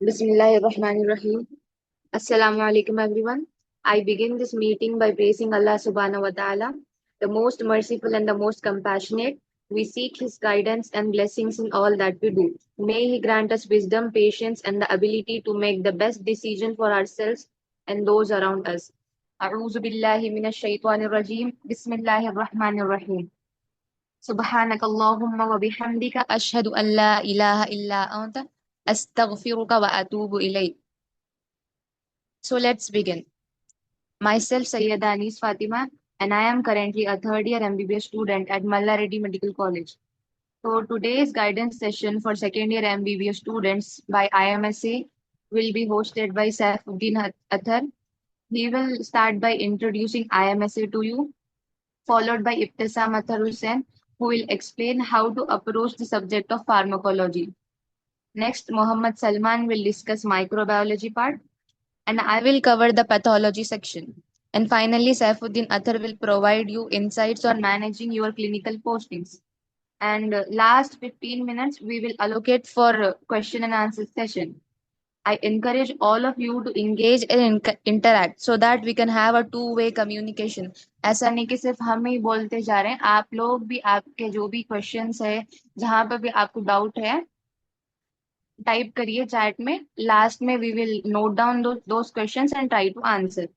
Bismillahirrahmanirrahim. Assalamu alaikum, everyone. I begin this meeting by praising Allah subhanahu wa ta'ala, the most merciful and the most compassionate. We seek His guidance and blessings in all that we do. May He grant us wisdom, patience, and the ability to make the best decision for ourselves and those around us. أعوذ بالله من الشيطان الرجيم بسم الله الرحمن الرحيم سبحانك اللهم وبحمدك أشهد أن لا إله إلا أنت أستغفرك وأتوب إليك. So let's begin. Myself, Sayyida Anis Fatima, and I am currently a third year MBBS student at Malla Reddy Medical College. So today's guidance session for second year MBBS students by IMSA will be hosted by Saifuddin Athar. He will start by introducing IMSA to you, followed by Ibtisam Athar Hussain, who will explain how to approach the subject of pharmacology. Next, Mohammad Salman will discuss microbiology part, and I will cover the pathology section. And finally, Saifuddin Athar will provide you insights on managing your clinical postings. And last 15 minutes, we will allocate for question and answer session. I encourage all of you to engage and interact so that we can have a two-way communication. ऐसा नहीं कि सिर्फ हम ही बोलते जा रहे हैं, आप लोग भी आपके जो भी क्वेश्चंस है, जहाँ पर भी आपको डाउट है, टाइप करिए चैट में. लास्ट में we will note down those questions and try to answer.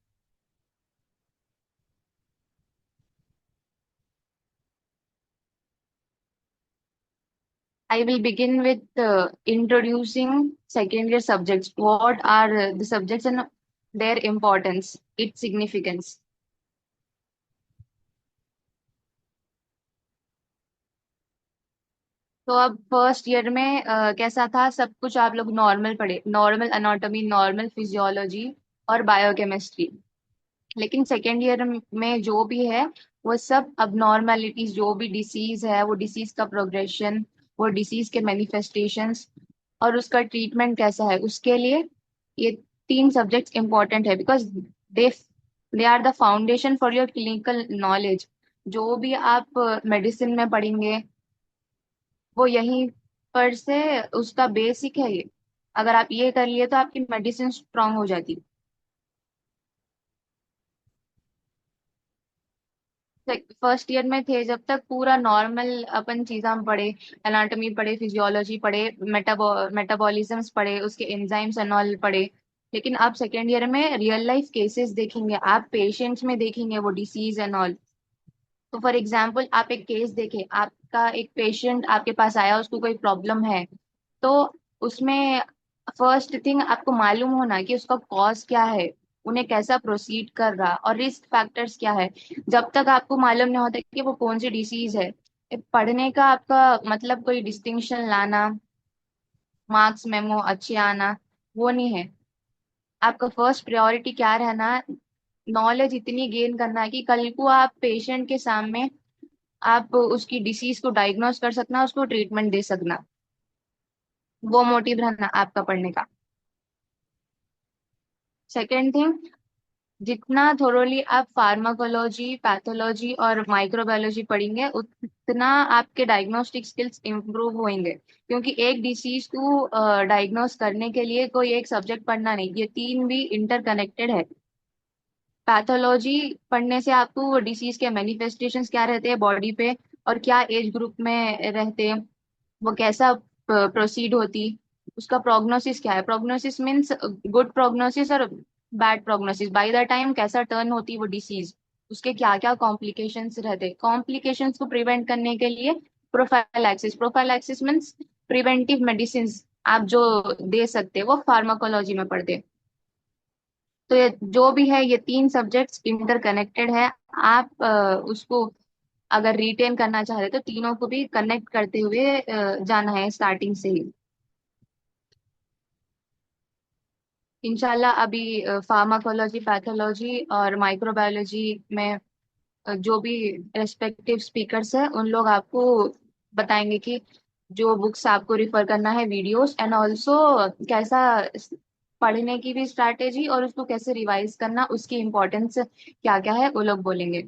I will begin with introducing second year subjects. What are the subjects and their importance, its significance? तो अब first year में कैसा था, सब कुछ आप लोग नॉर्मल पढ़े, नॉर्मल एनाटॉमी, नॉर्मल फिजियोलॉजी और बायोकेमिस्ट्री. लेकिन सेकेंड ईयर में जो भी है वो सब अब नॉर्मेलिटीज, जो भी डिसीज है वो डिसीज का प्रोग्रेशन, वो डिसीज के मैनिफेस्टेशंस और उसका ट्रीटमेंट कैसा है, उसके लिए ये तीन सब्जेक्ट्स इंपॉर्टेंट है. Because they they are the foundation for your clinical knowledge. जो भी आप मेडिसिन में पढ़ेंगे वो यहीं पर से उसका बेसिक है ये. अगर आप ये कर लिए तो आपकी मेडिसिन स्ट्रांग हो जाती. फर्स्ट ईयर में थे जब तक पूरा नॉर्मल अपन चीज हम पढ़े, एनाटॉमी पढ़े, फिजियोलॉजी पढ़े, मेटाबॉलिज्म्स पढ़े, उसके एंजाइम्स एंड ऑल पढ़े. लेकिन आप सेकेंड ईयर में रियल लाइफ केसेस देखेंगे, आप पेशेंट्स में देखेंगे वो डिसीज एंड ऑल. तो फॉर एग्जाम्पल आप एक केस देखें, आपका एक पेशेंट आपके पास आया, उसको कोई प्रॉब्लम है, तो उसमें फर्स्ट थिंग आपको मालूम होना कि उसका कॉज क्या है, उन्हें कैसा प्रोसीड कर रहा और रिस्क फैक्टर्स क्या है. जब तक आपको मालूम नहीं होता कि वो कौन सी डिसीज है, ये पढ़ने का आपका मतलब कोई डिस्टिंक्शन लाना, मार्क्स मेमो अच्छे आना, वो नहीं है. आपका फर्स्ट प्रायोरिटी क्या रहना, नॉलेज इतनी गेन करना है कि कल को आप पेशेंट के सामने आप उसकी डिसीज को डायग्नोस कर सकना, उसको ट्रीटमेंट दे सकना. वो मोटिव रहना आपका पढ़ने का. सेकेंड थिंग, जितना थोरोली आप फार्माकोलॉजी, पैथोलॉजी और माइक्रोबायोलॉजी पढ़ेंगे उतना आपके डायग्नोस्टिक स्किल्स इंप्रूव होंगे. क्योंकि एक डिसीज को डायग्नोस करने के लिए कोई एक सब्जेक्ट पढ़ना नहीं, ये तीन भी इंटरकनेक्टेड है. पैथोलॉजी पढ़ने से आपको डिसीज के मैनिफेस्टेशंस क्या रहते हैं बॉडी पे, और क्या एज ग्रुप में रहते हैं, वो कैसा प्रोसीड होती, उसका प्रोग्नोसिस क्या है. प्रोग्नोसिस मीन्स गुड प्रोग्नोसिस और bad prognosis. By the time कैसा टर्न होती वो डिसीज, उसके क्या क्या कॉम्प्लिकेशंस रहते. कॉम्प्लिकेशंस को प्रिवेंट करने के लिए prophylaxis. Prophylaxis means preventive medicine आप जो दे सकते हैं, वो फार्माकोलॉजी में पढ़ते हैं. तो ये जो भी है, ये तीन सब्जेक्ट्स इंटरकनेक्टेड है. आप उसको अगर रिटेन करना चाह रहे तो तीनों को भी कनेक्ट करते हुए जाना है स्टार्टिंग से ही. इंशाल्लाह अभी फार्माकोलॉजी, पैथोलॉजी और माइक्रोबायोलॉजी में जो भी रेस्पेक्टिव स्पीकर्स है उन लोग आपको बताएंगे कि जो बुक्स आपको रिफर करना है, वीडियोस एंड ऑल्सो कैसा पढ़ने की भी स्ट्रैटेजी और उसको कैसे रिवाइज करना, उसकी इम्पोर्टेंस क्या क्या है वो लोग बोलेंगे.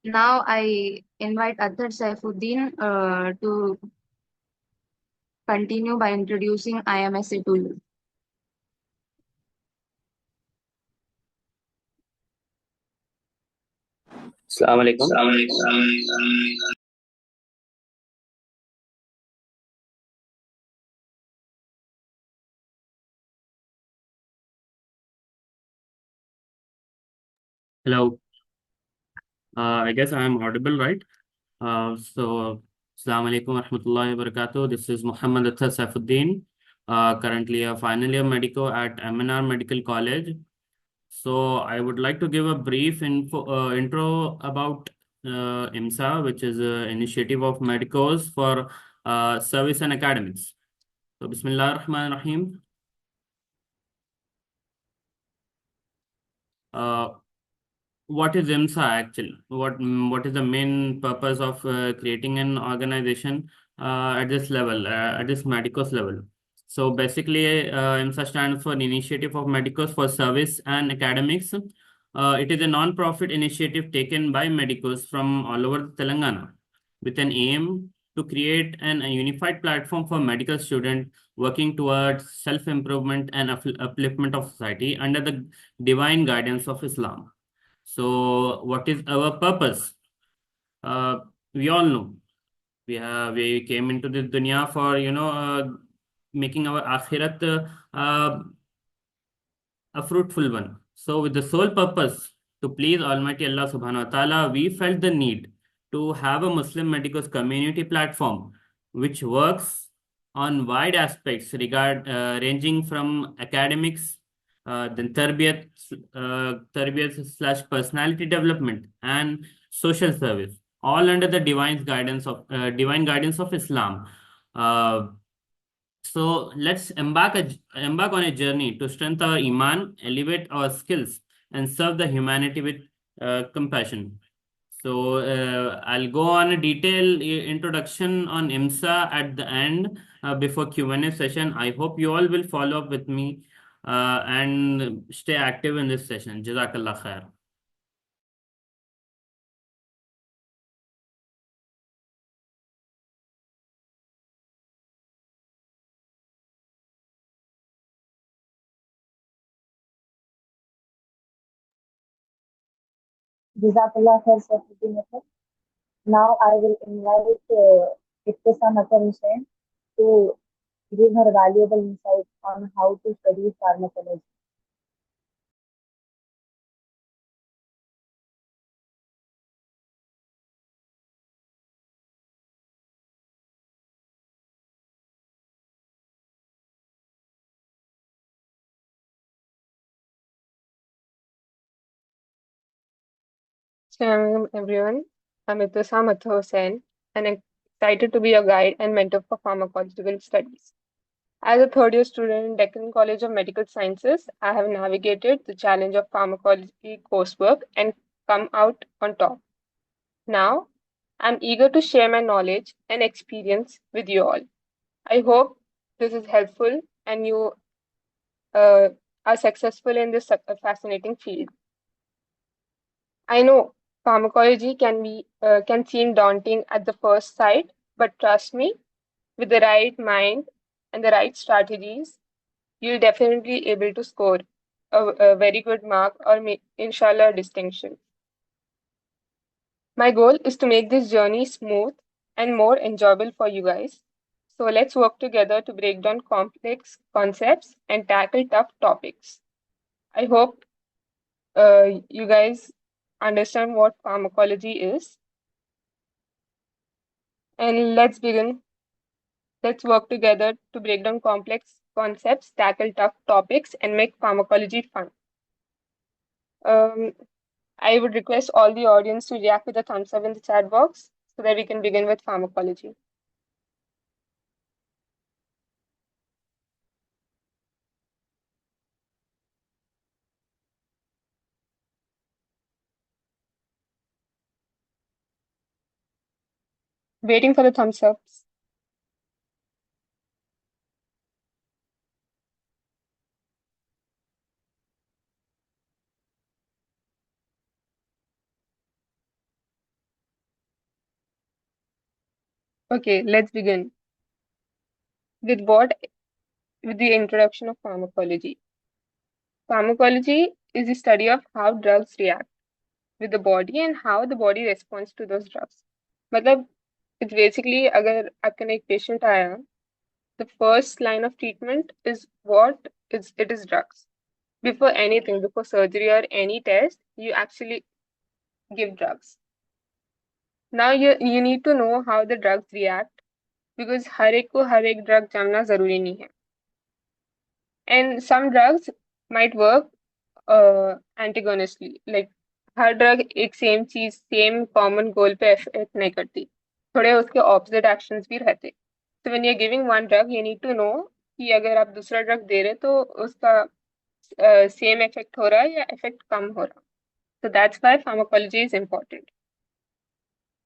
Now I invite other Saifuddin to continue by introducing IMSA to you. Assalamu alaikum. Hello. I guess I am audible, right? Assalamu alaikum wa rahmatullahi wa barakatuh. This is Muhammad Atta Saifuddin, currently a final year medico at MNR Medical College. So I would like to give a brief intro about IMSA, which is an initiative of Medicos for service and academics. So Bismillah ar-Rahman ar-Rahim. What is IMSA actually? What is the main purpose of creating an organization at this level, at this Medicos level? So basically, IMSA stands for Initiative of Medicos for Service and Academics. It is a non-profit initiative taken by Medicos from all over Telangana with an aim to create a unified platform for medical students working towards self-improvement and upliftment of society under the divine guidance of Islam. So, what is our purpose? We all know we came into this dunya for making our akhirat a fruitful one. So, with the sole purpose to please Almighty Allah Subhanahu wa Taala, we felt the need to have a Muslim Medicos community platform which works on wide aspects ranging from academics, then tarbiyat slash personality development and social service, all under the divine guidance of Islam. Uh, so let's embark on a journey to strengthen our iman, elevate our skills, and serve the humanity with compassion. So I'll go on a detailed introduction on IMSA at the end before Q&A session. I hope you all will follow up with me and stay active in this session. Jazakallah khair. Jazakallah khair, Saifuddin. Now I will invite Iktisam Hussain to give her valuable insight on how to study pharmacology. Shalom everyone, I'm Iktisam Hussain and I'm excited to be your guide and mentor for pharmacological studies. As a third year student in Deccan College of Medical Sciences, I have navigated the challenge of pharmacology coursework and come out on top. Now, I'm eager to share my knowledge and experience with you all. I hope this is helpful and you are successful in this fascinating field. I know pharmacology can seem daunting at the first sight, but trust me, with the right mind and the right strategies, you'll definitely able to score a very good mark or inshallah a distinction. My goal is to make this journey smooth and more enjoyable for you guys. So let's work together to break down complex concepts and tackle tough topics. I hope you guys understand what pharmacology is. And let's begin. Let's work together to break down complex concepts, tackle tough topics, and make pharmacology fun. I would request all the audience to react with a thumbs up in the chat box so that we can begin with pharmacology. Waiting for the thumbs ups. Okay, let's begin. With what? With the introduction of pharmacology. Pharmacology is the study of how drugs react with the body and how the body responds to those drugs. मतलब it's basically अगर आपके एक patient आया, the first line of treatment is what? It is drugs. Before anything, before surgery or any test, you actually give drugs. Now you need to know how the drugs react because हर एक को हर एक drug जानना जरूरी नहीं है. And some drugs might work antagonistically. Like her drug एक same चीज same common goal पे इफेक्ट नहीं करती, थोड़े उसके ऑपोजिट एक्शंस भी रहते. So when you're giving one drug, you need to know कि अगर आप दूसरा ड्रग दे रहे तो उसका सेम इफेक्ट हो रहा है या इफेक्ट कम हो रहा. So that's why pharmacology is important.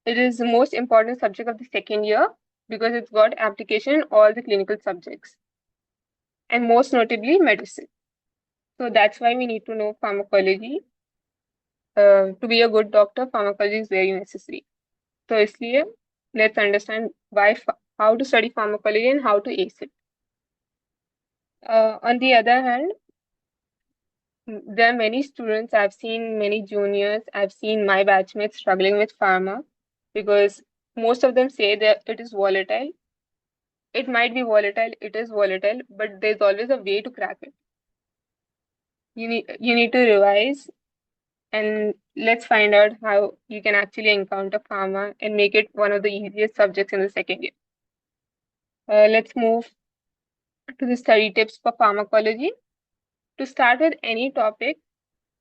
It is the most important subject of the second year because it's got application in all the clinical subjects and most notably medicine. So that's why we need to know pharmacology. To be a good doctor, pharmacology is very necessary. So इसलिए let's understand how to study pharmacology and how to ace it. On the other hand, there are many students, I've seen many juniors, I've seen my batchmates struggling with pharma because most of them say that it is volatile. It might be volatile, it is volatile, but there's always a way to crack it. You need to revise, and let's find out how you can actually encounter pharma and make it one of the easiest subjects in the second year. Let's move to the study tips for pharmacology. To start with any topic,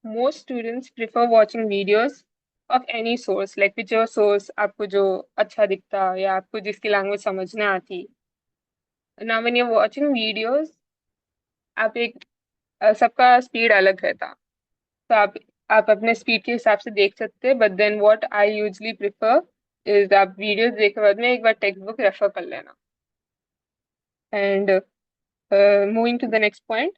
most students prefer watching videos of any source, like whichever source आपको जो अच्छा दिखता या आपको जिसकी language समझने आती. Now when you're watching videos, आप एक सबका स्पीड अलग रहता, तो आप अपने स्पीड के हिसाब से देख सकते हैं. But then what I usually prefer is आप वीडियोस देखे बाद में एक बार टेक्स्ट बुक रेफर कर लेना. And moving to the next point,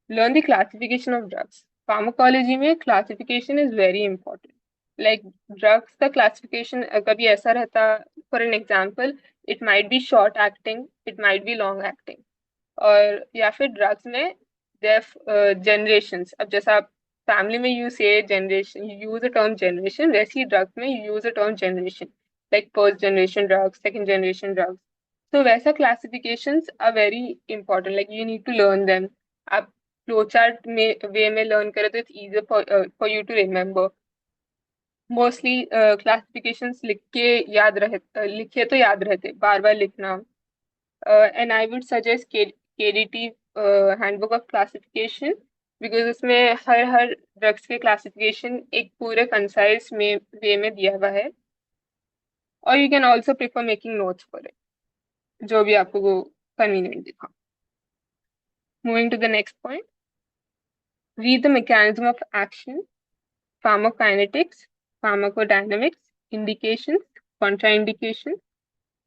learn the classification of drugs. Pharmacology में classification is very important. Like drugs का क्लासिफिकेशन कभी ऐसा रहता, for an example, it might be short acting, it might be long acting, और या फिर drugs में generations. अब जैसा आप फैमिली में यू से generation, you use a term generation, वैसे ही ड्रग्स में you use a term generation, like first generation drugs, second generation drugs. तो वैसा classifications are very important, like you need to learn them. आप flow chart में way में learn करें तो it's easier for you to remember. Mostly classifications लिखे तो याद रहते, बार बार लिखना. And I would suggest KDT handbook of classification because उसमें हर ड्रग्स के क्लासिफिकेशन एक पूरे कंसाइज में वे में दिया हुआ है. और you can also prefer making notes for it, जो भी आपको कन्वीनियंट दिखा. Moving to the next point, read the mechanism of action, pharmacokinetics, pharmacodynamics, indications, contraindications,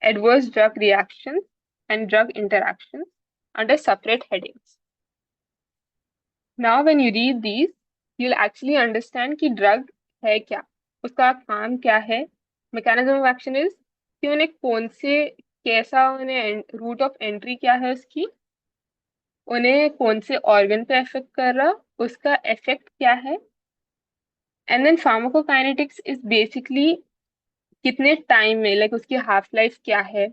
adverse drug reactions, and drug interactions under separate headings. Now, when you read these, you'll actually understand कि drug है क्या, उसका काम क्या है. Mechanism of action is कि उन्हें कौन से, कैसा, उन्हें रूट ऑफ एंट्री क्या है उसकी, उन्हें कौन से ऑर्गन पे इफेक्ट कर रहा, उसका इफेक्ट क्या है. And then pharmacokinetics is basically कितने टाइम में, लाइक उसकी हाफ लाइफ क्या है.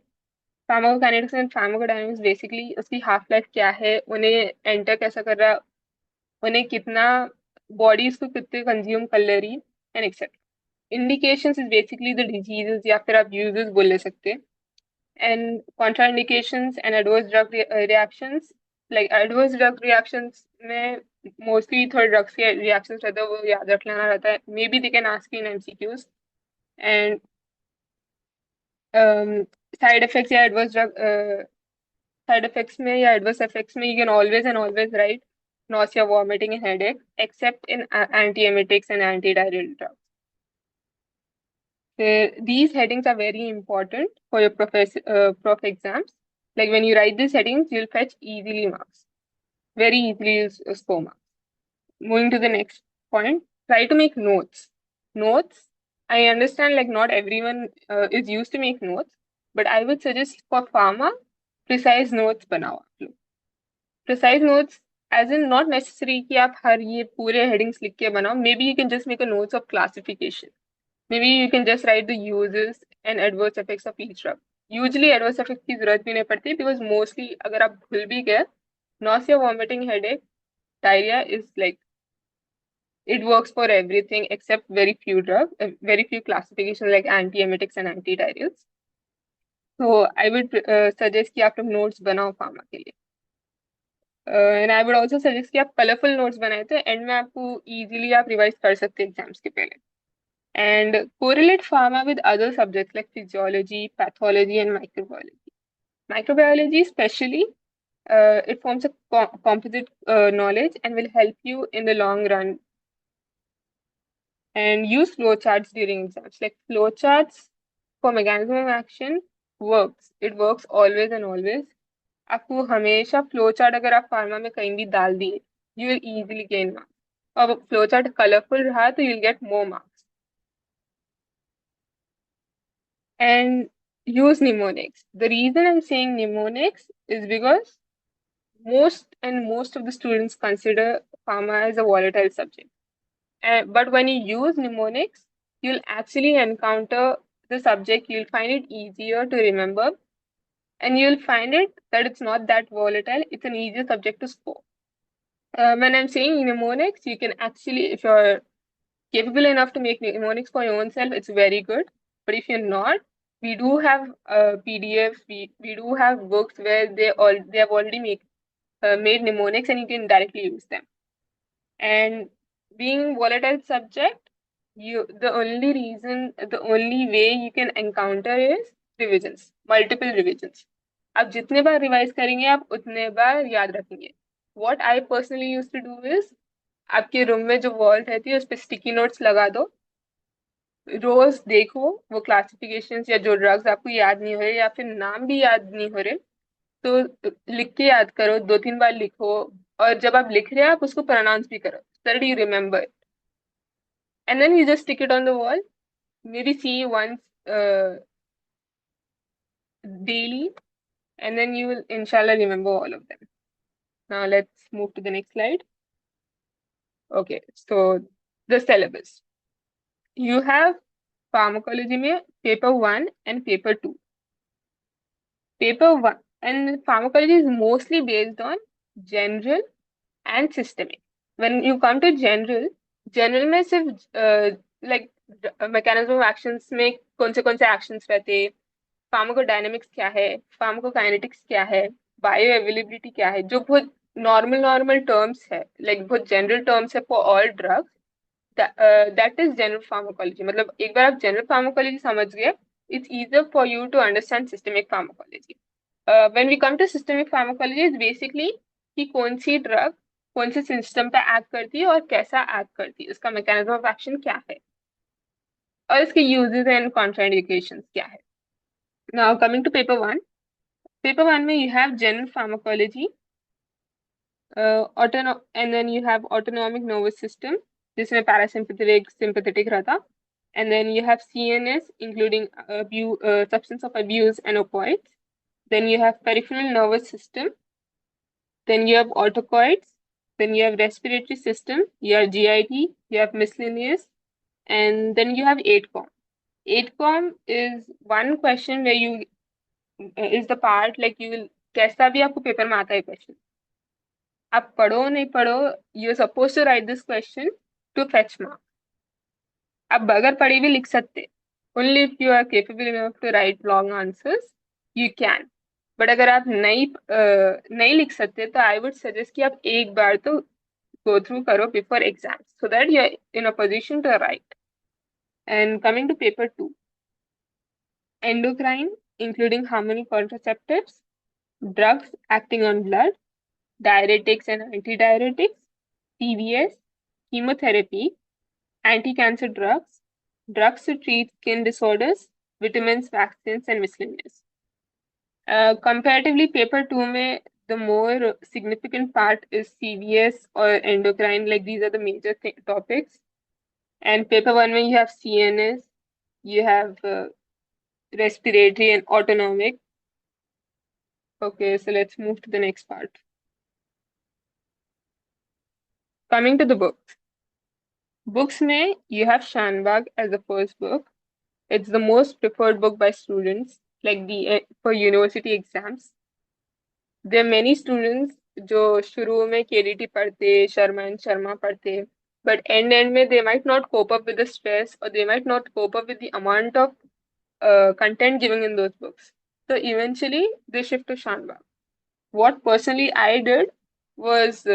फार्माकोकाइनेटिक्स एंड फार्माकोडायनामिक्स बेसिकली उसकी हाफ लाइफ क्या है, उन्हें एंटर कैसा कर रहा, उन्हें कितना बॉडी इसको कितने कंज्यूम कर ले रही, and etcetera. Indications is basically the diseases या फिर आप यूजेस बोल ले सकते. And contraindications and adverse drug reactions, like adverse drug reactions में मोस्टली थोड़े ड्रग्स के रिएक्शंस रहते हैं, वो याद रख लेना रहता है. May be they can ask in MCQs. And side effects या एडवर्स ड्रग साइड इफेक्ट्स में या एडवर्स इफेक्ट्स में you can always and always right nausea, vomiting, and headache, except in antiemetics and antidiarrheal drugs. These headings are very important for your prof exams. Like when you write these headings, you'll fetch easily marks. Very easily you'll score marks. Moving to the next point, try to make notes. Notes, I understand like not everyone is used to make notes, but I would suggest for pharma, precise notes बनाओ आप लोग। Precise notes as in not necessary कि आप हर ये पूरे headings लिख के बनाओ. Maybe you can just make a notes of classification. Maybe you can just write the uses and adverse effects of each drug. Usually adverse effects की जरूरत भी नहीं पड़ती because mostly अगर आप भूल भी गए, nausea, vomiting, headache, diarrhea is like it works for everything except very few drugs, very few classifications like antiemetics and antidiarrheals. So I would suggest कि आप लोग notes बनाओ pharma के लिए. And I would also suggest कि आप colorful notes बनाए तो end में आपको easily आप revise कर सकते हैं exams के पहले. And correlate pharma with other subjects like physiology, pathology, and microbiology. Microbiology especially, it forms a composite knowledge and will help you in the long run. And use flowcharts during exams. Like flowcharts for mechanism of action works. It works always and always. आपको हमेशा flowchart अगर आप pharma में कहीं भी डाल दिए, you will easily gain marks. और flowchart colorful रहा तो you'll get more marks. And use mnemonics. The reason I'm saying mnemonics is because most of the students consider pharma as a volatile subject. But when you use mnemonics, you'll actually encounter the subject, you'll find it easier to remember, and you'll find it that it's not that volatile, it's an easier subject to score. When I'm saying mnemonics, you can actually, if you're capable enough to make mnemonics for your own self, it's very good. But if you're not, we do have PDFs, we do have books where they have already made mnemonics and you can directly use them. And being volatile subject, the only way you can encounter is revisions, multiple revisions. आप जितने बार revise करेंगे आप उतने बार याद रखेंगे. What I personally used to do is, आपके room में जो वॉल रहती है उस पर स्टिकी नोट्स लगा दो, रोज देखो वो क्लासिफिकेशन या जो ड्रग्स आपको याद नहीं हो रहे या फिर नाम भी याद नहीं हो रहे तो लिख के याद करो, 2-3 बार लिखो, और जब आप लिख रहे हैं आप उसको प्रोनाउंस भी करो so that you remember it. And then you just stick it on the wall, maybe see once daily, and then you will inshallah remember all of them. Now let's move to the next slide. Okay, so the syllabus. You have pharmacology में paper 1 and paper 2. Paper 1 and pharmacology is mostly based on general and systemic. When you come to general में सिर्फ like mechanism of actions में कौन से actions रहते हैं, pharmacodynamics क्या है, फार्माकोकाइनेटिक्स क्या है, बायो अवेलेबिलिटी क्या है, जो बहुत नॉर्मल टर्म्स है, लाइक बहुत जनरल टर्म्स है for all drugs. That is general pharmacology. मतलब एक बार आप जनरल फार्माकोलॉजी समझ गए, it's easier for you to understand systemic pharmacology. When we come to systemic pharmacology is basically कि कौन सी ड्रग कौन से सिस्टम पे एक्ट करती है और कैसा एक्ट करती है, उसका मैकेनिज्म ऑफ एक्शन क्या है और इसके यूजेस एंड कॉन्ट्राइंडिकेशंस क्या है. Now coming to paper 1. Paper 1 में you have general pharmacology, and then you have autonomic nervous system जिसमें parasympathetic sympathetic रहता, and then you have CNS including substance of abuse and opioids. Then you have peripheral nervous system, then you have autocoids, then you have respiratory system, you have GIT, you have miscellaneous, and then you have 8com. 8com is one question where you is the part like you will, कैसा भी आपको paper में आता है question, आप पढ़ो नहीं पढ़ो, you are suppose to write this question to fetch marks. आप अगर पढ़े भी लिख सकते, only if you are capable enough to write long answers you can. But अगर आप नहीं लिख सकते तो आई वुड सजेस्ट कि आप एक बार तो गो थ्रू करो before exam so that you are in a position to write. And coming to paper 2, endocrine including hormonal contraceptives, drugs acting on blood, diuretics and antidiuretics, CVS, chemotherapy, anti-cancer drugs, drugs to treat skin disorders, vitamins, vaccines, and miscellaneous. Comparatively, paper 2 में the more significant part is CVS or endocrine, like these are the major topics. And paper 1 में you have CNS, you have respiratory and autonomic. Okay, so let's move to the next part. Coming to the books. Books में you have Shanbag as the first book. It's the most preferred book by students, like for university exams. There are many students जो शुरू में KDT पढ़ते, Sharma and Sharma पढ़ते, but end में they might not cope up with the stress, or they might not cope up with the amount of content given in those books. So eventually they shift to Shanbag. What personally I did was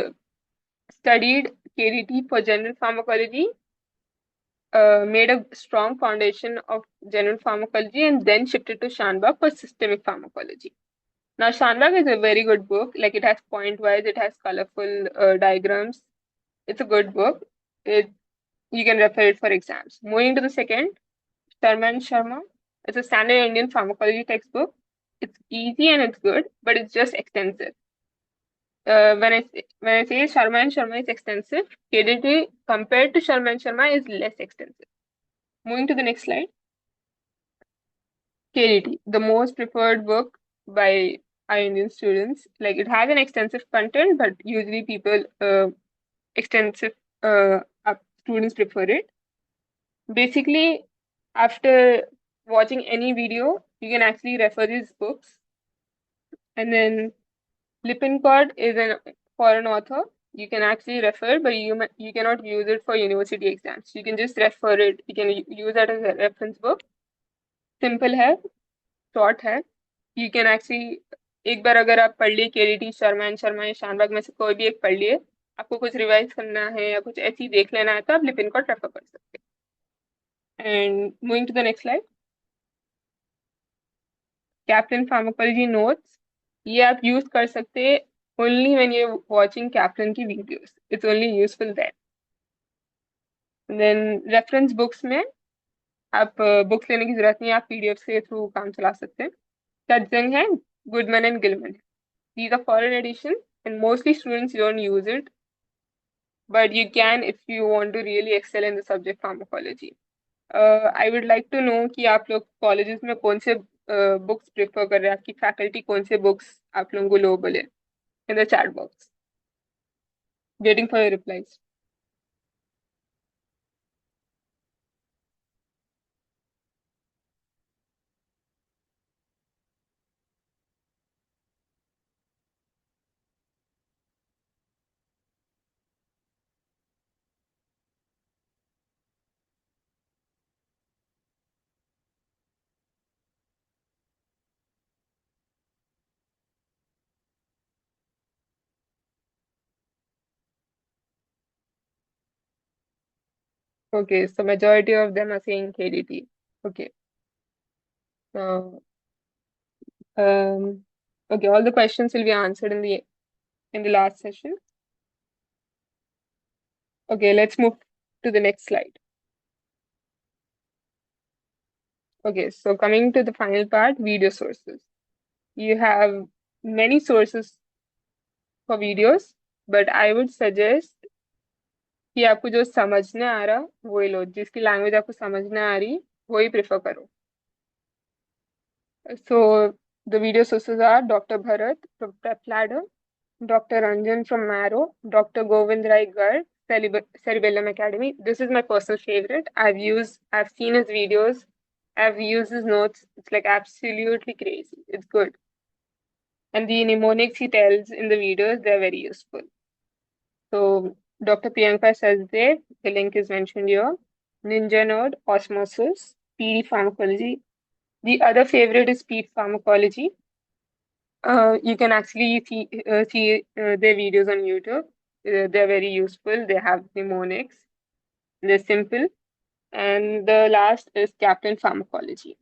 studied KDT for general pharmacology, made a strong foundation of general pharmacology, and then shifted to Shanbag for systemic pharmacology. Now, Shanbag is a very good book. Like, it has point-wise, it has colorful diagrams. It's a good book. You can refer it for exams. Moving to the second, Sharma and Sharma. It's a standard Indian pharmacology textbook. It's easy and it's good, but it's just extensive. When I say Sharma and Sharma is extensive, KDT compared to Sharma and Sharma is less extensive. Moving to the next slide. KDT, the most preferred book by our Indian students. Like, it has an extensive content, but usually people extensive students prefer it. Basically, after watching any video, you can actually refer these books. And then Lippincott is a foreign author. You can actually refer, but you cannot use it for university exams. You can just refer it. You can use that as a reference book. Simple है, short है. You can actually एक बार अगर आप पढ़ लिए KDT, Sharma and Sharma या शानबाग में से कोई भी एक पढ़ लिए, आपको कुछ रिवाइज करना है या कुछ ऐसी देख लेना है, तो आप लिपिनकॉट रेफर कर सकते हैं. And moving to the next slide. Captain pharmacology notes, ये आप यूज कर सकते हैं only when you're watching captain की videos. It's only useful there. Then reference books में आप बुक्स लेने की जरूरत नहीं है, आप PDF के थ्रू काम चला सकते हैं. Jung है, Goodman and Gilman. These are foreign editions, and mostly students don't use it, but you can if you want to really excel in the subject pharmacology. I would like to know कि आप लोग colleges में कौन से books prefer कर रहे हैं, आपकी faculty कौन से books आप लोगों को लो बोले in the chat box. Waiting for your replies. Okay, so majority of them are saying KDT. Okay. So, okay, all the questions will be answered in the last session. Okay, let's move to the next slide. Okay, so coming to the final part, video sources. You have many sources for videos, but I would suggest कि आपको जो समझने आ रहा वही लो, जिसकी language आपको समझने आ रही वही प्रेफर करो. So the video sources are Dr. Bharat from Prep Ladder, Dr. Ranjan from Marrow, Dr. Govind Rai Garg, Cerebellum Academy. This is my personal favorite. I've seen his videos, I've used his notes. It's like absolutely crazy. It's good. And the mnemonics he tells in the videos, they're very useful. So Dr. Priyanka Sachdev, the link is mentioned here. Ninja Node, Osmosis, PD Pharmacology. The other favorite is Speed Pharmacology. You can actually see their videos on YouTube. They're very useful. They have mnemonics. They're simple. And the last is Captain Pharmacology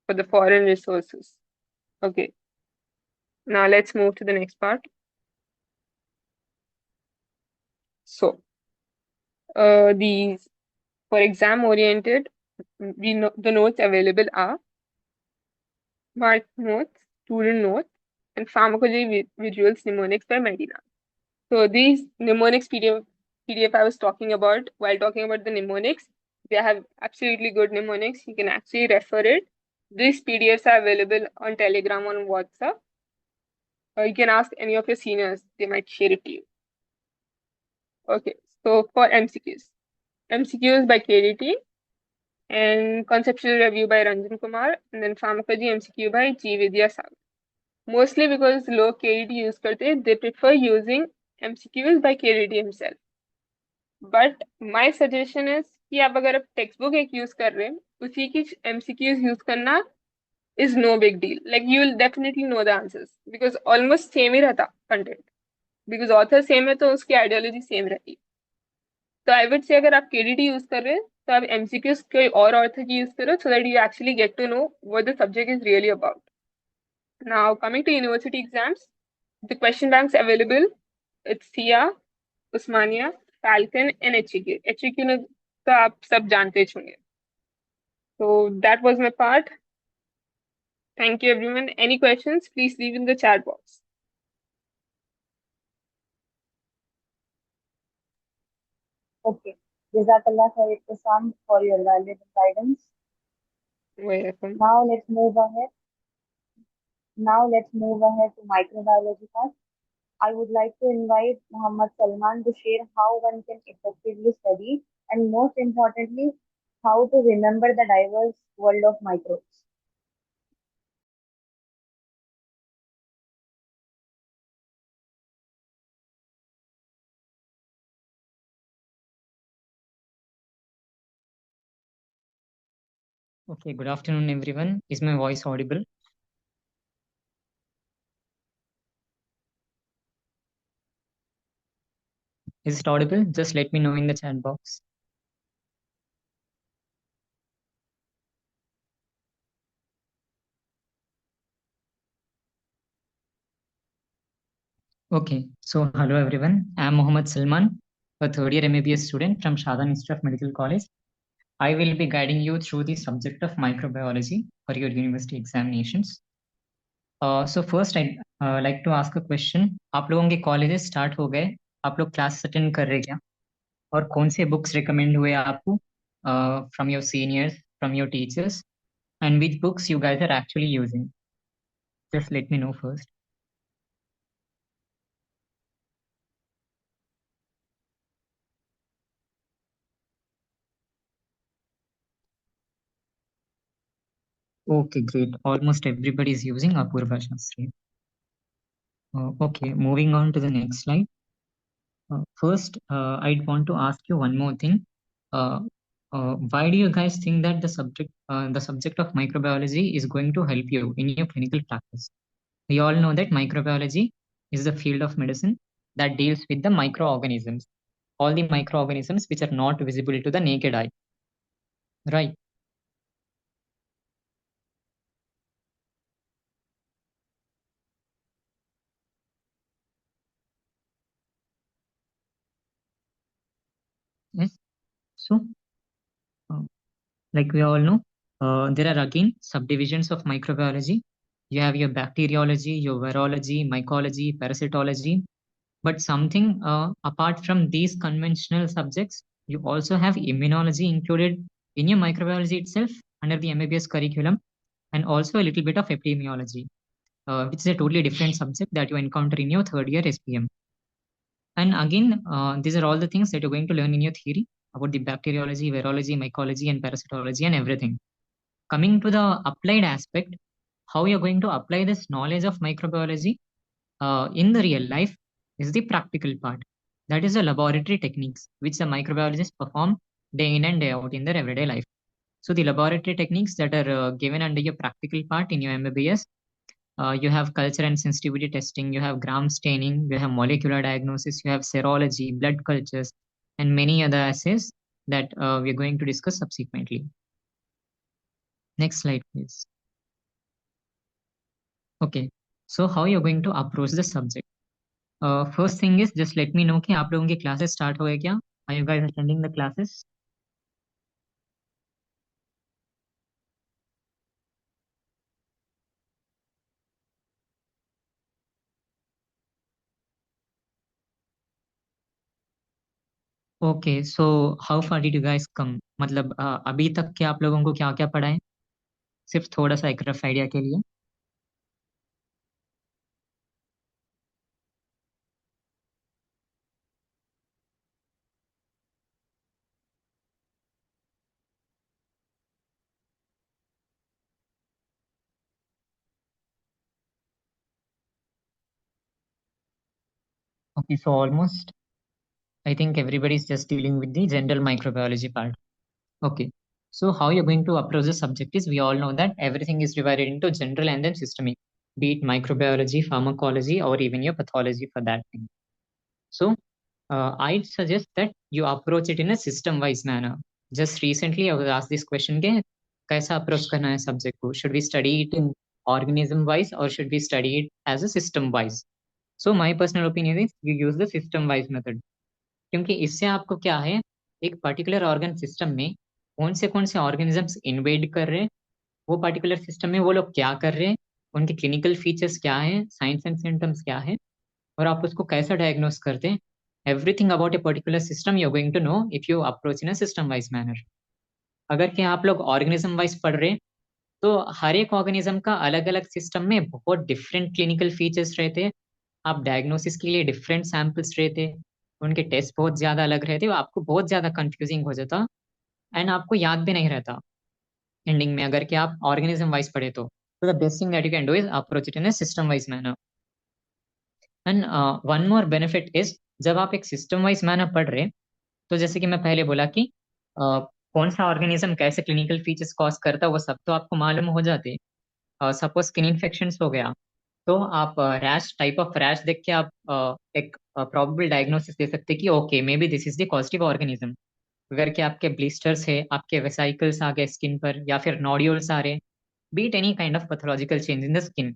for the foreign resources. Okay. Now let's move to the next part. So, these for exam oriented, we know the notes available are mark notes, student notes, and pharmacology visuals mnemonics by Medina. So these mnemonics PDF I was talking about while talking about the mnemonics, they have absolutely good mnemonics. You can actually refer it. These PDFs are available on Telegram, on WhatsApp. You can ask any of your seniors, they might share it to you. Okay, so for MCQs. MCQs by KDT and conceptual review by Ranjan Kumar, and then pharmacology MCQ by G Vidya Sagar. Mostly because लोग KDT use करते हैं, they prefer using MCQs by KDT himself. But my suggestion is कि आप अगर आप textbook एक use कर रहे हैं, उसी की MCQs use करना is no big deal. Like you will definitely know the answers because almost same ही रहता content. Because author same है तो उसकी ideology same रहती. तो I would say अगर आप KDT use कर रहे हैं तो आप MCQs कोई और author की use करो so that you actually get to know what the subject is really about. Now coming to university exams, the question banks available, it's SIA, Usmania, Falcon and HEQ. HEQ ने तो आप सब जानते होंगे. So that was my part. Thank you everyone. Any questions, please leave in the chat box. Okay. Jazakallah khair Iktisam for your valuable guidance. Welcome. Now let's move ahead. To microbiology part. I would like to invite Muhammad Salman to share how one can effectively study and most importantly, how to remember the diverse world of microbes. Okay, good afternoon, everyone. Is my voice audible? Is it audible? Just let me know in the chat box. Okay, so hello everyone. I am Muhammad Salman, a third year MBBS student from Shadan Institute of Medical College. I will be guiding you through the subject of microbiology for your university examinations. So first I'd like to ask a question. आप लोगों के colleges start हो गए, आप लोग class attend कर रहे क्या? और कौन से बुक्स रिकमेंड हुए आपको from your seniors, from your teachers, and which books you guys are actually using? Just let me know first. Okay, great. Almost everybody is using Apurva Shastri. Okay, moving on to the next slide. First, I'd want to ask you one more thing. Why do you guys think that the subject of microbiology is going to help you in your clinical practice? We all know that microbiology is the field of medicine that deals with the microorganisms, all the microorganisms which are not visible to the naked eye, right? Yes. So, uh, like we all know, there are again subdivisions of microbiology. You have your bacteriology, your virology, mycology, parasitology. But something apart from these conventional subjects, you also have immunology included in your microbiology itself under the MBBS curriculum, and also a little bit of epidemiology, which is a totally different subject that you encounter in your third year SPM. And again, these are all the things that you're going to learn in your theory about the bacteriology, virology, mycology, and parasitology, and everything. Coming to the applied aspect, how you're going to apply this knowledge of microbiology in the real life is the practical part. That is the laboratory techniques which the microbiologists perform day in and day out in their everyday life. So the laboratory techniques that are given under your practical part in your MBBS, you have culture and sensitivity testing, you have gram staining, you have molecular diagnosis, you have serology, blood cultures, and many other assays that we're going to discuss subsequently. Next slide, please. Okay, so how you're going to approach the subject? First thing is just let me know कि आप लोगों की classes start हो गए क्या? Are you guys attending the classes? Okay, so how far did you guys come? मतलब अभी तक के आप लोगों को क्या क्या पढ़ा है? सिर्फ थोड़ा सा एक रफ आइडिया के लिए. Okay, so almost I think everybody's just dealing with the general microbiology part. Okay. So how you're going to approach the subject is, we all know that everything is divided into general and then systemic, be it microbiology, pharmacology, or even your pathology for that thing. So I'd suggest that you approach it in a system-wise manner. Just recently I was asked this question के कैसा approach करना है subject को? Should we study it in organism-wise or should we study it as a system-wise? So my personal opinion is you use the system-wise method. क्योंकि इससे आपको क्या है, एक पर्टिकुलर ऑर्गन सिस्टम में कौन से ऑर्गेनिजम्स इन्वेड कर रहे हैं, वो पर्टिकुलर सिस्टम में वो लोग क्या कर रहे हैं, उनके क्लिनिकल फीचर्स क्या हैं, साइंस एंड सिम्टम्स क्या है, और आप उसको कैसा डायग्नोस करते हैं. Everything about a particular system you are going to know if you approach in a system wise manner. अगर कि आप लोग ऑर्गेनिज्म वाइज पढ़ रहे हैं तो हर एक ऑर्गेनिज्म का अलग अलग सिस्टम में बहुत डिफरेंट क्लिनिकल फीचर्स रहते हैं. आप डायग्नोसिस के लिए डिफरेंट सैंपल्स रहते हैं, उनके टेस्ट बहुत ज्यादा अलग रहते हैं, आपको बहुत ज्यादा कंफ्यूजिंग हो जाता एंड आपको याद भी नहीं रहता एंडिंग में, अगर कि आप ऑर्गेनिज्म वाइज पढ़े तो. The best thing that you can do is approach it in A system wise manner. And one more benefit is, जब आप एक सिस्टम वाइज मैनर पढ़ रहे, तो जैसे कि मैं पहले बोला कि कौन सा ऑर्गेनिज्म कैसे क्लिनिकल फीचर्स कॉज करता है वो सब तो आपको मालूम हो जाते. सपोज स्किन इन्फेक्शन हो गया, तो आप रैश, टाइप ऑफ रैश देख के आप एक प्रोबेबल डायग्नोसिस दे सकते कि okay maybe this is the positive organism. अगर कि आपके ब्लिस्टर्स है, आपके वेसाइकल्स आ गए स्किन पर, या फिर नोड्यूल्स आ रहे, be it any kind of pathological change in the skin,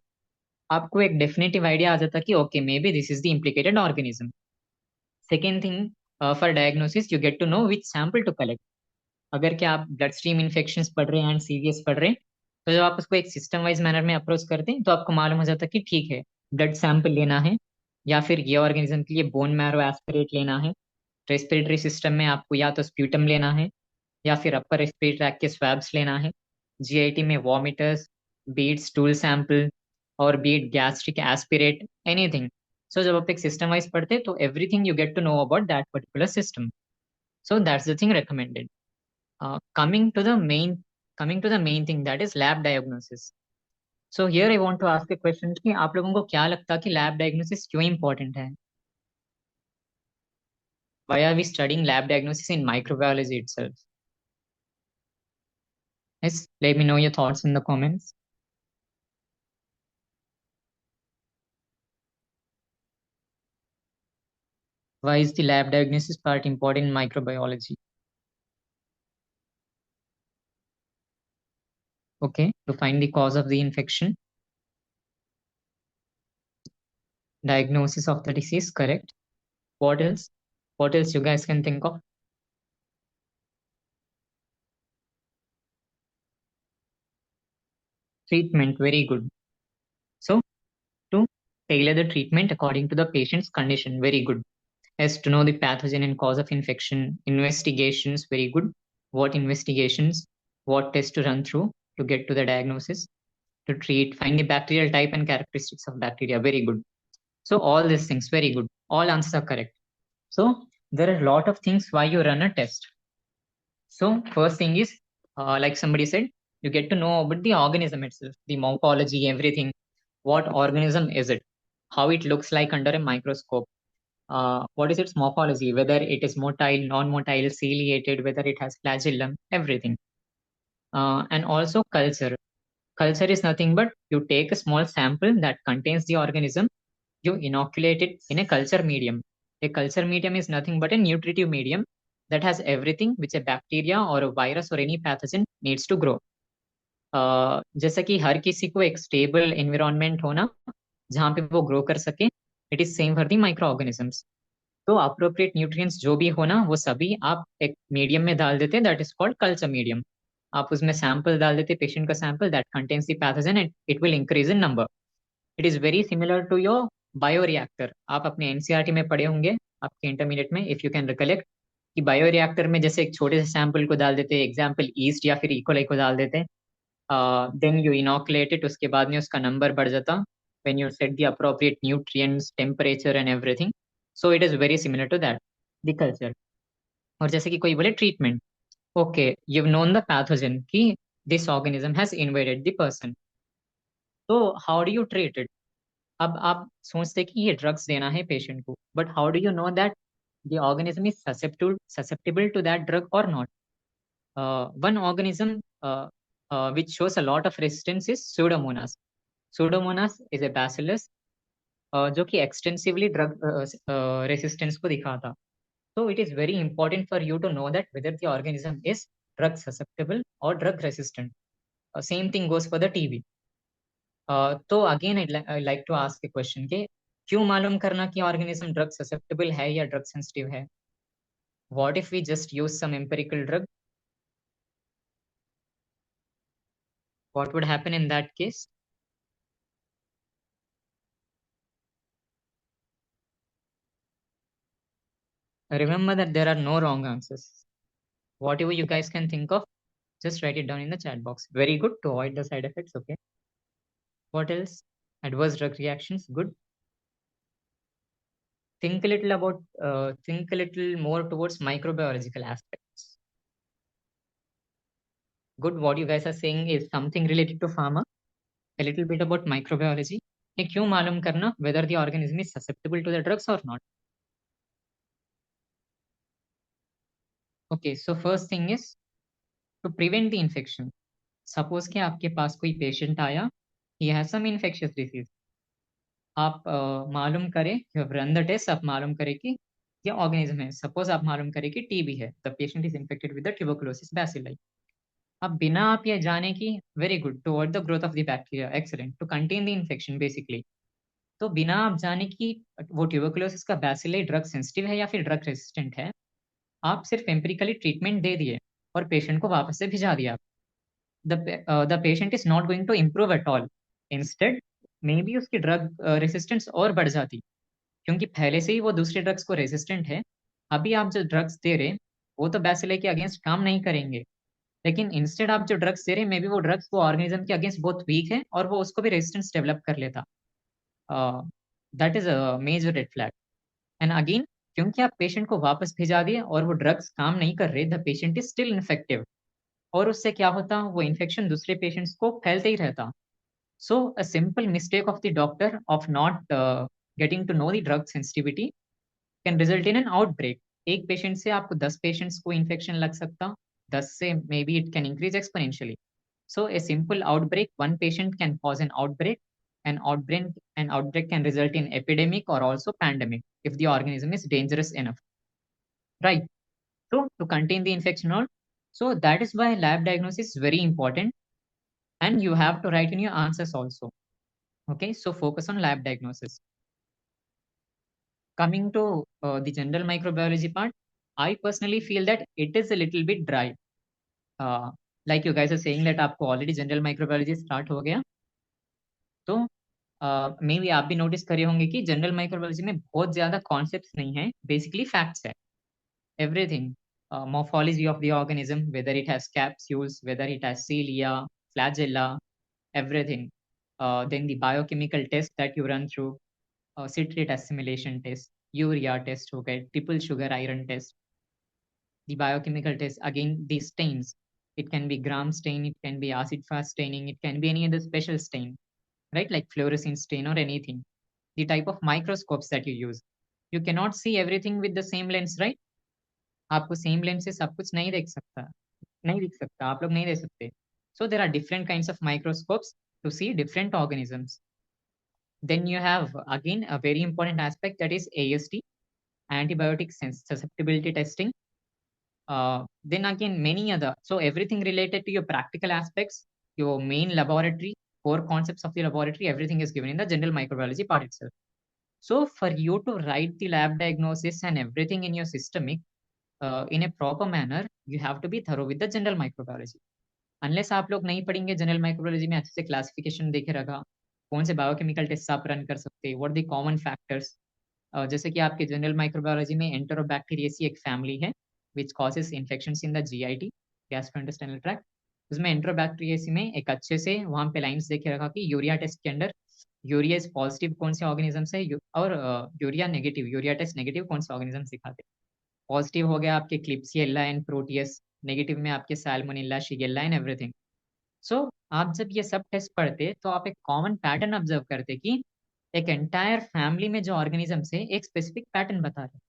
आपको एक डेफिनेटिव आइडिया आ जाता कि okay maybe this is the implicated organism. Second thing, for diagnosis you get to know which sample to collect. अगर क्या आप blood stream infection पढ़ रहे हैं एंड सीवीएस पढ़ रहे हैं, तो जब आप उसको एक सिस्टम वाइज मैनर में अप्रोच करते हैं तो आपको मालूम हो जाता है कि ठीक है, ब्लड सैंपल लेना है, या फिर ये ऑर्गेनिज्म के लिए बोन मैरो एस्पिरेट लेना है. रेस्पिरेटरी सिस्टम में आपको या तो स्प्यूटम लेना है या फिर अपर रेस्पिरेटरी ट्रैक के स्वैब्स लेना है. जीआईटी में वॉमिटर्स, बीट स्टूल सैंपल, और be it gastric aspirate, anything. So जब आप एक सिस्टम वाइज पढ़ते हैं तो everything you get to know about that particular system. So that's the thing recommended. Coming to the main thing, that is lab diagnosis. So here I want to ask a question कि आप लोगों को क्या लगता है कि lab diagnosis क्यों important है? Why are we studying lab diagnosis in microbiology itself? Yes, let me know your thoughts in the comments. Why is the lab diagnosis part important in microbiology? Okay, to find the cause of the infection. Diagnosis of the disease, correct. What else? What else you guys can think of? Treatment, very good. So, to tailor the treatment according to the patient's condition, very good. As to know the pathogen and cause of infection. Investigations, very good. What investigations? What tests to run through to get to the diagnosis? To treat, find the bacterial type and characteristics of bacteria, very good. So all these things, very good. All answers are correct. So there are a lot of things why you run a test. So first thing is, like somebody said, you get to know about the organism itself, the morphology, everything. What organism is it? How it looks like under a microscope. What is its morphology, whether it is motile, non-motile, ciliated, whether it has flagellum, everything. And also culture. Culture is nothing but you take a small sample that contains the organism, you inoculate it in a culture medium. A culture medium is nothing but a nutritive medium that has everything which a bacteria or a virus or any pathogen needs to grow. जैसा कि हर किसी को एक stable environment होना जहाँ पे वो grow कर सके, it is same for the micro organisms. तो अप्रोप्रिएट न्यूट्रिएंट्स जो भी होना वो सभी आप एक मीडियम में डाल देते हैं, that is called culture medium. आप उसमें सैंपल डाल देते, पेशेंट का sample that contains the pathogen and it will increase in number. It is very similar to your bioreactor. आप अपने एनसीईआरटी में पढ़े होंगे आपके इंटरमीडिएट में, इफ यू कैन रिकलेक्ट, कि बायोरिएक्टर में जैसे एक छोटे से सैंपल को डाल देते, एग्जाम्पल ईस्ट या फिर इकोलाई को डाल देते, देन यू इनोकुलेट इट, उसके बाद में उसका नंबर बढ़ जाता when you set the appropriate nutrients, temperature and everything. So it is very similar to that, the culture. और जैसे कि कोई बोले treatment, okay, you've known the pathogen कि this organism has invaded the person. So how do you treat it? अब आप सोचते कि ये ड्रग्स देना है पेशेंट को, but how do you know that the organism is susceptible to that drug or not? One organism which shows a lot of resistance is Pseudomonas. Pseudomonas is a bacillus जो कि extensively drug resistance को दिखाता. So it is very important for you to know that whether the organism is drug susceptible or drug resistant. Same thing goes for the TB. तो again I'd like to ask a question कि क्यों मालूम करना कि organism drug susceptible है या drug sensitive है? What if we just use some empirical drug? What would happen in that case? Remember that there are no wrong answers. Whatever you guys can think of, just write it down in the chat box. Very good to avoid the side effects. Okay. What else? Adverse drug reactions. Good. Think a little more towards microbiological aspects. Good. What you guys are saying is something related to pharma, a little bit about microbiology. कि क्यों मालूम करना whether the organism is susceptible to the drugs or not? Okay, so first thing is to prevent the infection. Suppose कि आपके पास कोई patient आया, he has some infectious disease. आप मालूम करें, you have run the test, आप मालूम करें कि ये organism है. Suppose आप मालूम करें कि TB है. The patient is infected with the tuberculosis bacilli. अब बिना आप ये जाने कि very good toward the growth of the bacteria, excellent, to contain the infection basically. तो बिना आप जाने कि वो tuberculosis का bacilli drug sensitive है या फिर drug resistant है, आप सिर्फ empirically treatment दे दिए और patient को वापस से भिजा दिया. The patient is not going to improve at all. Instead, maybe उसकी drug resistance और बढ़ जाती, क्योंकि पहले से ही वो दूसरे ड्रग्स को रेजिस्टेंट है. अभी आप जो ड्रग्स दे रहे वो तो बैसिले के अगेंस्ट काम नहीं करेंगे, लेकिन इंस्टेड आप जो ड्रग्स दे रहे मे बी वो ड्रग्स वो ऑर्गेनिज्म के अगेंस्ट बहुत वीक है और वो उसको भी रेजिस्टेंस डेवलप कर लेता. That is a major red flag. And again क्योंकि आप पेशेंट को वापस भिजा दिए और वो ड्रग्स काम नहीं कर रहे, the patient is still infective, और उससे क्या होता, वो इन्फेक्शन दूसरे पेशेंट्स को फैलते ही रहता. So a simple mistake of the doctor of not getting to know the drug sensitivity can result in an outbreak. एक पेशेंट से आपको 10 पेशेंट्स को इन्फेक्शन लग सकता, 10 से may be it can increase exponentially. So a simple outbreak, one patient can cause an outbreak. An outbreak can result in epidemic or also pandemic if the organism is dangerous enough. Right. So to contain the infection or so that is why lab diagnosis is very important, and you have to write in your answers also. Okay, so focus on lab diagnosis. Coming to the general microbiology part, I personally feel that it is a little bit dry. Like you guys are saying that आपको already general microbiology start हो गया, तो may be आप भी notice करे होंगे कि general microbiology में बहुत ज्यादा कॉन्सेप्ट्स नहीं है, बेसिकली फैक्ट्स है. Everything, morphology of the organism, whether it has capsules, whether it has cilia, flagella, everything. Then the biochemical test that you run through, citrate assimilation test, urea test हो गए, triple sugar iron test, the biochemical test, again the stains. It can be gram stain, it can be acid fast staining, it can be any other special stain, right? Like fluorescent stain or anything. The type of microscopes that you use. You cannot see everything with the same lens, right? आपको same lens से सब कुछ नहीं दिख सकता, आप लोग नहीं देख सकते. So there are different kinds of microscopes to see different organisms. Then you have again a very important aspect, that is AST, antibiotic susceptibility testing. Then again many other, so everything related to your practical aspects, your main laboratory, core concepts of the laboratory, everything is given in the general microbiology part itself. So for you to write the lab diagnosis and everything in your systemic in a proper manner, you have to be thorough with the general microbiology. Unless आप लोग नहीं पढ़ेंगे general microbiology में अच्छे से classification देखे रखा, कौन से बायोकेमिकल टेस्ट आप रन कर सकते हैं, व्हाट द कॉमन फैक्टर्स. जैसे कि आपके जनरल माइक्रोबायोलॉजी में एंटेरोबैक्टीरियेसी एक फैमिली है which causes infections in the GIT, gastrointestinal tract. उसमें एंटेरोबैक्टीरियेसी में एक अच्छे से वहां पे लाइंस देखे रखा कि यूरिया टेस्ट के अंदर यूरिया इज पॉजिटिव कौन से ऑर्गेनिज्म है और urea negative, urea test negative कौन से ऑर्गेनिज्म दिखाते. पॉजिटिव हो गया आपके क्लिप्सिएला एंड प्रोटियस, नेगेटिव में आपके सैल्मोनेला, शिगेल्ला एंड एवरीथिंग. सो आप जब ये सब टेस्ट पढ़ते तो आप एक कॉमन पैटर्न ऑब्जर्व करते कि एक एंटायर फैमिली में जो ऑर्गेनिजम्स है एक स्पेसिफिक पैटर्न बता रहे हैं.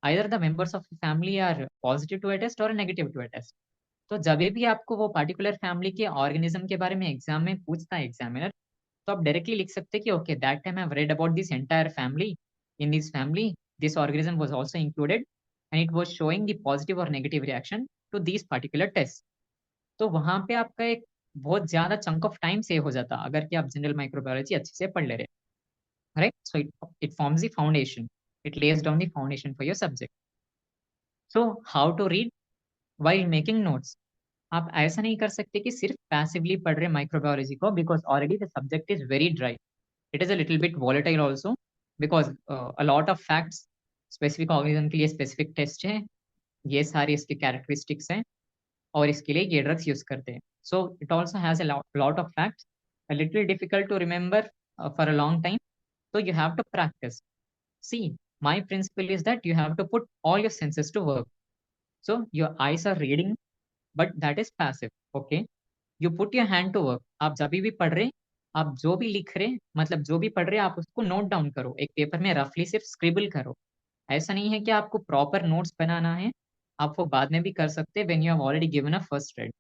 Either the members of family are positive to a test और नेगेटिव टू अ टेस्ट. तो जब भी आपको वो पर्टिकुलर फैमिली के ऑर्गेनिज्म के बारे में एग्जाम में पूछता है एग्जामिनर, तो आप डायरेक्टली लिख सकते हैं कि okay that time I have read about this entire family. In this family this organism was also included and it was showing the positive और negative reaction to this particular test. तो वहां पे आपका एक बहुत ज्यादा चंक ऑफ टाइम सेव हो जाता अगर कि आप जनरल माइक्रोबायोलॉजी अच्छे से पढ़ ले रहे, right. So it forms the foundation, it lays down the foundation for your subject. So how to read while making notes. आप ऐसा नहीं कर सकते कि सिर्फ पैसिवली पढ़ रहे माइक्रोबायोलॉजी को, because already the subject is very dry. It is a little bit volatile also, because a lot of facts, specific organism के लिए स्पेसिफिक टेस्ट है, ये सारे इसके कैरेक्टरिस्टिक्स हैं और इसके लिए ये ड्रग्स यूज करते हैं. So it also has a lot of facts, a little difficult to remember for a long time. So you have to practice. See, my principle is that you have to put all your senses to work. So your eyes are reading, but that is passive. Okay. You put your hand to work. आप जब भी पढ़ रहे, आप जो भी लिख रहे, मतलब जो भी पढ़ रहे आप उसको नोट डाउन करो, एक पेपर में रफली सिर्फ स्क्रिबल करो. ऐसा नहीं है कि आपको प्रॉपर नोट्स बनाना है, आप वो बाद में भी कर सकते हैं when you have already given a first read.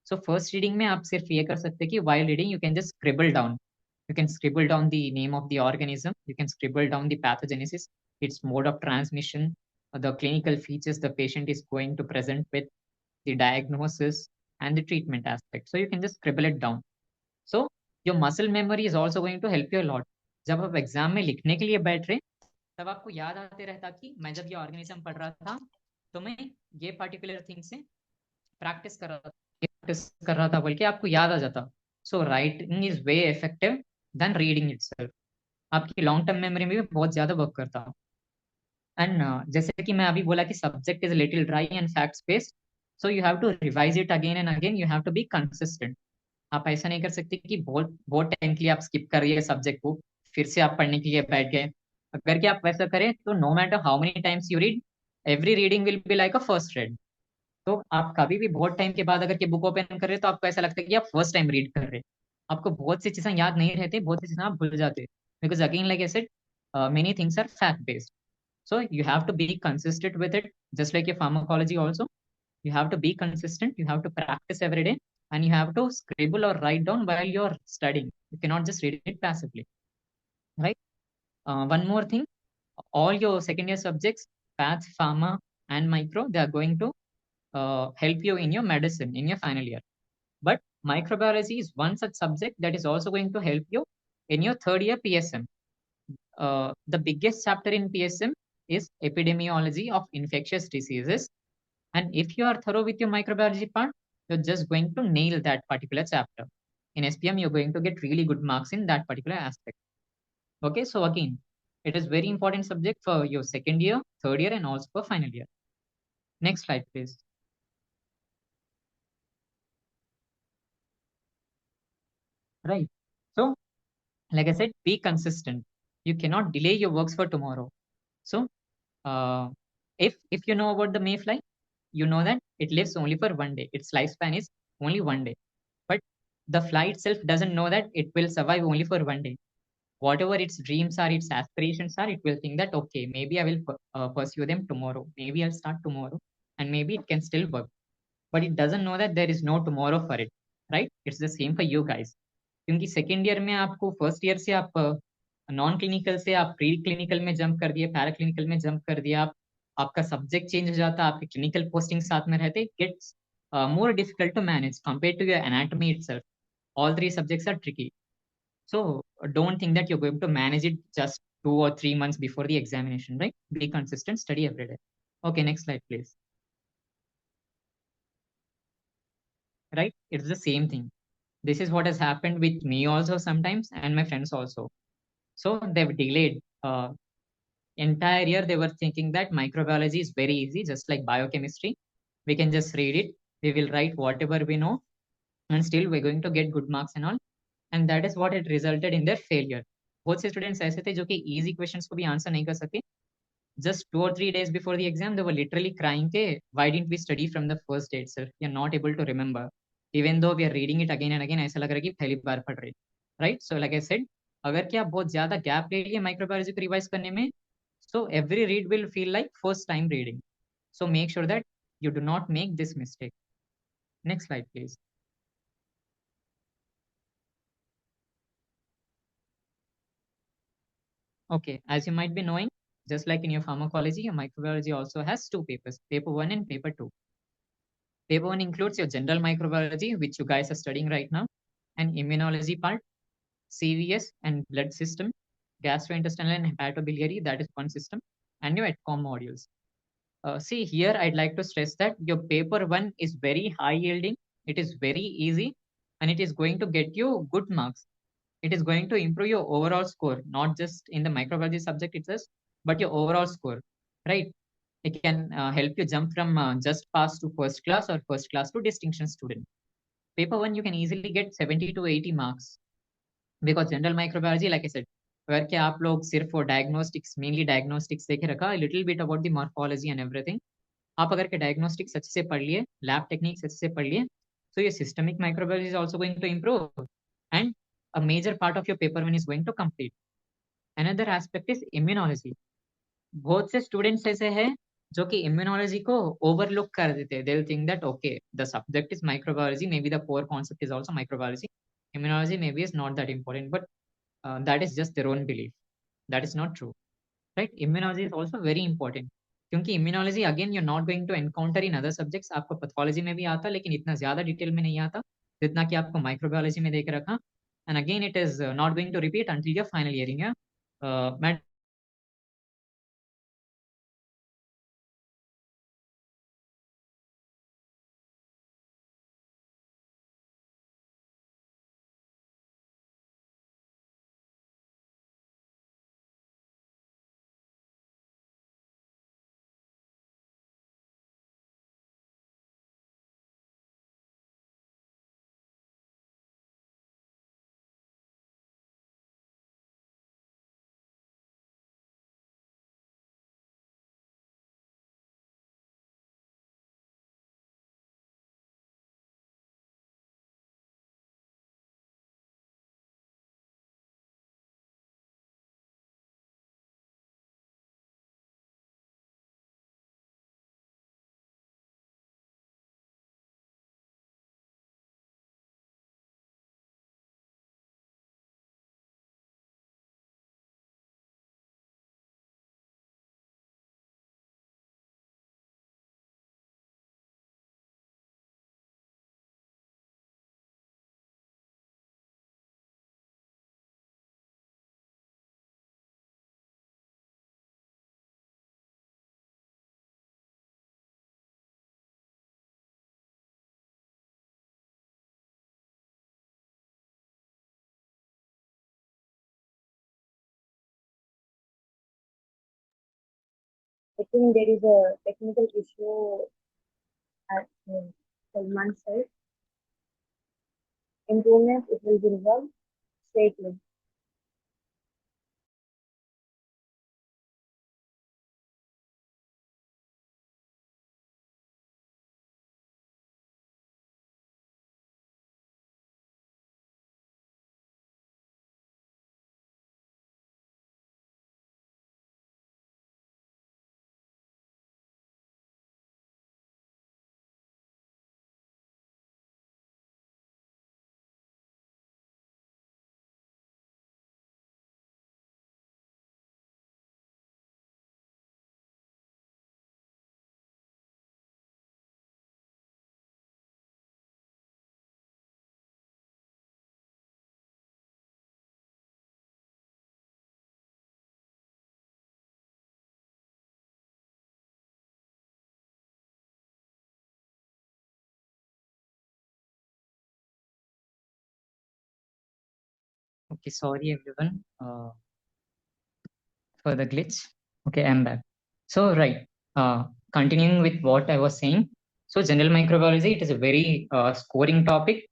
So first reading में आप सिर्फ ये कर सकते हैं कि while reading you can just scribble down. You can scribble down the name of the organism, you can scribble down the pathogenesis, its mode of transmission, the clinical features the patient is going to present with, the diagnosis, and the treatment aspect. So you can just scribble it down. So your muscle memory is also going to help you a lot. जब आप exam में लिखने के लिए बैठ रहे तब आपको याद आते रहता कि मैं जब ये ऑर्गेनिज्म पढ़ रहा था तो मैं ये पर्टिकुलर थिंग से प्रैक्टिस कर रहा था बोल के आपको याद आ जाता. So writing is way effective than reading itself. आपकी लॉन्ग टर्म मेमोरी में भी बहुत ज्यादा वर्क करता. एंड जैसे कि मैं अभी बोला कि subject is little dry and facts based, so you have to revise it again and again. You have to be consistent. आप ऐसा नहीं कर सकते कि बहुत बहुत टाइम के लिए आप स्किप कर रही है सब्जेक्ट को, फिर से आप पढ़ने के लिए बैठ गए. अगर कि आप वैसा करें तो no matter how many times you read, every reading will be like a first read. तो आप कभी भी बहुत टाइम के बाद अगर के बुक ओपन कर रहे हैं तो आपको ऐसा लगता है कि आप फर्स्ट टाइम रीड कर रहे हैं. आपको बहुत सी चीजें याद नहीं रहती, बहुत सी चीजें आप भूल जाते हैं, because again like I said many things are fact based. So you have to be consistent with it, just like your pharmacology also. You have to be consistent, you have to practice every day, and you have to scribble or write down while you're studying. You cannot just read it passively, right? One more thing, all your second year subjects, path, pharma, and micro, they are going to help you in your medicine in your final year. But microbiology is one such subject that is also going to help you in your third year PSM. The biggest chapter in PSM is epidemiology of infectious diseases. And if you are thorough with your microbiology part, you're just going to nail that particular chapter. In SPM, you're going to get really good marks in that particular aspect. Okay, so again, it is very important subject for your second year, third year, and also for final year. Next slide, please. Right. So, like I said, be consistent. You cannot delay your works for tomorrow. So, uh, if you know about the mayfly, you know that it lives only for one day. Its lifespan is only one day. But the fly itself doesn't know that it will survive only for one day. Whatever its dreams are, its aspirations are, it will think that, okay, maybe I will pursue them tomorrow. Maybe I'll start tomorrow. And maybe it can still work. But it doesn't know that there is no tomorrow for it. Right? It's the same for you guys. क्योंकि second year में आपको first year से आप non clinical से आप pre clinical में jump कर दिए, पैरा क्लिनिकल में जंप कर दिया, आप आपका सब्जेक्ट चेंज हो जाता, आपके क्लिनिकल पोस्टिंग साथ में रहते, gets more difficult to manage compared to your anatomy itself. All three subjects are tricky. So don't think that you're going to manage it just 2 or 3 months before the examination, right? Be consistent, study every day. Okay, next slide, please. Right? It's the same thing. This is what has happened with me also sometimes and my friends also. So they've delayed. Entire year they were thinking that microbiology is very easy, just like biochemistry. We can just read it, we will write whatever we know, and still we're going to get good marks and all. And that is what it resulted in their failure. बहुत से students ऐसे थे जो कि easy questions को भी answer नहीं कर सके. Just 2 or 3 days before the exam, they were literally crying, why didn't we study from the first day itself? We are not able to remember. Even though we are reading it again and again, ऐसा लग रहा है कि पहली बार पढ़ रहे. Right? So like I said, अगर कि आप बहुत ज्यादा गैप ले लिए माइक्रोबायोलॉजी को रिवाइज करने में, so every read will feel like first time reading. So make sure that you do not make this mistake. Next slide, please. Okay, as you might be knowing, just like in your pharmacology, your microbiology also has two papers, paper 1 and paper 2. Paper 1 includes your general microbiology, which you guys are studying right now, and immunology part, CVS and blood system, gastrointestinal and hepatobiliary, that is one system, and your EdCom modules. See, here I'd like to stress that your paper 1 is very high yielding, it is very easy, and it is going to get you good marks. It is going to improve your overall score, not just in the microbiology subject itself, but your overall score, right? It can help you jump from just pass to first class or first class to distinction student. Paper 1, you can easily get 70 to 80 marks because general microbiology, like I said, where के आप लोग सिर्फ वो diagnostics, mainly diagnostics देखे रखा, a little bit about the morphology and everything. आप अगर के diagnostics अच्छे से पढ़ लिए, lab techniques अच्छे से पढ़ लिए, so your systemic microbiology is also going to improve, and a major part of your paper 1 is going to complete. Another aspect is immunology. बहुत से students ऐसे हैं जो कि immunology को overlook कर देते हैं. They'll think that okay, the subject is microbiology, maybe the core concept is also microbiology. Immunology maybe is not that important, but that is just their own belief. That is not true, right? Immunology is also very important. क्योंकि immunology again you're not going to encounter in other subjects. आपको pathology में भी आता लेकिन इतना ज्यादा detail में नहीं आता जितना कि आपको microbiology में देख रखा. And again it is not going to repeat until your final year in your I think there is a technical issue at Salman's side. Improvement, it will be resolved. Stay tuned. Okay, sorry everyone for the glitch. Okay, I'm back. So right, continuing with what I was saying. So general microbiology, it is a very scoring topic.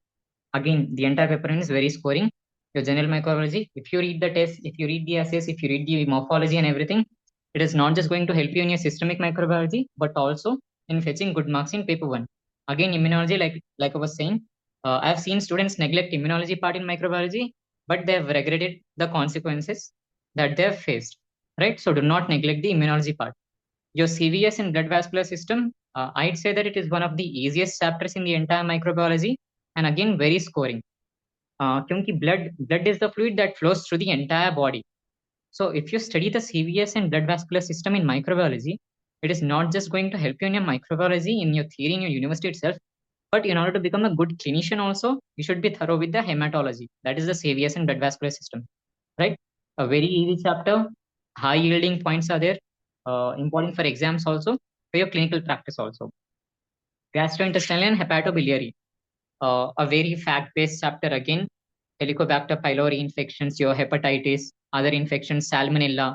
Again, the entire paper is very scoring. Your general microbiology, if you read the test, if you read the essays, if you read the morphology and everything, it is not just going to help you in your systemic microbiology, but also in fetching good marks in paper 1. Again, immunology, like I was saying, I've seen students neglect immunology part in microbiology, but they have regretted the consequences that they have faced, right? So do not neglect the immunology part. Your CVS and blood vascular system, I'd say that it is one of the easiest chapters in the entire microbiology, and again very scoring. क्योंकि blood is the fluid that flows through the entire body. So if you study the CVS and blood vascular system in microbiology, it is not just going to help you in your microbiology, in your theory, in your university itself, but in order to become a good clinician also, you should be thorough with the hematology. That is the CVS and blood vascular system, right? A very easy chapter, high yielding points are there, important for exams also, for your clinical practice also. Gastrointestinal and hepatobiliary, a very fact-based chapter again. Helicobacter pylori infections, your hepatitis, other infections, salmonella,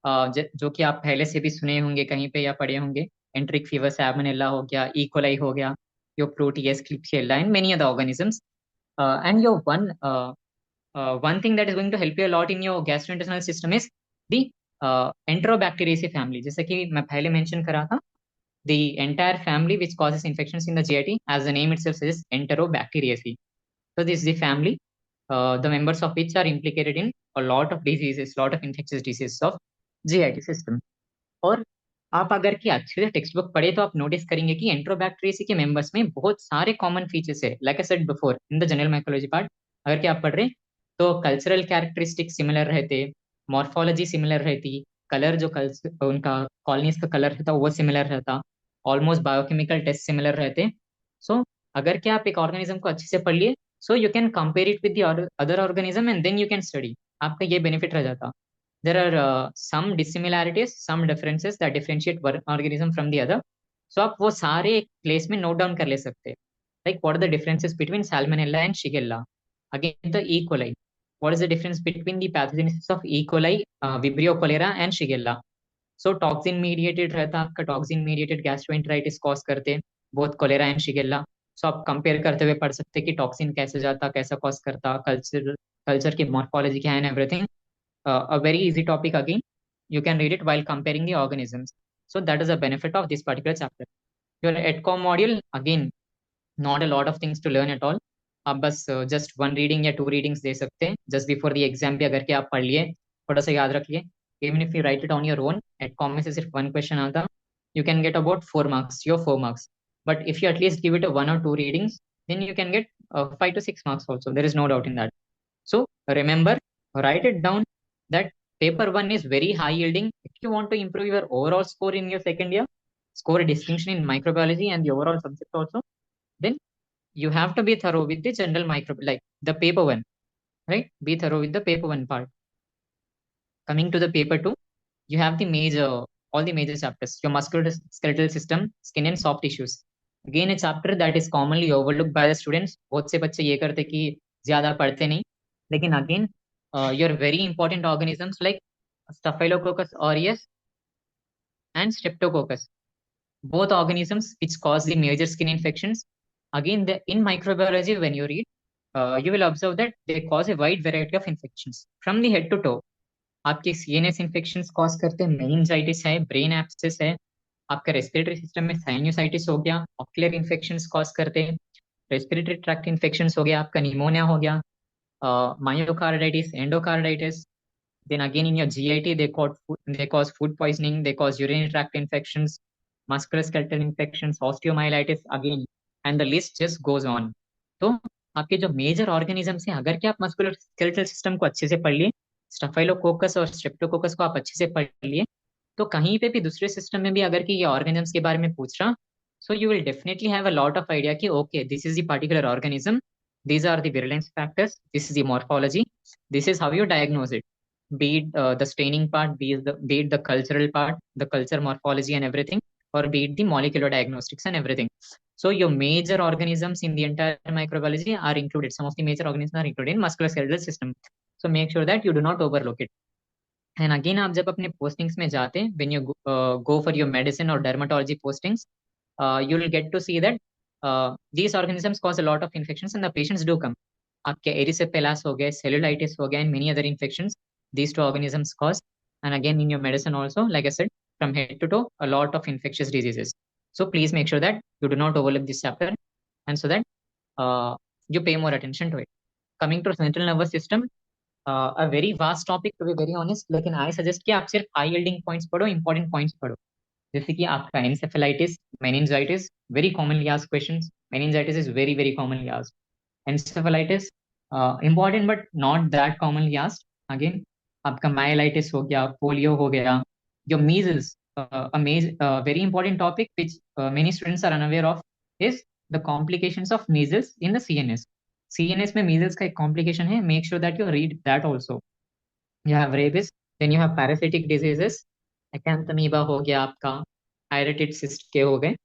जो कि आप पहले से भी सुने होंगे कहीं पे या पढ़े होंगे. Enteric fever, salmonella हो गया, E. coli हो गया, your Proteus, Klebsiella, and many other organisms. And your one thing that is going to help you a lot in your gastrointestinal system is the Enterobacteriaceae family. जैसे कि मैं पहले mention करा था, the entire family which causes infections in the GIT, as the name itself says, Enterobacteriaceae. So this is the family, the members of which are implicated in a lot of diseases, lot of infectious diseases of GIT system. और आप अगर कि अच्छे से text book पढ़े तो आप notice करेंगे कि एंट्रोबैक्टीरियसी के मेंबर्स में बहुत सारे कॉमन फीचर्स है. Like I said before in the general mycology part, अगर कि आप पढ़ रहे तो कल्चरल कैरेक्टरिस्टिक्स सिमिलर रहते, मॉर्फोलॉजी सिमिलर रहती, कलर जो उनका कॉलोनीज का कलर रहता वो सिमिलर रहता, ऑलमोस्ट बायोकेमिकल टेस्ट सिमिलर रहते. सो अगर कि आप एक ऑर्गेनिज्म को अच्छे से पढ़ लिए, so you can compare it with the other organism and then you can study. आपका ये बेनिफिट रह जाता. There are some dissimilarities, some differences that differentiate one organism from the other. So आप वो सारे एक प्लेस में नोट डाउन कर ले सकते हैं. Like what are the differences between Salmonella and Shigella? Again, the E. coli. What is the difference between the pathogenesis of E. coli, Vibrio cholera and Shigella? So toxin mediated रहता, आपका toxin mediated gastroenteritis cause करते both cholera and Shigella. So आप compare करते हुए पढ़ सकते कि toxin कैसे जाता, कैसा कॉज करता, कल्चर की मॉर्फोलॉजी क्या है and everything. A very easy topic again. You can read it while comparing the organisms. So that is a benefit of this particular chapter. Your EdCom module, again, not a lot of things to learn at all. आप बस just one reading या two readings दे सकते हैं just before the exam भी अगर के आप पढ़ लिए, थोड़ा सा याद रख लिए. Even if you write it on your own, EdCom में से सिर्फ one question आता, you can get about 4 marks, your 4 marks. But if you at least give it a 1 or 2 readings, then you can get 5 to 6 marks also. There is no doubt in that. So remember, write it down that paper 1 is very high yielding. If you want to improve your overall score in your second year, score a distinction in microbiology and the overall subject also, then you have to be thorough with the general like the paper 1, right? Be thorough with the paper 1 part. Coming to the paper 2, you have all the major chapters, your musculoskeletal system, skin and soft tissues. Again, a chapter that is commonly overlooked by the students. बहुत से बच्चे ये करते कि ज्यादा पढ़ते नहीं, लेकिन again, your very important organisms like Staphylococcus aureus and Streptococcus, both organisms which cause the major skin infections. Again, in microbiology, when you read, you will observe that they cause a wide variety of infections from the head to toe. आपके CNS infections cause करते हैं, meningitis है, brain abscess है, आपका respiratory system में sinusitis हो गया, ocular infections cause करते हैं, respiratory tract infections हो गया, आपका pneumonia हो गया, myocarditis, endocarditis. Then again in your GIT, they cause food poisoning, they cause urinary tract infections, musculoskeletal infections, osteomyelitis again, and the list just goes on. तो आपके जो मेजर ऑर्गेनिजम्स हैं, अगर कि आप मस्कुलोस्केलेटल सिस्टम को अच्छे से पढ़ लिए, स्टाफाइलोकोकस और स्ट्रेप्टोकोकस को आप अच्छे से पढ़ लिए, तो कहीं पे भी दूसरे सिस्टम में भी अगर कि ये ऑर्गेनिजम्स के बारे में पूछ रहा, so you will definitely have a lot of idea कि okay, this is the particular organism, these are the virulence factors, this is the morphology, this is how you diagnose it. Be it the staining part, be it the cultural part, the culture morphology and everything, or be it the molecular diagnostics and everything. So your major organisms in the entire microbiology are included. Some of the major organisms are included in musculoskeletal system. So make sure that you do not overlook it. And again, आप जब अपने postings में जाते हैं, when you go for your medicine or dermatology postings, you will get to see that these organisms cause a lot of infections and the patients do come. आपके erysipelas हो गए, cellulitis हो गए, and many other infections these two organisms cause. And again, in your medicine also, like I said, from head to toe, a lot of infectious diseases. So please make sure that you do not overlook this chapter, and so that you pay more attention to it. Coming to central nervous system, a very vast topic to be very honest, लेकिन I suggest कि आप सिर्फ high yielding points पढ़ो, important points पढ़ो. जैसे कि आपका encephalitis, meningitis, very commonly asked questions. Meningitis is very very commonly asked. Encephalitis, important but not that commonly asked. Again, आपका myelitis हो गया, polio हो गया, your measles, very important topic which many students are unaware of is the complications of measles in the CNS. CNS में measles का एक complication है. Make sure that you read that also. You have rabies, then you have parasitic diseases. Acanthamoeba हो गया आपका, irritated cyst के हो गए.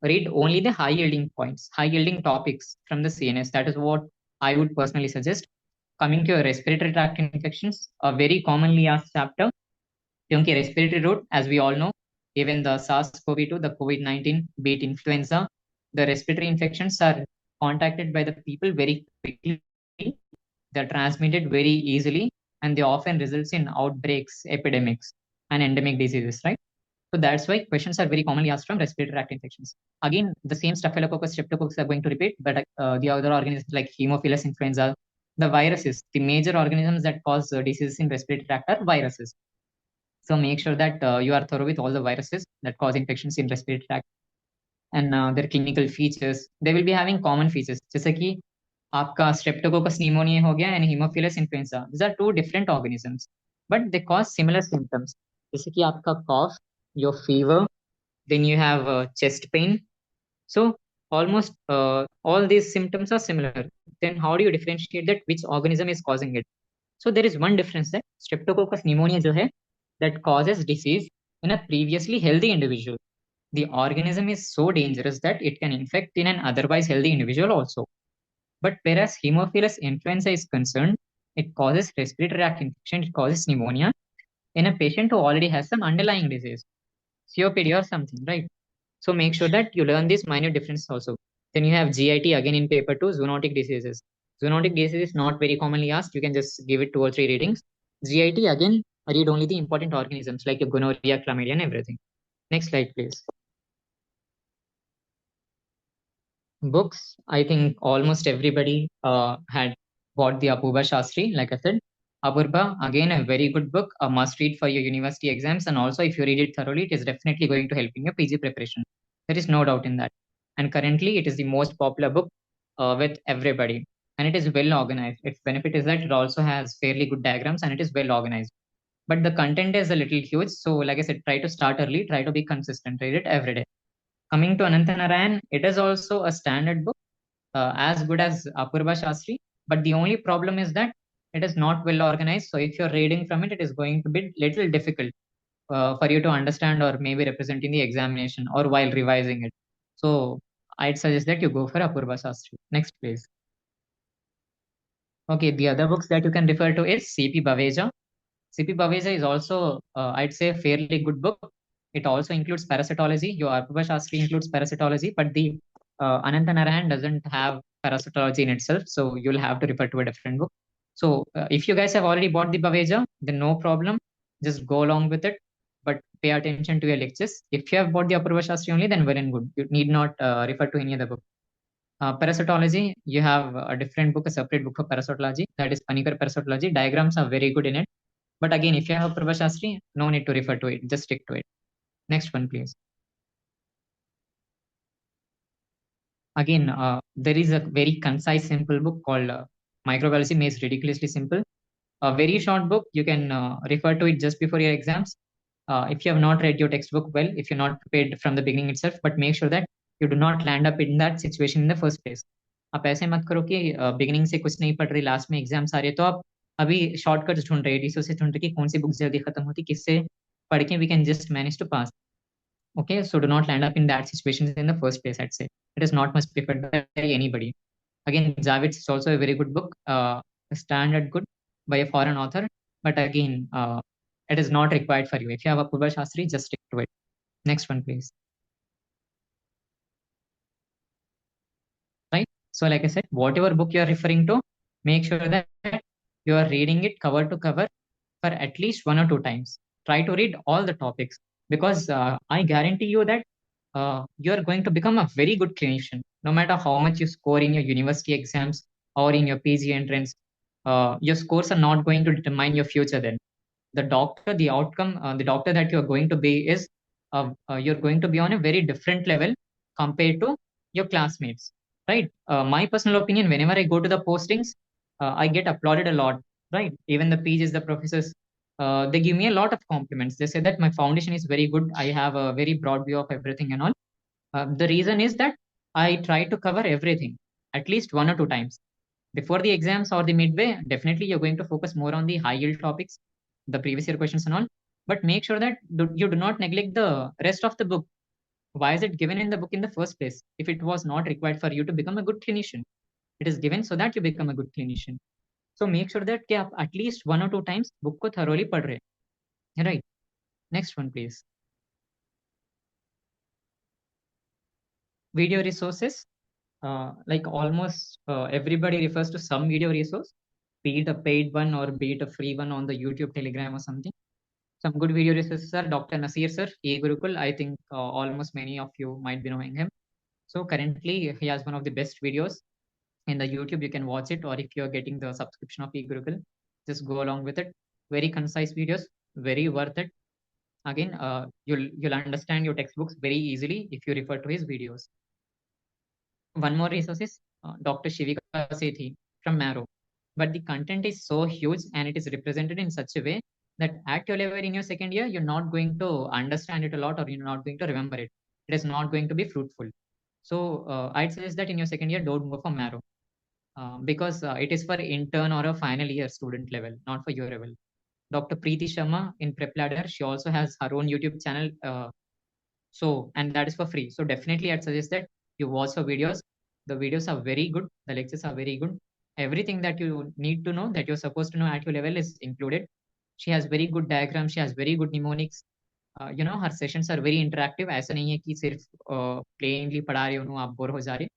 Read only the high yielding points, high yielding topics from the CNS. That is what I would personally suggest. Coming to your respiratory tract infections, a very commonly asked chapter. क्योंकि respiratory route, as we all know, even the SARS-CoV-2, the COVID-19, be it influenza, the respiratory infections are contacted by the people very quickly. They're transmitted very easily, and they often results in outbreaks, epidemics, and endemic diseases, right? So that's why questions are very commonly asked from respiratory tract infections. Again, the same Staphylococcus, Streptococcus are going to repeat, but the other organisms like Haemophilus influenza, the viruses, the major organisms that cause diseases in respiratory tract are viruses. So make sure that you are thorough with all the viruses that cause infections in respiratory tract and their clinical features. They will be having common features. जैसे कि आपका Streptococcus pneumoniae हो गया and Haemophilus influenza. These are two different organisms, but they cause similar symptoms. जैसे कि आपका cough, your fever, then you have chest pain. So almost all these symptoms are similar. Then how do you differentiate that which organism is causing it? So there is one difference that Streptococcus pneumoniae जो है, that causes disease in a previously healthy individual. The organism is so dangerous that it can infect in an otherwise healthy individual also. But whereas Haemophilus influenza is concerned, it causes respiratory tract infection, it causes pneumonia in a patient who already has some underlying disease, COPD or something, right? So make sure that you learn these minor differences also. Then you have GIT again in paper 2, zoonotic diseases. Zoonotic disease is not very commonly asked. You can just give it 2 or 3 readings. GIT again, read only the important organisms like gonorrhea, chlamydia, and everything. Next slide, please. Books, I think almost everybody had bought the Apurva Shastri, like I said. Apurva, again, a very good book, a must read for your university exams. And also, if you read it thoroughly, it is definitely going to help in your PG preparation. There is no doubt in that. And currently, it is the most popular book with everybody. And it is well organized. Its benefit is that it also has fairly good diagrams and it is well organized. But the content is a little huge. So, like I said, try to start early, try to be consistent, read it every day. Coming to Anantanarayan, it is also a standard book, as good as Apurva Shastri. But the only problem is that it is not well organized. So if you're reading from it, it is going to be little difficult for you to understand or maybe represent in the examination or while revising it. So I'd suggest that you go for Apurva Shastri. Next, please. Okay, the other books that you can refer to is C.P. Baveja. C.P. Baveja is also, I'd say, a fairly good book. It also includes parasitology. Your Apurva Shastri includes parasitology, but the Anantanarayan doesn't have parasitology in itself, so you'll have to refer to a different book. So if you guys have already bought the Baveja, then no problem. Just go along with it, but pay attention to your lectures. If you have bought the Apurva Shastri only, then well and good. You need not refer to any other book. Parasitology, you have a different book, a separate book for parasitology. That is Panikar Parasitology. Diagrams are very good in it. But again, if you have Apurva Shastri, no need to refer to it. Just stick to it. Next one, please. Again, there is a very concise, simple book called Microbiology Made Ridiculously Simple. A very short book. You can refer to it just before your exams. If you have not read your textbook well, if you're not prepared from the beginning itself, but make sure that you do not land up in that situation in the first place. आप ऐसे मत करो कि beginning से कुछ नहीं पढ़ रही, लास्ट में एग्जाम्स आ रहे, तो आप अभी शॉर्टकट्स ढूंढ रहे, रिसोर्सेज ढूंढ रहे कि कौन सी बुक जल्दी खत्म होती, किससे पढ़ के we can just manage to pass. Okay, so do not land up in that situation in the first place, I'd say. It is not much preferred by anybody. Again, Javits is also a very good book, standard good by a foreign author, but again, it is not required for you. If you have a Apurva Shastri, just stick to it. Next one, please. Right? So like I said, whatever book you are referring to, make sure that you are reading it cover to cover for at least 1 or 2 times. Try to read all the topics, because I guarantee you that you are going to become a very good clinician, no matter how much you score in your university exams or in your PG entrance your scores are not going to determine your future then. The doctor, the outcome, the doctor that you're going to be is you're going to be on a very different level compared to your classmates, right? My personal opinion, whenever I go to the postings, I get applauded a lot, right? Even the PGs, the professors, they give me a lot of compliments. They say that my foundation is very good. I have a very broad view of everything and all. The reason is that I try to cover everything at least 1 or 2 times before the exams or the midway. Definitely you're going to focus more on the high yield topics, the previous year questions and all, but make sure that you do not neglect the rest of the book. Why is it given in the book in the first place if it was not required for you to become a good clinician? It is given so that you become a good clinician. So make sure that आप at least 1 or 2 times book को thoroughly पढ़ रहे हैं, right? Next one please. Video resources. Like almost everybody refers to some video resource, be it a paid one or be it a free one on the YouTube, Telegram or something. Some good video resources are Dr. Nasir sir, e-Gurukul. I think almost many of you might be knowing him. So currently he has one of the best videos in the YouTube. You can watch it, or if you're getting the subscription of e-Gurukul, just go along with it. Very concise videos, very worth it. Again, you'll understand your textbooks very easily if you refer to his videos. One more resource is Dr. Shivika Sethi from Marrow. But the content is so huge and it is represented in such a way that at your level in your second year, you're not going to understand it a lot, or you're not going to remember it. It is not going to be fruitful. So I'd suggest that in your second year, don't go for Marrow because it is for intern or a final year student level, not for your level. Dr. Preeti Sharma in Prep Ladder, she also has her own YouTube channel. And that is for free. So definitely I'd suggest that you watch her videos. The videos are very good. The lectures are very good. Everything that you need to know, that you're supposed to know at your level, is included. She has very good diagrams. She has very good mnemonics. Her sessions are very interactive. ऐसा नहीं है कि सिर्फ plainly पढ़ा रहे हो आप bore हो जा रहे.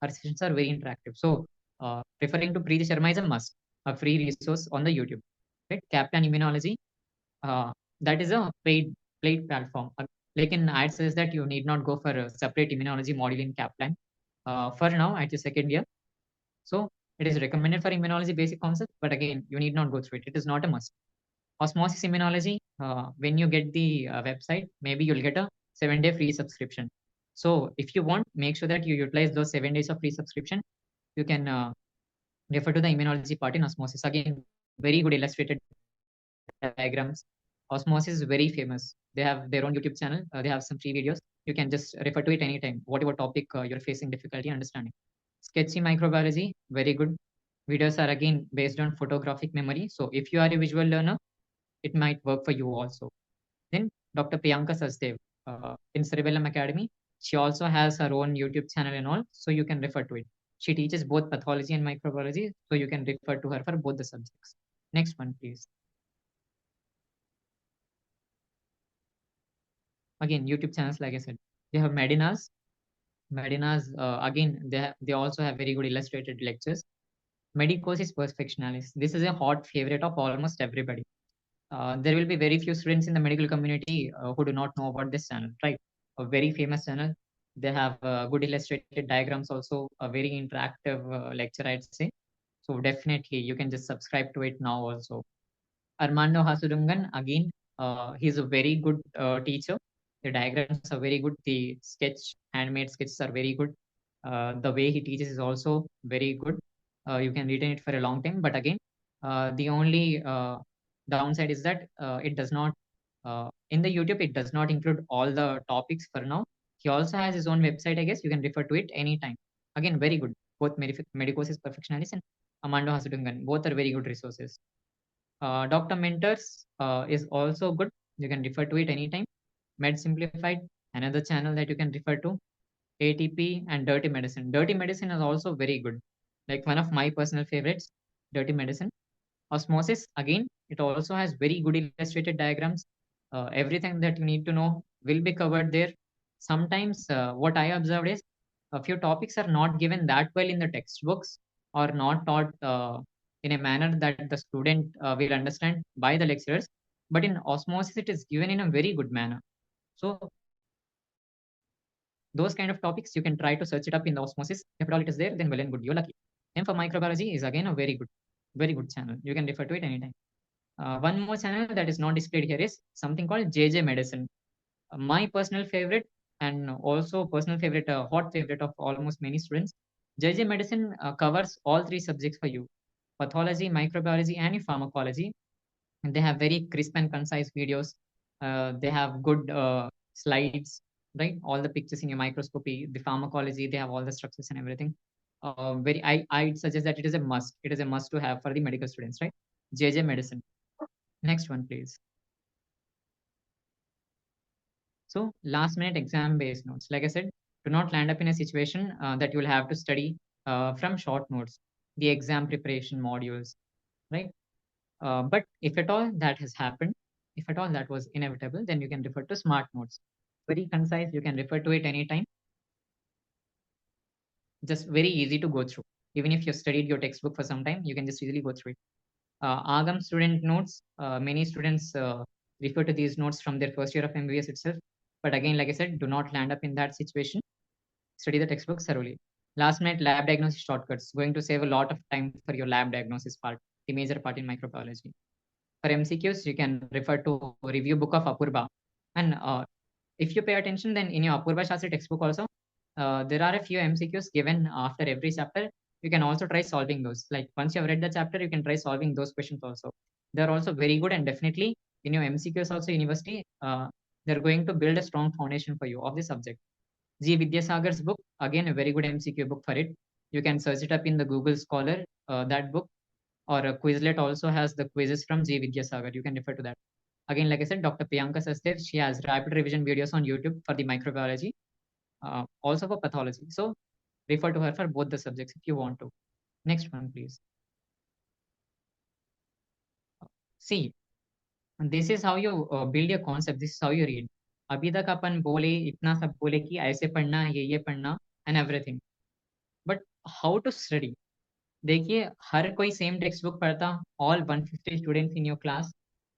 Her sessions are very interactive. So referring to Preeti Sharma is a must. A free resource on the YouTube. Right? Kaplan Immunology. That is a paid platform. Lekin I'd suggest that you need not go for a separate immunology module in Kaplan for now at your second year. So it is recommended for immunology basic concepts, but again, you need not go through it. It is not a must. Osmosis Immunology, when you get the website, maybe you'll get a 7-day free subscription. So if you want, make sure that you utilize those 7 days of free subscription. You can refer to the immunology part in Osmosis. Again, very good illustrated diagrams. Osmosis is very famous. They have their own YouTube channel. They have some free videos. You can just refer to it anytime, whatever topic you're facing difficulty understanding. Sketchy Microbiology, very good. Videos are again based on photographic memory. So if you are a visual learner, it might work for you also. Then Dr. Priyanka Sachdev in Cerebellum Academy. She also has her own YouTube channel and all, so you can refer to it. She teaches both pathology and microbiology, so you can refer to her for both the subjects. Next one, please. Again, YouTube channels, like I said, you have Medinas. Medinas, again, they also have very good illustrated lectures. Medicos is perfectionalis. This is a hot favorite of almost everybody. There will be very few students in the medical community who do not know about this channel, right? A very famous channel. They have good illustrated diagrams, also a very interactive lecture, I'd say. So definitely you can just subscribe to it now also. Armando Hasudungan, again, he's a very good teacher. The diagrams are very good. The handmade sketches are very good. The way he teaches is also very good. You can retain it for a long time. But again, the only downside is that it does not, in the YouTube, it does not include all the topics for now. He also has his own website, I guess. You can refer to it anytime. Again, very good. Both Medicos is Perfectionalis and Armando Hasudungan. Both are very good resources. Dr. Mentors is also good. You can refer to it anytime. Med Simplified, another channel that you can refer to. ATP and Dirty Medicine. Dirty Medicine is also very good. Like one of my personal favorites, Dirty Medicine. Osmosis, again, it also has very good illustrated diagrams. Everything that you need to know will be covered there. Sometimes what I observed is a few topics are not given that well in the textbooks, or not taught in a manner that the student will understand by the lecturers. But in Osmosis, it is given in a very good manner. So those kind of topics, you can try to search it up in the Osmosis. If at all it is there, then well and good, you're lucky. M for microbiology is again a very good. Very good channel. You can refer to it anytime. One more channel that is not displayed here is something called JJ Medicine. My personal favorite and also personal favorite, hot favorite of almost many students. JJ Medicine covers all three subjects for you: pathology, microbiology, and pharmacology. And they have very crisp and concise videos. They have good slides, right? All the pictures in your microscopy, the pharmacology, they have all the structures and everything. I'd suggest that it is a must. It is a must to have for the medical students, right? JJ Medicine. Next one, please. So last minute exam based notes. Like I said, do not land up in a situation that you will have to study from short notes, the exam preparation modules, right? But if at all that has happened, if at all that was inevitable, then you can refer to smart notes. Very concise, you can refer to it anytime. Just very easy to go through. Even if you've studied your textbook for some time, you can just easily go through it. Agam student notes, many students refer to these notes from their first year of MBBS itself. But again, like I said, do not land up in that situation. Study the textbook thoroughly. Last minute lab diagnosis shortcuts, going to save a lot of time for your lab diagnosis part, the major part in microbiology. For MCQs, you can refer to review book of Apurva. And if you pay attention, then in your Apurva Shastri textbook also, there are a few MCQs given after every chapter. You can also try solving those. Like once you have read the chapter, you can try solving those questions also. They're also very good, and definitely in your MCQs also university, they're going to build a strong foundation for you of the subject. G. Vidyasagar's book, again a very good MCQ book for it. You can search it up in the Google Scholar, that book, or Quizlet also has the quizzes from G. Vidyasagar. You can refer to that. Again, like I said, Dr. Priyanka Sachdev, she has rapid revision videos on YouTube for the microbiology, also for pathology. So refer to her for both the subjects if you want to. Next one, please. See, this is how you build your concept. This is how you read. अभी तक अपन बोले इतना सब बोले कि ऐसे पढ़ना ये पढ़ना and everything. But how to study? देखिए हर कोई सेम टेक्स्ट बुक पढ़ता. All 150 students in your class,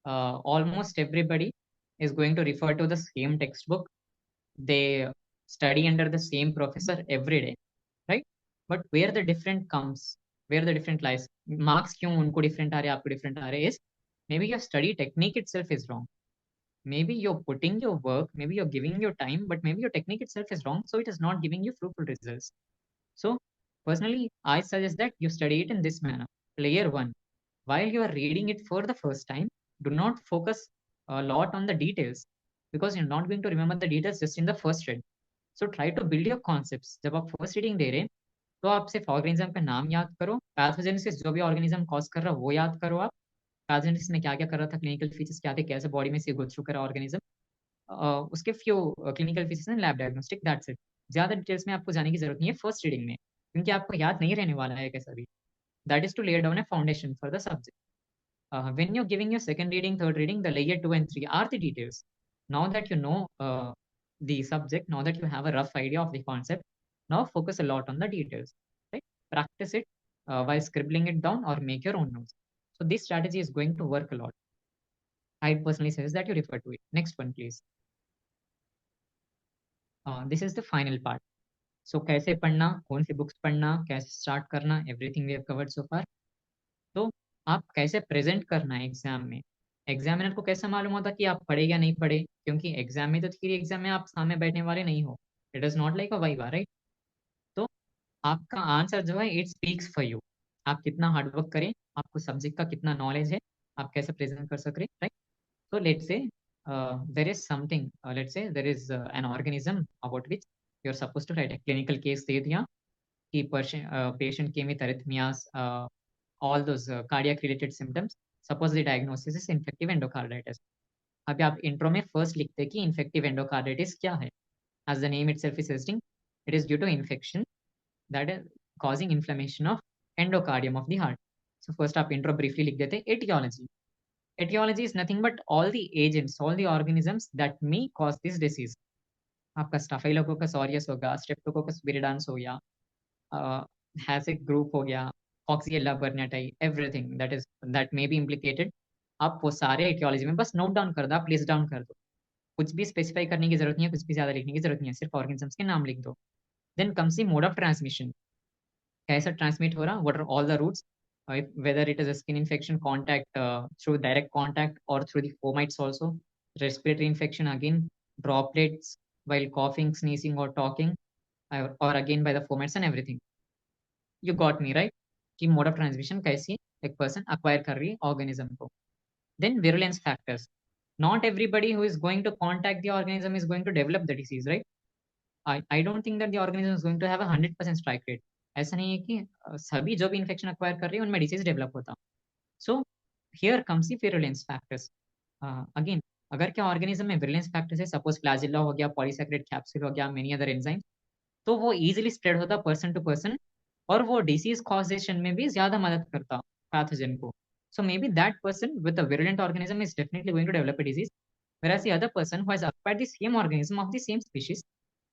almost everybody is going to refer to the same textbook. They study under the same professor every day, right? But where the different comes, where the different lies, marks क्यों उनको different आ रहे आपको different आ रहे is maybe your study technique itself is wrong. Maybe you're putting your work, maybe you're giving your time, but maybe your technique itself is wrong, so it is not giving you fruitful results. So personally, I suggest that you study it in this manner. Layer 1, while you are reading it for the first time, do not focus a lot on the details because you're not going to remember the details just in the first read. So try to build your concepts. जब आप first reading दे रहे हैं तो आप सिर्फ organism का नाम याद करो, पैथोजेनेसिस जो भी ऑर्गेनिज्म कॉज कर रहा है वो याद करो आप, पैथोजेनेसिस में क्या क्या कर रहा था, क्लिनिकल फीचर्स क्या थे, कैसे बॉडी में से गो थ्रू करा ऑर्गेनिज्म, उसके few clinical features and lab diagnostic, that's it. ज़्यादा डिटेल्स में आपको जाने की जरूरत नहीं है फर्स्ट रीडिंग में, क्योंकि आपको याद नहीं रहने वाला है कैसा भी. That is to lay down a foundation for the subject. When you're giving your second reading, third reading, the layer 2 and 3 are the details. Now that you know the subject, now that you have a rough idea of the concept, now focus a lot on the details. Right? Practice it while scribbling it down or make your own notes. So this strategy is going to work a lot. I personally suggest that you refer to it. Next one, please. This is the final part. So कैसे पढ़ना, कौन सी books पढ़ना, कैसे start करना, everything we have covered so far. तो आप कैसे present करना है एग्जाम में. एग्जामिनर को कैसे मालूम होता कि आप पढ़े या नहीं पढ़े, क्योंकि एग्जाम में तो थ्योरी एग्जाम में आप सामने बैठने वाले नहीं हो. It is not like a viva, right. तो आपका आंसर जो है इट स्पीक्स फॉर यू. आप कितना हार्डवर्क करें, आपको सब्जेक्ट का कितना नॉलेज है, आप कैसे प्रेजेंट कर सक रहे, right. So let's say there is something, let's say there is an organism about which you're supposed to write a clinical case दे दिया कि patient came with arrhythmias, all those cardiac related symptoms. Suppose the diagnosis is infective endocarditis. अभी आप intro में first लिखते कि infective endocarditis क्या है. As the name itself is suggesting, it is due to infection that is causing inflammation of endocardium of the heart. So first आप intro briefly लिख देते. Etiology. Etiology is nothing but all the agents, all the organisms that may cause this disease. आपका स्टाफाइलोकोकस aureus होगा, Streptococcus विरिडांस हो गया, हैसिक group हो गया, कॉक्सियेला बर्नेटाई, everything that may be implicated. आप वो सारे एटियोलॉजी में बस नोट डाउन कर दो, आप लिस्ट डाउन कर दो. कुछ भी स्पेसिफाई करने की जरूरत नहीं है, कुछ भी ज्यादा लिखने की जरूरत नहीं है, सिर्फ ऑर्गेनिजम्स के नाम लिख दो. Then comes the mode of transmission. कैसा ट्रांसमिट हो रहा, what are all the routes, whether it is a skin infection contact through direct contact or through the fomites also, respiratory infection again, droplets while coughing, sneezing or talking, or again by the fomites and everything. You got me right, कि mode of transmission कैसी एक person acquire कर रही है organism को. Then virulence factors. Not everybody who is going to contact the organism is going to develop the disease, right? I don't think that the organism is going to have a 100% strike rate. ऐसा नहीं है कि सभी जो भी infection acquire कर रही है उनमें डिसीज डेवलप होता. So here comes the virulence factors. Again, अगर क्या ऑर्गेनिज्म में विरुलेंस फैक्टर्स है, सपोज फ्लैजिला हो गया, पॉलीसैकेराइड कैप्सूल हो गया, मेनी अदर एंजाइम्स, तो वो इजीली स्प्रेड होता पर्सन टू पर्सन और वो डिसीज कॉजेशन में भी ज्यादा मदद करता पैथोजन को. So maybe that person with a virulent organism is definitely going to develop a disease, whereas the other person who has acquired the same organism of the same species,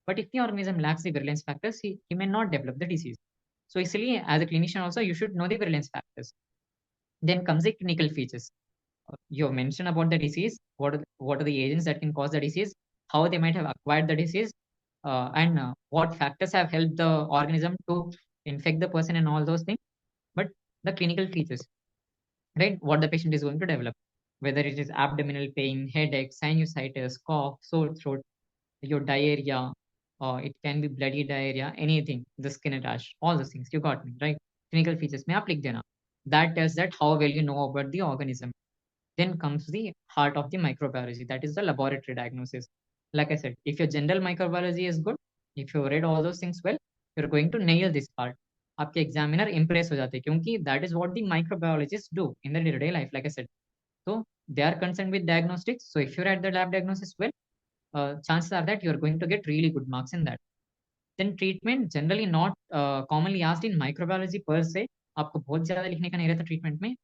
but if the organism lacks the virulence factors, he may not develop the disease. So इसलिए as a clinician also you should know the virulence factors. Then comes the clinical features. You mentioned about the disease, what are the agents that can cause the disease, how they might have acquired the disease, and what factors have helped the organism to infect the person and all those things. But the clinical features, right? What the patient is going to develop, whether it is abdominal pain, headache, sinusitis, cough, sore throat, your diarrhea, it can be bloody diarrhea, anything, the skin rash, all those things. You got me, right? Clinical features में आप लिख देना. That tells that how well you know about the organism. Then comes the heart of the microbiology, that is the laboratory diagnosis. Like I said, if your general microbiology is good, if you read all those things well, you're going to nail this part. आपके examiner impress हो जाते हैं क्योंकि that is what the microbiologists do in their day-to-day life, like I said. So they are concerned with diagnostics. So if you write the lab diagnosis well, chances are that you're going to get really good marks in that. Then treatment, generally not commonly asked in microbiology per se. आपको बहुत ज़्यादा लिखने का नहीं रहता treatment में,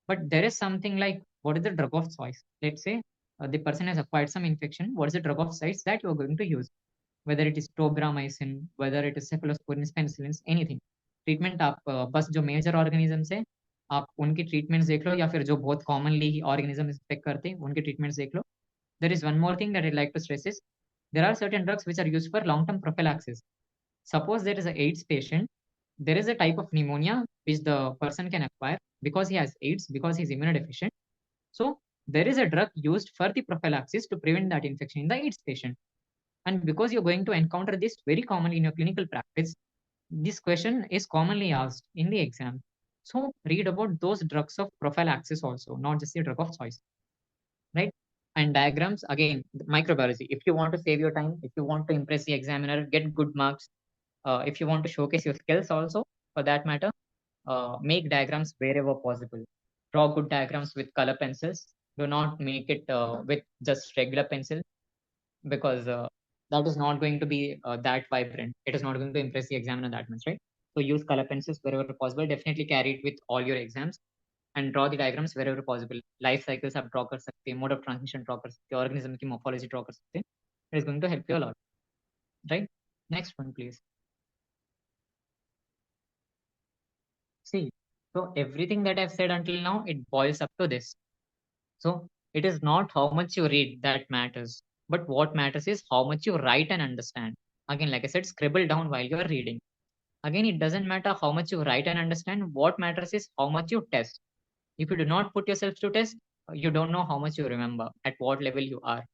but there is something like what is the drug of choice. Let's say the person has acquired some infection. What is the drug of choice that you are going to use? Whether it is tobramycin, whether it is cephalosporins, penicillins, anything. Treatment आप बस जो major organisms है आप उनकी treatments देख लो, या फिर जो बहुत commonly organisms infect करते हैं उनके treatments देख लो. There is one more thing that I'd like to stress is there are certain drugs which are used for long-term prophylaxis. Suppose there is an AIDS patient, there is a type of pneumonia which the person can acquire because he has AIDS, because he's immunodeficient. So there is a drug used for the prophylaxis to prevent that infection in the AIDS patient. And because you're going to encounter this very commonly in your clinical practice, this question is commonly asked in the exam. So read about those drugs of prophylaxis also, not just the drug of choice, right? And diagrams, again, microbiology. If you want to save your time, if you want to impress the examiner, get good marks, if you want to showcase your skills also, for that matter, make diagrams wherever possible. Draw good diagrams with color pencils. Do not make it with just regular pencil, because that is not going to be that vibrant. It is not going to impress the examiner that much, right? So use color pencils wherever possible. Definitely carry it with all your exams and draw the diagrams wherever possible. Life cycles आप draw कर सकते हैं, mode of transmission draw कर सकते हैं, organism की morphology draw कर सकते हैं. It is going to help you a lot, right? Next one, please. See, so everything that I've said until now, it boils up to this. So it is not how much you read that matters, but what matters is how much you write and understand. Again, like I said, scribble down while you are reading. Again, it doesn't matter how much you write and understand. What matters is how much you test. If you do not put yourself to test, you don't know how much you remember, at what level you are.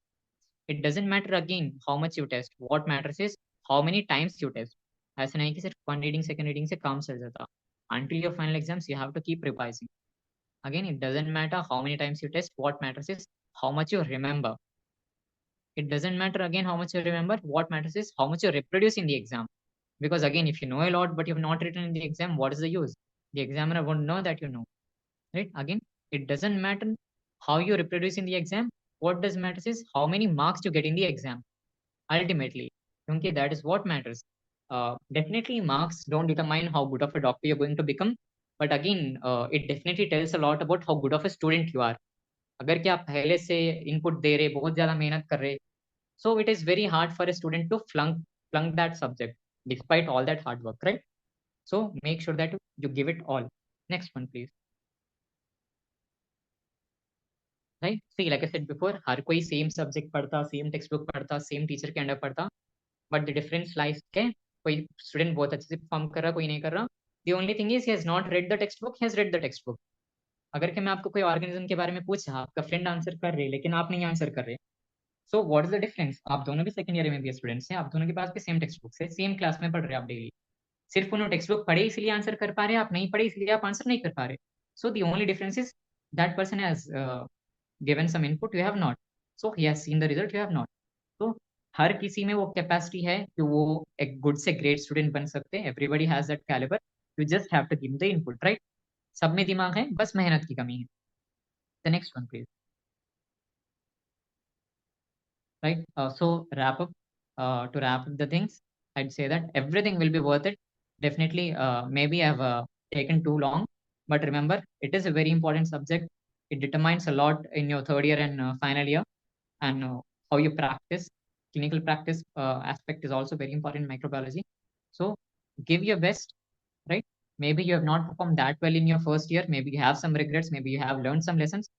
It doesn't matter again how much you test. What matters is how many times you test. ऐसा नहीं कि सिर्फ one reading, second reading से काम चल जाता. Until your final exams, you have to keep revising. Again, it doesn't matter how many times you test. What matters is how much you remember. It doesn't matter again how much you remember. What matters is how much you reproduce in the exam. Because again, if you know a lot but you have not written in the exam, what is the use? The examiner won't know that you know. Right? Again, it doesn't matter how you reproduce in the exam. What does matters is how many marks you get in the exam. Ultimately, okay, that is what matters. Definitely, marks don't determine how good of a doctor you're going to become. But again, it definitely tells a lot about how good of a student you are. अगर क्या आप पहले से input दे रहे, बहुत ज़्यादा मेहनत कर रहे, so it is very hard for a student to flunk that subject despite all that hard work, right? So make sure that you give it all. Next one, please. Right? See, like I said before, हर कोई same subject पढ़ता, same textbook पढ़ता, same teacher के under पढ़ता, but the difference lies के कोई student बहुत अच्छे से perform कर रहा, कोई नहीं कर रहा. The only thing is he has not read the textbook, he has read the textbook. अगर कि मैं आपको कोई ऑर्गेनिज्म के बारे में पूछा, आपका फ्रेंड आंसर कर रहे लेकिन आप नहीं आंसर कर रहे, so what is the difference? आप दोनों भी सेकंड ईयर एमबीबीएस स्टूडेंट्स हैं, आप दोनों के पास भी सेम टेक्स्ट बुक है, सेम क्लास में पढ़ रहे हैं आप डेली, सिर्फ उन्होंने टेक्स्ट बुक पढ़े इसलिए आंसर कर पा रहे हैं, आप नहीं पढ़े इसलिए आप आंसर नहीं कर पा रहे. So the only difference is that person has given some input, you have not, so he has seen the result, you have not. तो हर किसी में वो कैपेसिटी है कि वो एक गुड से ग्रेट स्टूडेंट बन सकते हैं. Everybody has that calibre, you just have to give the input, right? सब में दिमाग है, बस मेहनत की कमी है. The next one please. Right, so wrap up, to wrap up the things, I'd say that everything will be worth it. Definitely, maybe I've taken too long, but remember, it is a very important subject. It determines a lot in your third year and final year, and how you practice. Clinical practice aspect is also very important in microbiology. So give your best, right? Maybe you have not performed that well in your first year, maybe you have some regrets, maybe you have learned some lessons.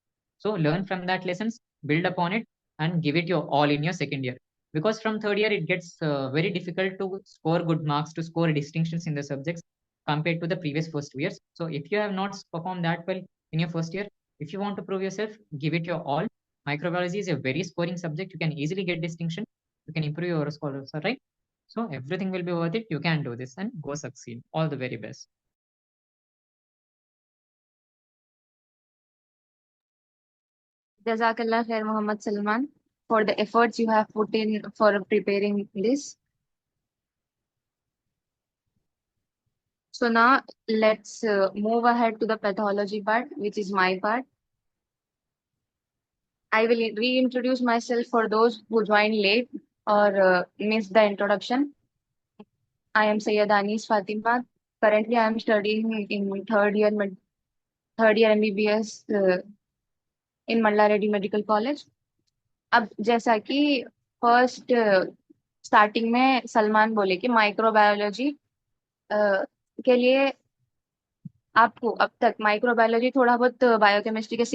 So learn from that lessons, build upon it, and give it your all in your second year, because from third year it gets very difficult to score good marks, to score distinctions in the subjects compared to the previous first 2 years. So if you have not performed that well in your first year, if you want to prove yourself, give it your all. Microbiology is a very scoring subject, you can easily get distinction, you can improve your score also, right? So everything will be worth it, you can do this and go succeed. All the very best. Jazakallah khair, Muhammad Salman, for the efforts you have put in for preparing this. So now let's move ahead to the pathology part, which is my part. I will reintroduce myself for those who joined late or missed the introduction. I am Sayyid Anis Fatima. Currently, I am studying in third year MBBS in Malla Reddy Medical College. अब जैसा कि first starting में सलमान बोले कि microbiology के लिए आपको अब तक माइक्रोबायोलॉजी थोड़ा बहुत बायोकेमिस्ट्री के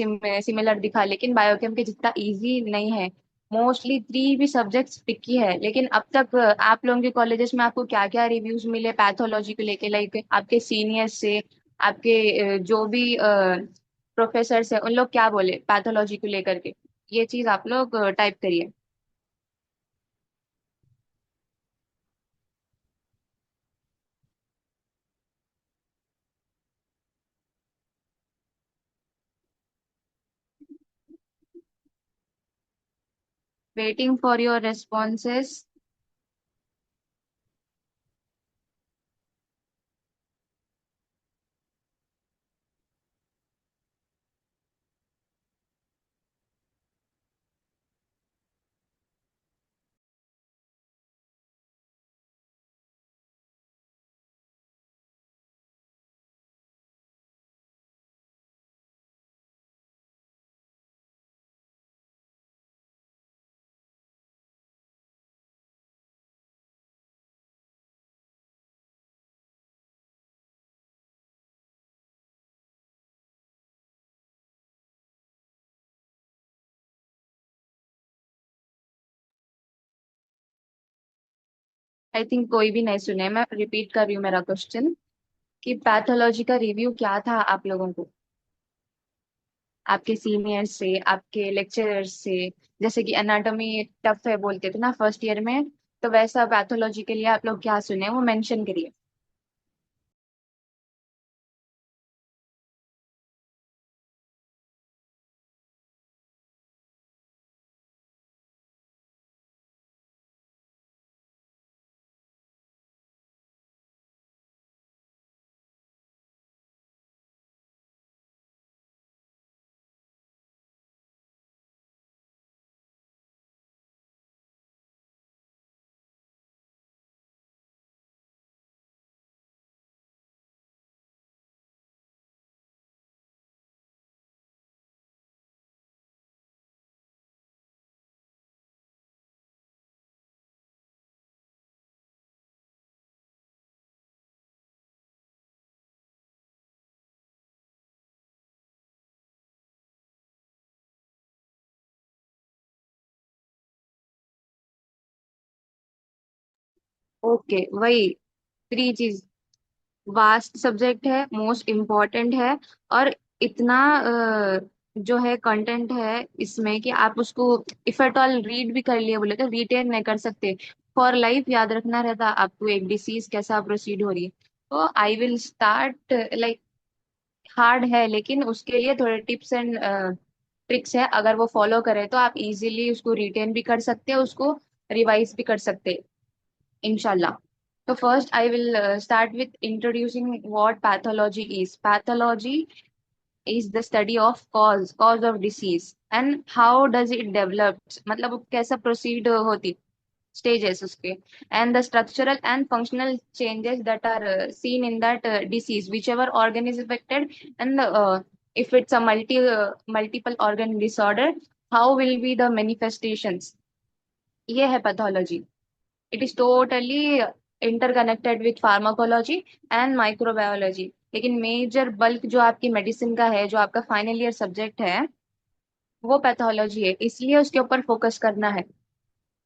सिमिलर दिखा, लेकिन बायोकेम के जितना इजी नहीं है. मोस्टली 3 भी सब्जेक्ट्स पिकी है. लेकिन अब तक आप लोगों के कॉलेजेस में आपको क्या क्या रिव्यूज मिले पैथोलॉजी को लेके, लाइक आपके सीनियर्स से, आपके जो भी प्रोफेसर है उन लोग क्या बोले पैथोलॉजी को लेकर के, ये चीज आप लोग टाइप करिए. Waiting for your responses. I think कोई भी नहीं सुने, मैं रिपीट कर रही हूँ मेरा क्वेश्चन कि पैथोलॉजी का रिव्यू क्या था आप लोगों को, आपके सीनियर्स से, आपके लेक्चरर्स से. जैसे कि एनाटॉमी टफ है बोलते थे ना फर्स्ट ईयर में, तो वैसा पैथोलॉजी के लिए आप लोग क्या सुने वो मेंशन करिए. ओके, वही 3 चीज वास्ट सब्जेक्ट है, मोस्ट इम्पोर्टेंट है, और इतना जो है कंटेंट है इसमें कि आप उसको इफ एट ऑल रीड भी कर लिए बोले तो रिटेन नहीं कर सकते। फॉर लाइफ याद रखना रहता आपको एक डिसीज कैसा प्रोसीड हो रही है। तो I will start like hard है, लेकिन उसके लिए थोड़े टिप्स एंड ट्रिक्स है, अगर वो फॉलो करें तो आप इजीली उसको रिटेन भी कर सकते हैं, उसको रिवाइज भी कर सकते हैं इंशाल्लाह। तो first I will start with introducing what pathology is. Pathology is the study of cause of disease and how does it develops, मतलब वो कैसा proceed होती stages उसके, and the structural and functional changes that are seen in that disease whichever organ is affected, and if it's a multiple organ disorder, how will be the manifestations. ये है pathology. It is totally interconnected with pharmacology and microbiology. लेकिन major bulk जो आपकी medicine का है, जो आपका final year subject है, वो पैथोलॉजी है, इसलिए उसके ऊपर फोकस करना है।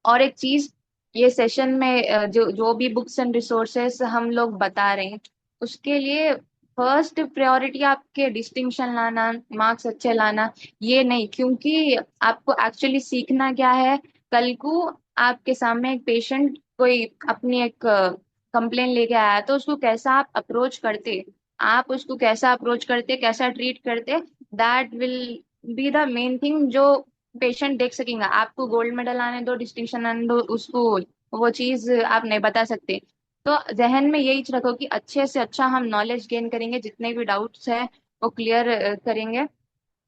और एक चीज, ये सेशन में जो जो भी बुक्स एंड रिसोर्सेस हम लोग बता रहे हैं, उसके लिए फर्स्ट प्रायोरिटी आपके डिस्टिंक्शन लाना, मार्क्स अच्छे लाना, ये नहीं, क्योंकि आपको एक्चुअली सीखना क्या है। कल को आपके सामने एक पेशेंट कोई अपनी एक कंप्लेन लेके आया, तो उसको कैसा आप अप्रोच करते, आप उसको कैसा अप्रोच करते, कैसा ट्रीट करते, that will be the main thing जो पेशेंट देख सकेगा। आपको गोल्ड मेडल आने दो, डिस्टिंक्शन आने दो, उसको वो चीज आप नहीं बता सकते। तो जहन में यही रखो कि अच्छे से अच्छा हम नॉलेज गेन करेंगे, जितने भी डाउट्स है वो क्लियर करेंगे।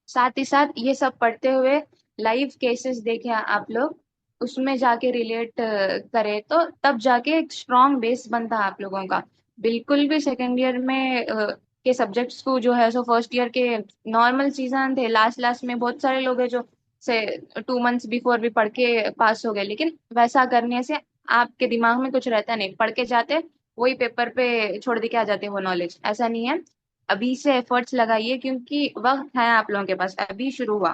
साथ ही साथ ये सब पढ़ते हुए लाइव केसेस देखें आप लोग, उसमें जाके रिलेट करें, तो तब जाके एक स्ट्रॉन्ग बेस बनता है आप लोगों का। बिल्कुल भी सेकेंड ईयर में के सब्जेक्ट्स को जो है सो फर्स्ट ईयर के नॉर्मल सीजन थे, लास्ट लास्ट में बहुत सारे लोग हैं जो से 2 मंथ्स बिफोर भी पढ़ के पास हो गए, लेकिन वैसा करने से आपके दिमाग में कुछ रहता नहीं, पढ़ के जाते वही पेपर पे छोड़ दे के आ जाते हैं वो नॉलेज, ऐसा नहीं है। अभी से एफर्ट्स लगाइए, क्योंकि वक्त है आप लोगों के पास, अभी शुरू हुआ।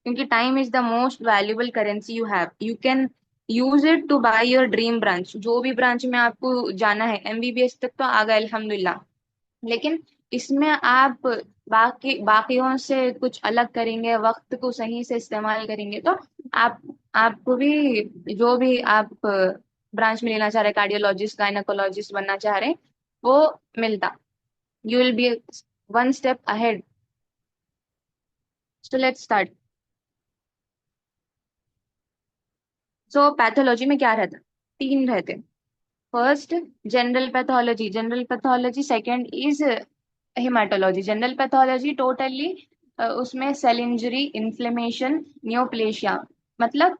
क्योंकि time is the most valuable currency you have, you can use it to buy your dream branch. जो भी ब्रांच में आपको जाना है, एमबीबीएस तक तो आ गए अल्हम्दुलिल्लाह, लेकिन इसमें आप बाकियों से कुछ अलग करेंगे, वक्त को सही से इस्तेमाल करेंगे, तो आप आपको भी जो भी आप ब्रांच में लेना चाह रहे हैं, कार्डियोलॉजिस्ट गायनेकोलॉजिस्ट बनना चाह रहे हैं, वो मिलता। You will be one step ahead. So let's start. So pathology में क्या रहता, तीन रहते। First general pathology, general pathology. Second is haematology. General pathology totally उसमें सेल इंजरी, इन्फ्लेमेशन, नियोप्लेशिया, मतलब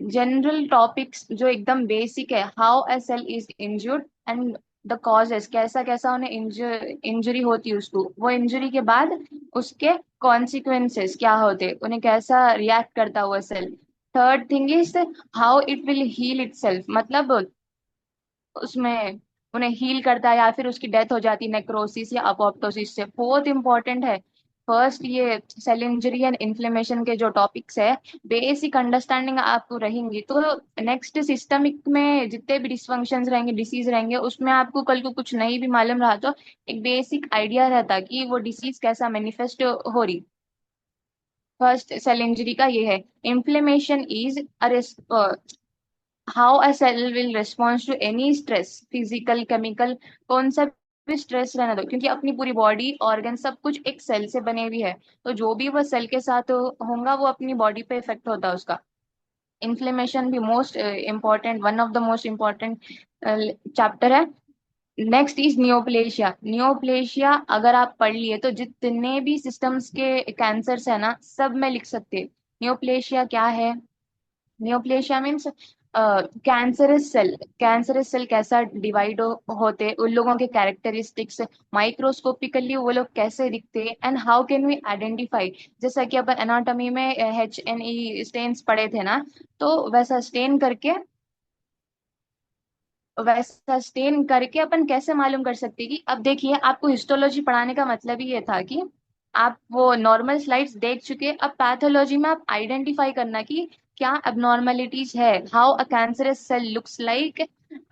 जनरल टॉपिक्स जो एकदम बेसिक है, how a cell is injured and the causes, कैसा कैसा उन्हें इंजरी होती है उसको, वो इंजरी के बाद उसके कॉन्सिक्वेंसेस क्या होते, उन्हें कैसा रिएक्ट करता हुआ cell. Third thing is how it will heal itself, मतलब उसमें उन्हें हील करता है या फिर उसकी डेथ हो जाती है नेक्रोसिस या अपोप्टोसिस से। फोर्थ इंपॉर्टेंट है, फर्स्ट ये सेल इंजरी एंड इन्फ्लेमेशन के जो टॉपिक्स है, बेसिक अंडरस्टैंडिंग आपको रहेंगी, तो नेक्स्ट सिस्टमिक में जितने भी डिसफंक्शंस रहेंगे, डिसीज रहेंगे, उसमें आपको कल को कुछ नहीं भी मालूम रहा तो एक बेसिक आइडिया रहता कि वो डिसीज कैसा मैनिफेस्ट हो रही। फर्स्ट सेल इंजरी का ये है। Inflammation is how a cell will response to any stress, physical chemical, कौन सा भी स्ट्रेस रहना दो, क्योंकि अपनी पूरी बॉडी ऑर्गन सब कुछ एक सेल से बने हुई है, तो जो भी वो सेल के साथ होगा वो अपनी बॉडी पे इफेक्ट होता है उसका। इन्फ्लेमेशन भी most important, one of the most important chapter है। Next is neoplasia. नियोप्लेशिया अगर आप पढ़ लिए तो जितने भी सिस्टम्स के कैंसर्स है ना, सब में लिख सकते हैं। नियोप्लेशिया क्या है, नियोप्लेशिया मीन्स कैंसरस सेल कैसा डिवाइड होते, उन लोगों के कैरेक्टरिस्टिक्स, माइक्रोस्कोपिकली वो लोग कैसे दिखते, and how can we identify. जैसा कि अपन एनाटॉमी में HNE स्टेन्स पढ़े थे ना, तो वैसा स्टेन करके अपन कैसे मालूम कर सकते हैं कि, अब देखिए आपको हिस्टोलॉजी पढ़ाने का मतलब ही ये था कि आप वो नॉर्मल स्लाइड्स देख चुके, अब पैथोलॉजी में आप आइडेंटिफाई करना कि क्या abnormalities है, how a cancerous cell looks like,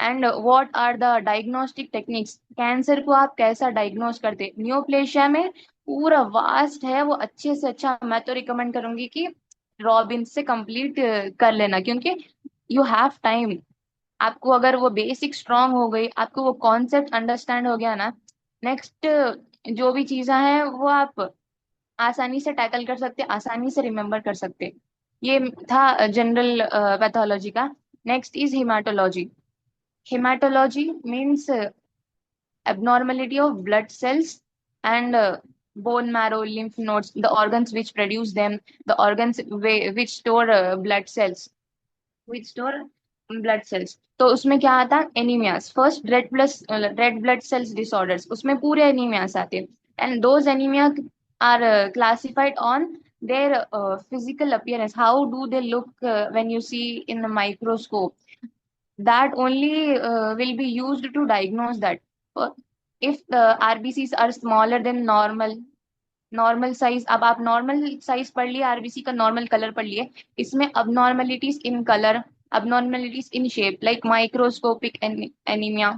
and what are the diagnostic techniques, cancer को आप कैसा डायग्नोस करते। नियोप्लेशिया में पूरा वास्ट है वो, अच्छे से अच्छा मैं तो रिकमेंड करूंगी कि रॉबिन से कंप्लीट कर लेना, क्योंकि यू हैव टाइम। आपको अगर वो बेसिक स्ट्रांग हो गई, आपको वो कॉन्सेप्ट अंडरस्टैंड हो गया ना, नेक्स्ट जो भी चीजें हैं वो आप आसानी से टैकल कर सकते, आसानी से रिमेम्बर कर सकते। ये था जनरल पैथोलॉजी का। Next is haematology. Haematology means abnormality of blood cells and bone marrow, lymph nodes, the organs which produce them, the organs which store blood cells, which store blood cells। तो उसमें क्या आता है, anaemias. First red blood cells disorders, उसमें पूरे anaemias आते हैं। And those anaemia are classified on their physical appearance, how do they look when you see in the microscope, that only will be used to diagnose that. If the RBCs are smaller than normal size, अब आप normal size पढ़ लिए, RBC का normal colour पढ़ लिए, इसमें abnormalities in color, abnormalities in shape like microscopic anemia,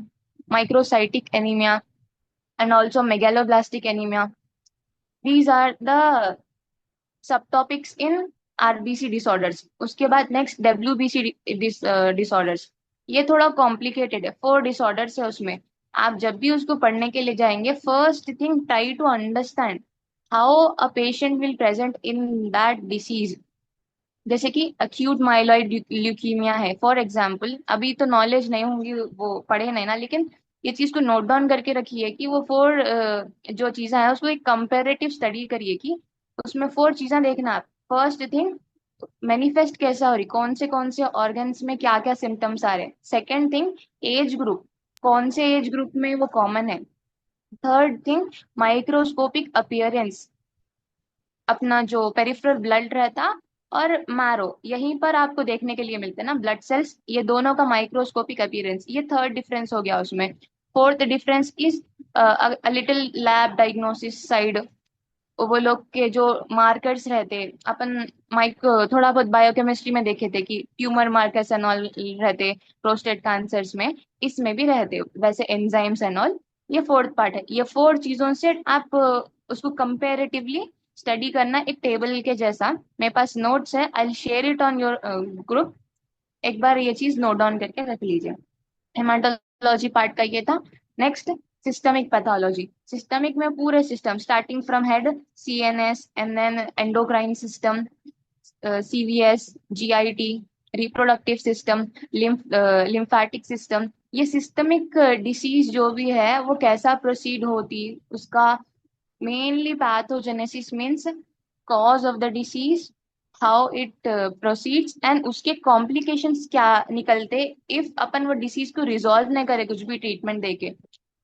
microcytic anemia, and also megaloblastic anemia, these are the subtopics in RBC disorders. उसके बाद नेक्स्ट डब्ल्यूबीसी डिसऑर्डर्स। ये थोड़ा कॉम्प्लिकेटेड है, 4 डिसऑर्डर्स है उसमें। आप जब भी उसको पढ़ने के लिए जाएंगे, first thing try to understand how a patient will present in that disease. जैसे कि अक्यूट माइलॉइड ल्यूकीमिया है फॉर एग्जाम्पल, अभी तो नॉलेज नहीं होंगी, वो पढ़े नहीं ना, लेकिन ये चीज को नोट डाउन करके रखिए कि वो 4 जो चीजें हैं उसको एक कंपेरेटिव स्टडी करिए कि उसमें 4 चीजें देखना आप। फर्स्ट थिंग, मैनिफेस्ट कैसा हो रही, कौन से ऑर्गन्स में क्या क्या सिम्टम्स आ रहे हैं। सेकेंड थिंग, एज ग्रुप, कौन से एज ग्रुप में वो कॉमन है। थर्ड थिंग, माइक्रोस्कोपिक अपीयरेंस, अपना जो पेरिफेरल ब्लड रहता और मैरो, यहीं पर आपको देखने के लिए मिलते हैं ना ब्लड सेल्स, ये दोनों का माइक्रोस्कोपिक अपीयरेंस, ये थर्ड डिफरेंस हो गया उसमें। Fourth difference is little lab diagnosis side, वो लोग के जो मार्कर्स रहते, अपन माइक्रो थोड़ा बहुत बायोकेमिस्ट्री में देखे थे कि ट्यूमर मार्कर्स एंड ऑल रहते प्रोस्टेट कैंसर्स में, इसमें भी रहते वैसे एंजाइम्स एंड ऑल। ये फोर्थ पार्ट है। ये 4 चीजों से आप उसको कंपेरेटिवली स्टडी करना, एक टेबल के जैसा। मेरे पास नोट्स है, I share it on your group, एक बार ये चीज नोट डाउन करके रख लीजिए। हेमाटोलॉजी पार्ट का ये था। Next, systemic pathology. सिस्टमिक में पूरे system starting from head, CNS and then endocrine system, CVS, GIT, reproductive system, lymphatic system. ये सिस्टमिक डिसीज जो भी है वो कैसा प्रोसीड होती, उसका mainly pathogenesis means cause of the disease, how it proceeds, and उसके कॉम्प्लिकेशंस क्या निकलते इफ अपन वो डिसीज को रिजॉल्व नहीं करे कुछ भी ट्रीटमेंट देके।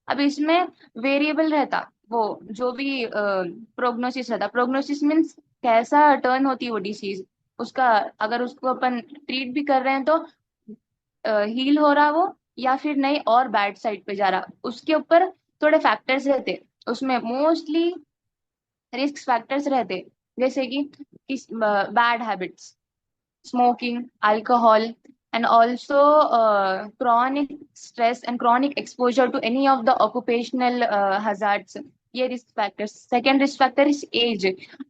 अब इसमें वेरिएबल रहता वो, जो भी प्रोग्नोसिस रहता, प्रोग्नोसिस मीन्स कैसा टर्न होती है वो डिसीज, उसका अगर उसको अपन ट्रीट भी कर रहे हैं तो हील हो रहा वो, या फिर नहीं और बैड साइड पे जा रहा, उसके ऊपर थोड़े फैक्टर्स रहते। उसमें मोस्टली रिस्क फैक्टर्स रहते, जैसे कि किस bad habits, smoking, alcohol, and also chronic stress and chronic exposure to any of the occupational hazards, ये risk factors. Second risk factor is age,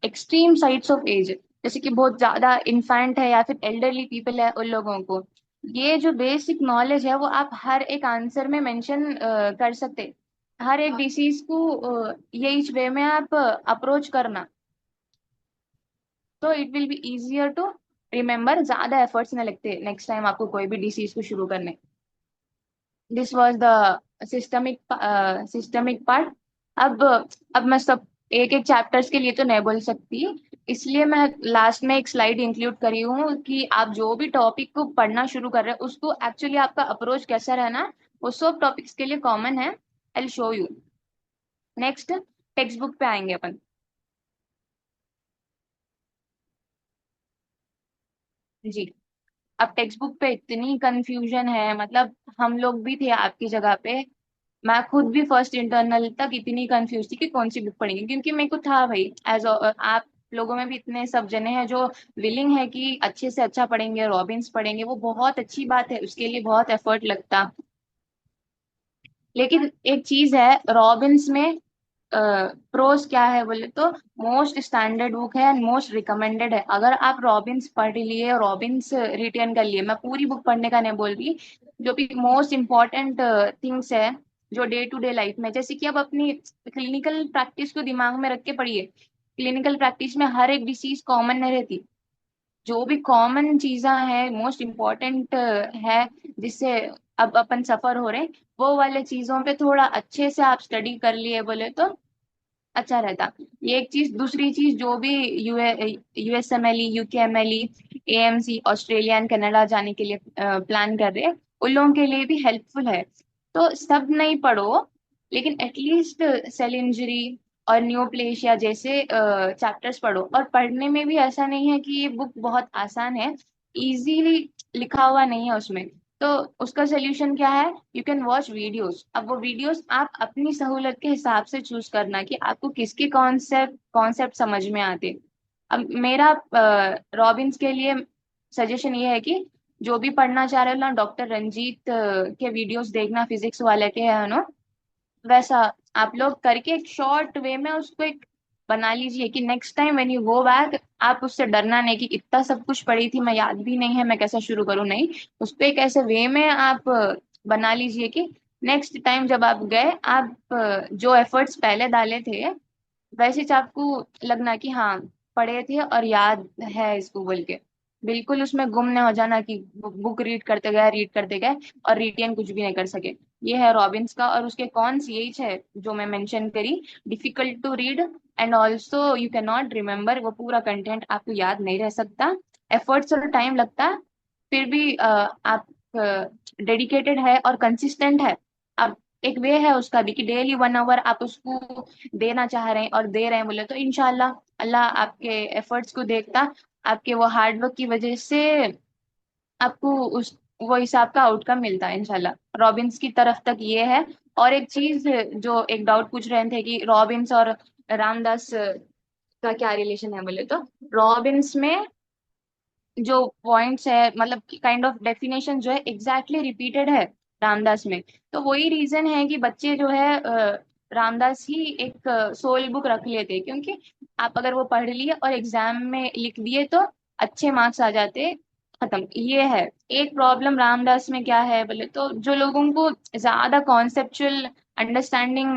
extreme sides of age, जैसे कि बहुत ज्यादा infant है या फिर एल्डरली पीपल है, उन लोगों को। ये जो बेसिक नॉलेज है वो आप हर एक आंसर में मेंशन कर सकते। हर एक डिसीज को ये वे में आप अप्रोच करना, तो it will be easier to remember, ज्यादा एफर्ट्स ना लगते नेक्स्ट टाइम आपको कोई भी डिसीज को शुरू करने। This was the systemic part. अब मैं सब एक एक चैप्टर्स के लिए तो नहीं बोल सकती, इसलिए मैं लास्ट में एक स्लाइड इंक्लूड करी हूँ कि आप जो भी टॉपिक को पढ़ना शुरू कर रहे हैं उसको एक्चुअली आपका अप्रोच कैसा रहना, वो सब टॉपिक्स के लिए कॉमन है। I will show you. Next, text book पे आएंगे अपन। जी, अब टेक्स्ट बुक पे इतनी कंफ्यूजन है, मतलब हम लोग भी थे आपकी जगह पे, मैं खुद भी फर्स्ट इंटरनल तक इतनी कंफ्यूज थी कि कौन सी बुक पढ़ेंगे, क्योंकि मेरे को था भाई एज आप लोगों में भी इतने सब जने हैं जो विलिंग है कि अच्छे से अच्छा पढ़ेंगे, रॉबिन्स पढ़ेंगे, वो बहुत अच्छी बात है, उसके लिए बहुत एफर्ट लगता। लेकिन एक चीज है रॉबिन्स में, प्रोस क्या है बोले तो मोस्ट स्टैंडर्ड बुक है एंड मोस्ट रिकमेंडेड है। अगर आप रॉबिन्स पढ़ लिए, रॉबिन्स रिटर्न कर लिए, मैं पूरी बुक पढ़ने का नहीं बोल रही, जो भी मोस्ट इम्पोर्टेंट थिंग्स है जो डे टू डे लाइफ में, जैसे कि अब अपनी क्लिनिकल प्रैक्टिस को दिमाग में रख के पढ़िए। क्लिनिकल प्रैक्टिस में हर एक डिसीज कॉमन नहीं रहती, जो भी कॉमन चीजें हैं मोस्ट इम्पोर्टेंट है जिससे अब अपन सफर हो रहे हैं, वो वाले चीजों पे थोड़ा अच्छे से आप स्टडी कर लिए बोले तो अच्छा रहता। ये एक चीज। दूसरी चीज, जो भी USMLE, UKMLE, AMC, Australia and Canada जाने के लिए प्लान कर रहे हैं, उन लोगों के लिए भी हेल्पफुल है। तो सब नहीं पढ़ो, लेकिन एटलीस्ट सेल इंजरी और न्यूप्लेशिया जैसे चैप्टर्स पढ़ो। और पढ़ने में भी ऐसा नहीं है कि ये बुक बहुत आसान है, इजीली लिखा हुआ नहीं है उसमें। तो उसका सोल्यूशन क्या है, यू कैन वॉच वीडियोस। अब वो वीडियोस आप अपनी सहूलत के हिसाब से चूज करना कि आपको किसके कॉन्सेप्ट समझ में आते। अब मेरा रॉबिन्स के लिए सजेशन ये है कि जो भी पढ़ना चाह रहे हो ना, डॉक्टर रंजीत के वीडियोस देखना, फिजिक्स वाले के है ना, वैसा आप लोग करके एक शॉर्ट वे में उसको एक बना लीजिए कि next time when you go back, आप उससे डरना नहीं कि इतना सब कुछ पढ़ी थी, मैं याद भी नहीं है, मैं कैसे शुरू करूँ। नहीं, उसको एक ऐसे वे में आप बना लीजिए कि नेक्स्ट टाइम जब आप गए, आप जो एफर्ट्स पहले डाले थे वैसे ही आपको लगना कि हाँ पढ़े थे और याद है इसको बोल के। बिल्कुल उसमें गुम न हो जाना कि बुक रीड करते गए और रिटेन कुछ भी नहीं कर सके। ये है रॉबिन्स का। और उसके कौन सी एज है जो मैं मेंशन करी, difficult to read and also you can not remember, वो पूरा कंटेंट आपको याद नहीं रह सकता, एफर्ट्स और टाइम लगता। फिर भी आप डेडिकेटेड है और कंसिस्टेंट है। अब एक वे है उसका भी कि डेली 1 आवर आप उसको देना चाह रहे हैं और दे रहे हैं बोले तो इंशाल्लाह अल्लाह आपके एफर्ट्स को देखता, आपके वो हार्डवर्क की वजह से आपको उस वो हिसाब का आउटकम मिलता है इंशाल्लाह। रॉबिन्स की तरफ तक ये है। और एक चीज, जो एक डाउट पूछ रहे थे कि रॉबिन्स और रामदास का क्या रिलेशन है बोले तो, रॉबिन्स में जो पॉइंट्स है, मतलब काइंड ऑफ डेफिनेशन जो है एग्जैक्टली रिपीटेड है रामदास में। तो वही रीजन है कि बच्चे जो है रामदास ही एक सोल बुक रख लेते हैं, क्योंकि आप अगर वो पढ़ लिए और एग्जाम में लिख दिए तो अच्छे मार्क्स आ जाते, खत्म। ये है एक प्रॉब्लम रामदास में। क्या है बोले तो जो लोगों को ज्यादा कॉन्सेप्चुअल अंडरस्टैंडिंग,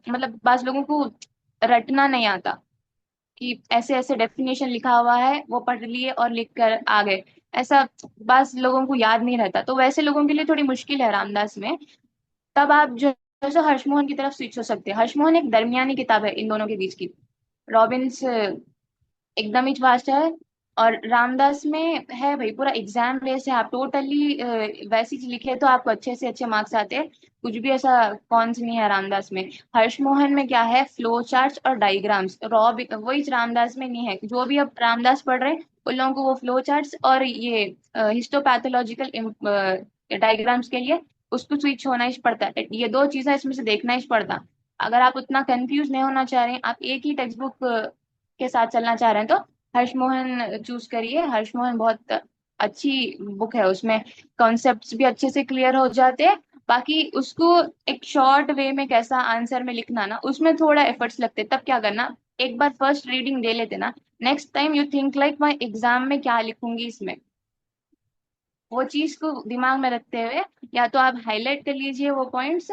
मतलब बास लोगों को रटना नहीं आता कि ऐसे ऐसे डेफिनेशन लिखा हुआ है वो पढ़ लिए और लिख कर आ गए, ऐसा बस लोगों को याद नहीं रहता, तो वैसे लोगों के लिए थोड़ी मुश्किल है रामदास में। तब आप जो है सो हर्षमोहन की तरफ स्विच हो सकते हैं। हर्षमोहन एक दरमियानी किताब है इन दोनों के बीच की। रॉबिन्स एकदम ही फास्ट है, और रामदास में है भाई पूरा एग्जाम बेस है, आप टोटली वैसी चीज लिखे तो आपको अच्छे से अच्छे मार्क्स आते हैं। कुछ भी ऐसा कौन नहीं है रामदास में। हर्षमोहन में क्या है, फ्लो चार्ट्स और डायग्राम्स। वही रामदास में नहीं है। जो भी अब रामदास पढ़ रहे हैं उन लोगों को वो फ्लो चार्ट्स और ये हिस्टोपैथोलॉजिकल डायग्राम्स के लिए उसको स्विच होना ही पड़ता है। ये दो चीजें इसमें से देखना ही पड़ता। अगर आप उतना कंफ्यूज नहीं होना चाह रहे हैं, आप एक ही टेक्स्ट बुक के साथ चलना चाह रहे हैं, तो हर्षमोहन चूज करिए। हर्षमोहन बहुत अच्छी बुक है, उसमें कॉन्सेप्ट्स भी अच्छे से क्लियर हो जाते हैं। बाकी उसको एक शॉर्ट वे में कैसा आंसर में लिखना ना, उसमें थोड़ा एफर्ट्स लगते। तब क्या करना, एक बार फर्स्ट रीडिंग दे लेते ना, next time you think like मैं एग्जाम में क्या लिखूंगी इसमें, वो चीज को दिमाग में रखते हुए या तो आप हाईलाइट कर लीजिए वो पॉइंट्स,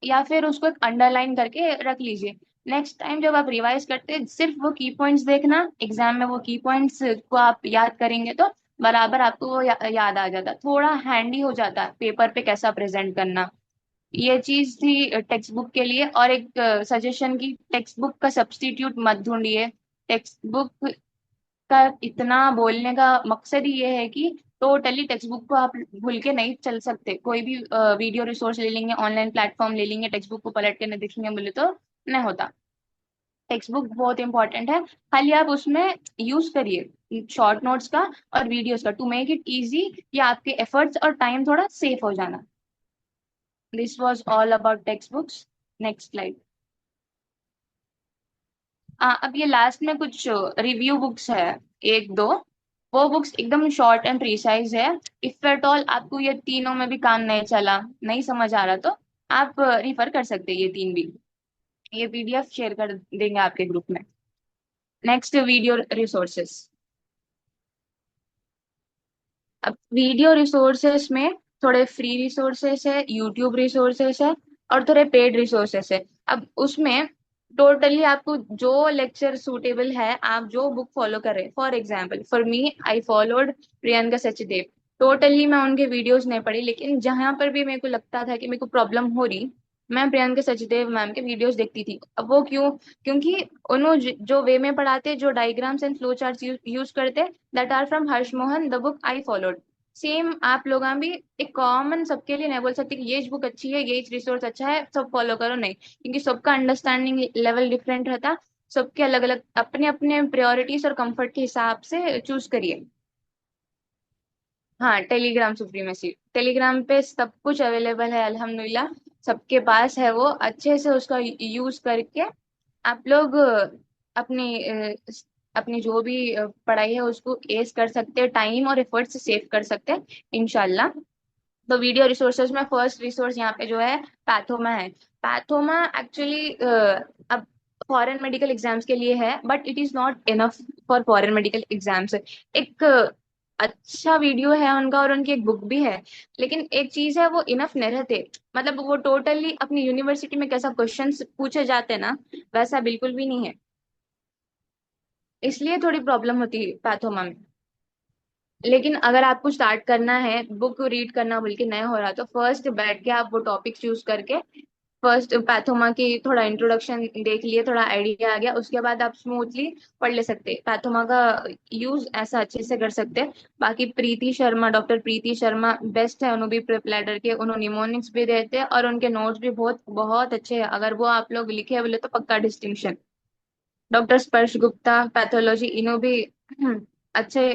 या फिर उसको एक अंडरलाइन करके रख लीजिए। नेक्स्ट टाइम जब आप रिवाइज करते हैं, सिर्फ वो की पॉइंट्स देखना, एग्जाम में वो की पॉइंट्स को आप याद करेंगे तो बराबर आपको वो याद आ जाता, थोड़ा हैंडी हो जाता है पेपर पे कैसा प्रेजेंट करना। ये चीज थी टेक्स्ट बुक के लिए। और एक सजेशन की, टेक्स्ट बुक का सब्स्टिट्यूट मत ढूंढिए। टेक्स्ट बुक का इतना बोलने का मकसद ही ये है कि टोटली टेक्स्ट बुक को आप भूल के नहीं चल सकते। कोई भी वीडियो रिसोर्स ले लेंगे, ऑनलाइन प्लेटफॉर्म ले लेंगे, टेक्स्ट बुक को पलट के नहीं देखेंगे बोले तो नहीं होता। टेक्स्ट बुक बहुत इंपॉर्टेंट है, खाली आप उसमें यूज करिए शॉर्ट नोट्स का और वीडियोस का टू मेक इट इजी, कि आपके एफर्ट्स और टाइम थोड़ा सेफ हो जाना। This was all about text books. Next slide. अब ये लास्ट में कुछ रिव्यू बुक्स है, एक दो, वो बुक्स एकदम शॉर्ट एंड प्रिसाइज है। इफ एट ऑल आपको ये तीनों में भी काम नहीं चला, नहीं समझ आ रहा, तो आप रिफर कर सकते हैं ये तीन भी। ये पीडीएफ शेयर कर देंगे आपके ग्रुप में। Next, video resources. अब वीडियो रिसोर्सेस में थोड़े फ्री रिसोर्सेस है, यूट्यूब रिसोर्सेस है, और थोड़े पेड रिसोर्सेस है। अब उसमें टोटली आपको जो लेक्चर सूटेबल है, आप जो बुक फॉलो कर रहे हैं, for example for me I followed Priyanka Sachdev. Totally मैं उनके वीडियोस नहीं पढ़ी, लेकिन जहां पर भी मेरे को लगता था कि मेरे को प्रॉब्लम हो रही, मैं प्रियंका सचदेव मैम के वीडियोस देखती थी। अब वो क्यों? क्योंकि उन्होंने जो वे में पढ़ाते, जो diagrams and flow charts use करते, that are from Harsh Mohan, the book I followed. Same आप लोग भी एक कॉमन सबके लिए नहीं बोल सकते कि ये बुक अच्छी है, ये रिसोर्स अच्छा है, सब फॉलो करो, नहीं, क्योंकि सबका अंडरस्टैंडिंग लेवल डिफरेंट रहता। सबके अलग अलग अपने अपने प्रायोरिटीज और कंफर्ट के हिसाब से चूज करिए। हाँ, टेलीग्राम सुप्रीमेसी, टेलीग्राम पे सब कुछ अवेलेबल है अल्हम्दुलिल्लाह। सबके पास है, वो अच्छे से उसका यूज करके आप लोग अपनी जो भी पढ़ाई है उसको एस कर सकते हैं, टाइम और एफर्ट से सेव कर सकते हैं इंशाल्लाह। तो वीडियो रिसोर्सेज में फर्स्ट रिसोर्स यहाँ पे जो है पैथोमा है। पैथोमा एक्चुअली अब फॉरेन मेडिकल एग्जाम्स के लिए है, but it is not enough for foreign medical exams. एक अच्छा वीडियो है उनका, और उनकी एक बुक भी है, लेकिन एक चीज है, वो इनफ नहीं रहते। मतलब वो टोटली अपनी यूनिवर्सिटी में कैसा क्वेश्चंस पूछे जाते हैं ना, वैसा बिल्कुल भी नहीं है। इसलिए थोड़ी प्रॉब्लम होती है पैथोमा में। लेकिन अगर आपको स्टार्ट करना है, बुक रीड करना बोल के नहीं हो रहा, तो फर्स्ट बैठ के आप वो टॉपिक चूज करके फर्स्ट पैथोमा की थोड़ा इंट्रोडक्शन देख लिए, थोड़ा आइडिया आ गया, उसके बाद आप स्मूथली पढ़ ले सकते हैं। पैथोमा का यूज ऐसा अच्छे से कर सकते हैं। बाकी प्रीति शर्मा, डॉक्टर प्रीति शर्मा बेस्ट है, उन्होंने भी प्रिप के उन्होंने निमोनिक्स भी देते हैं, और उनके नोट्स भी बहुत बहुत अच्छे हैं। अगर वो आप लोग लिखे बोले तो पक्का डिस्टिंक्शन। डॉक्टर स्पर्श गुप्ता पैथोलॉजी, इन्हों भी अच्छे।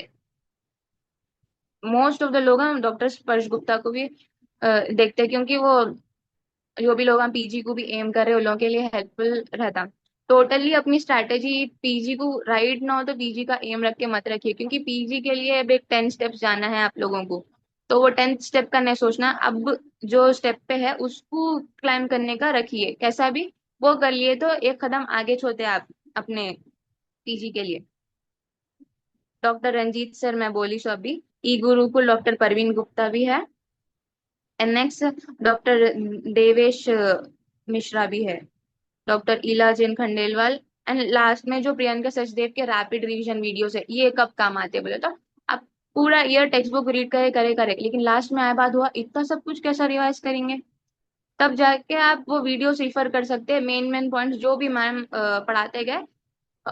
मोस्ट ऑफ द लोग हम डॉक्टर स्पर्श गुप्ता को भी देखते हैं, क्योंकि वो जो भी लोग हम पीजी को भी एम कर रहे हैं, उन लोगों के लिए हेल्पफुल रहता। टोटली अपनी स्ट्रैटेजी, पीजी को राइट ना हो तो पीजी का एम रख के मत रखिए, क्योंकि पीजी के लिए अब एक 10 स्टेप्स जाना है आप लोगों को। तो वो 10 स्टेप का नहीं सोचना, अब जो स्टेप पे है उसको क्लाइम करने का रखिए, कैसा भी वो कर लिए तो एक कदम आगे छोड़ते आप अपने पीजी के लिए। डॉक्टर रंजीत सर मैं बोली सो अभी, ई गुरुकुल डॉक्टर परवीन गुप्ता भी है। And next doctor Devesh Mishra भी है, डॉक्टर इला जैन खंडेलवाल। एंड लास्ट में जो प्रियंका सचदेव के रैपिड रिवीजन वीडियोस है, ये कब काम आते हैं बोले तो, आप पूरा ईयर टेक्स्ट बुक रीड करे करे करे, लेकिन लास्ट में आया बात हुआ, इतना सब कुछ कैसा रिवाइज करेंगे? तब जाके आप वो वीडियोस रिफर कर सकते हैं, मेन मेन पॉइंट्स जो भी मैम पढ़ाते गए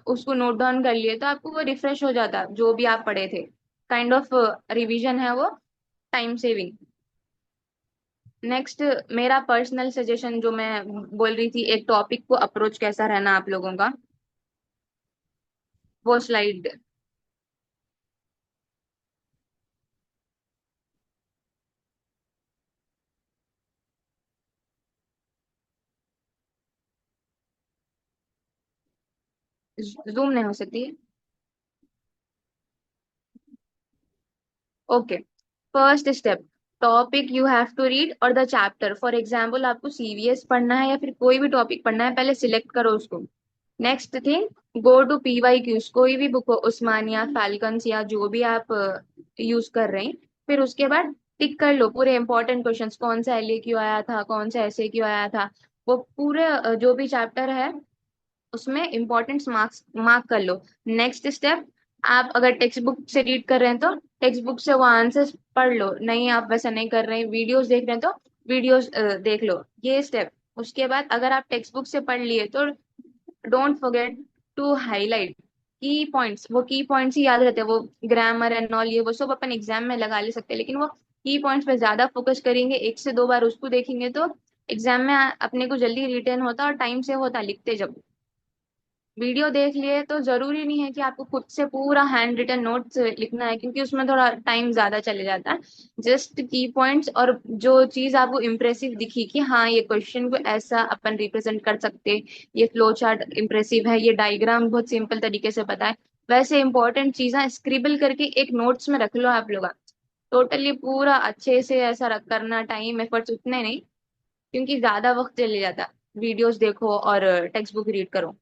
उसको नोट डाउन कर लिए, तो आपको वो रिफ्रेश हो जाता जो भी आप पढ़े थे। काइंड ऑफ रिवीजन है वो, टाइम सेविंग। नेक्स्ट, मेरा पर्सनल सजेशन जो मैं बोल रही थी, एक टॉपिक को अप्रोच कैसा रहना आप लोगों का, वो स्लाइड जूम नहीं हो सकती है। Okay, first step, topic you have to read और द चैप्टर। फॉर एग्जाम्पल आपको सीवीएस पढ़ना है या फिर कोई भी टॉपिक पढ़ना है, पहले सिलेक्ट करो उसको। Next thing, go to PY Qs, कोई भी बुक हो, उस्मानिया, फैल्कन्स या जो भी आप यूज कर रहे हैं। फिर उसके बाद टिक कर लो पूरे इंपॉर्टेंट क्वेश्चंस, कौन सा एलए क्यों आया था, कौन सा ऐसे क्यों आया था, वो पूरे जो भी चैप्टर है उसमें इंपॉर्टेंट मार्क्स मार्क कर लो। नेक्स्ट स्टेप, आप अगर टेक्स्ट बुक से रीड कर रहे हैं तो टेक्स्ट बुक से वो आंसर्स पढ़ लो, नहीं आप वैसा नहीं कर रहे हैं, वीडियोस देख रहे हैं तो वीडियोस देख लो, ये स्टेप। उसके बाद अगर आप टेक्स्ट बुक से पढ़ लिए तो डोंट फॉरगेट टू हाईलाइट की पॉइंट्स। वो की पॉइंट्स ही याद रहते हैं, वो ग्रामर एंड ऑल ये वो सब अपन एग्जाम में लगा ले सकते हैं, लेकिन वो की पॉइंट्स पे ज्यादा फोकस करेंगे, एक से दो बार उसको देखेंगे तो एग्जाम में अपने को जल्दी रिटेन होता और टाइम से होता लिखते जब। वीडियो देख लिए तो जरूरी नहीं है कि आपको खुद से पूरा हैंड रिटन नोट्स लिखना है, क्योंकि उसमें थोड़ा टाइम ज्यादा चले जाता है। जस्ट की पॉइंट्स और जो चीज आपको इम्प्रेसिव दिखी कि हाँ ये क्वेश्चन को ऐसा अपन रिप्रेजेंट कर सकते, ये फ्लो चार्ट इम्प्रेसिव है, ये डायग्राम बहुत सिंपल तरीके से पता है, वैसे इंपॉर्टेंट चीजें स्क्रिबल करके एक नोट्स में रख लो आप लोग। टोटली पूरा अच्छे से ऐसा रख करना, टाइम एफर्ट्स उतने नहीं, क्योंकि ज्यादा वक्त चले जाता। वीडियोस देखो और टेक्स्ट बुक रीड करो,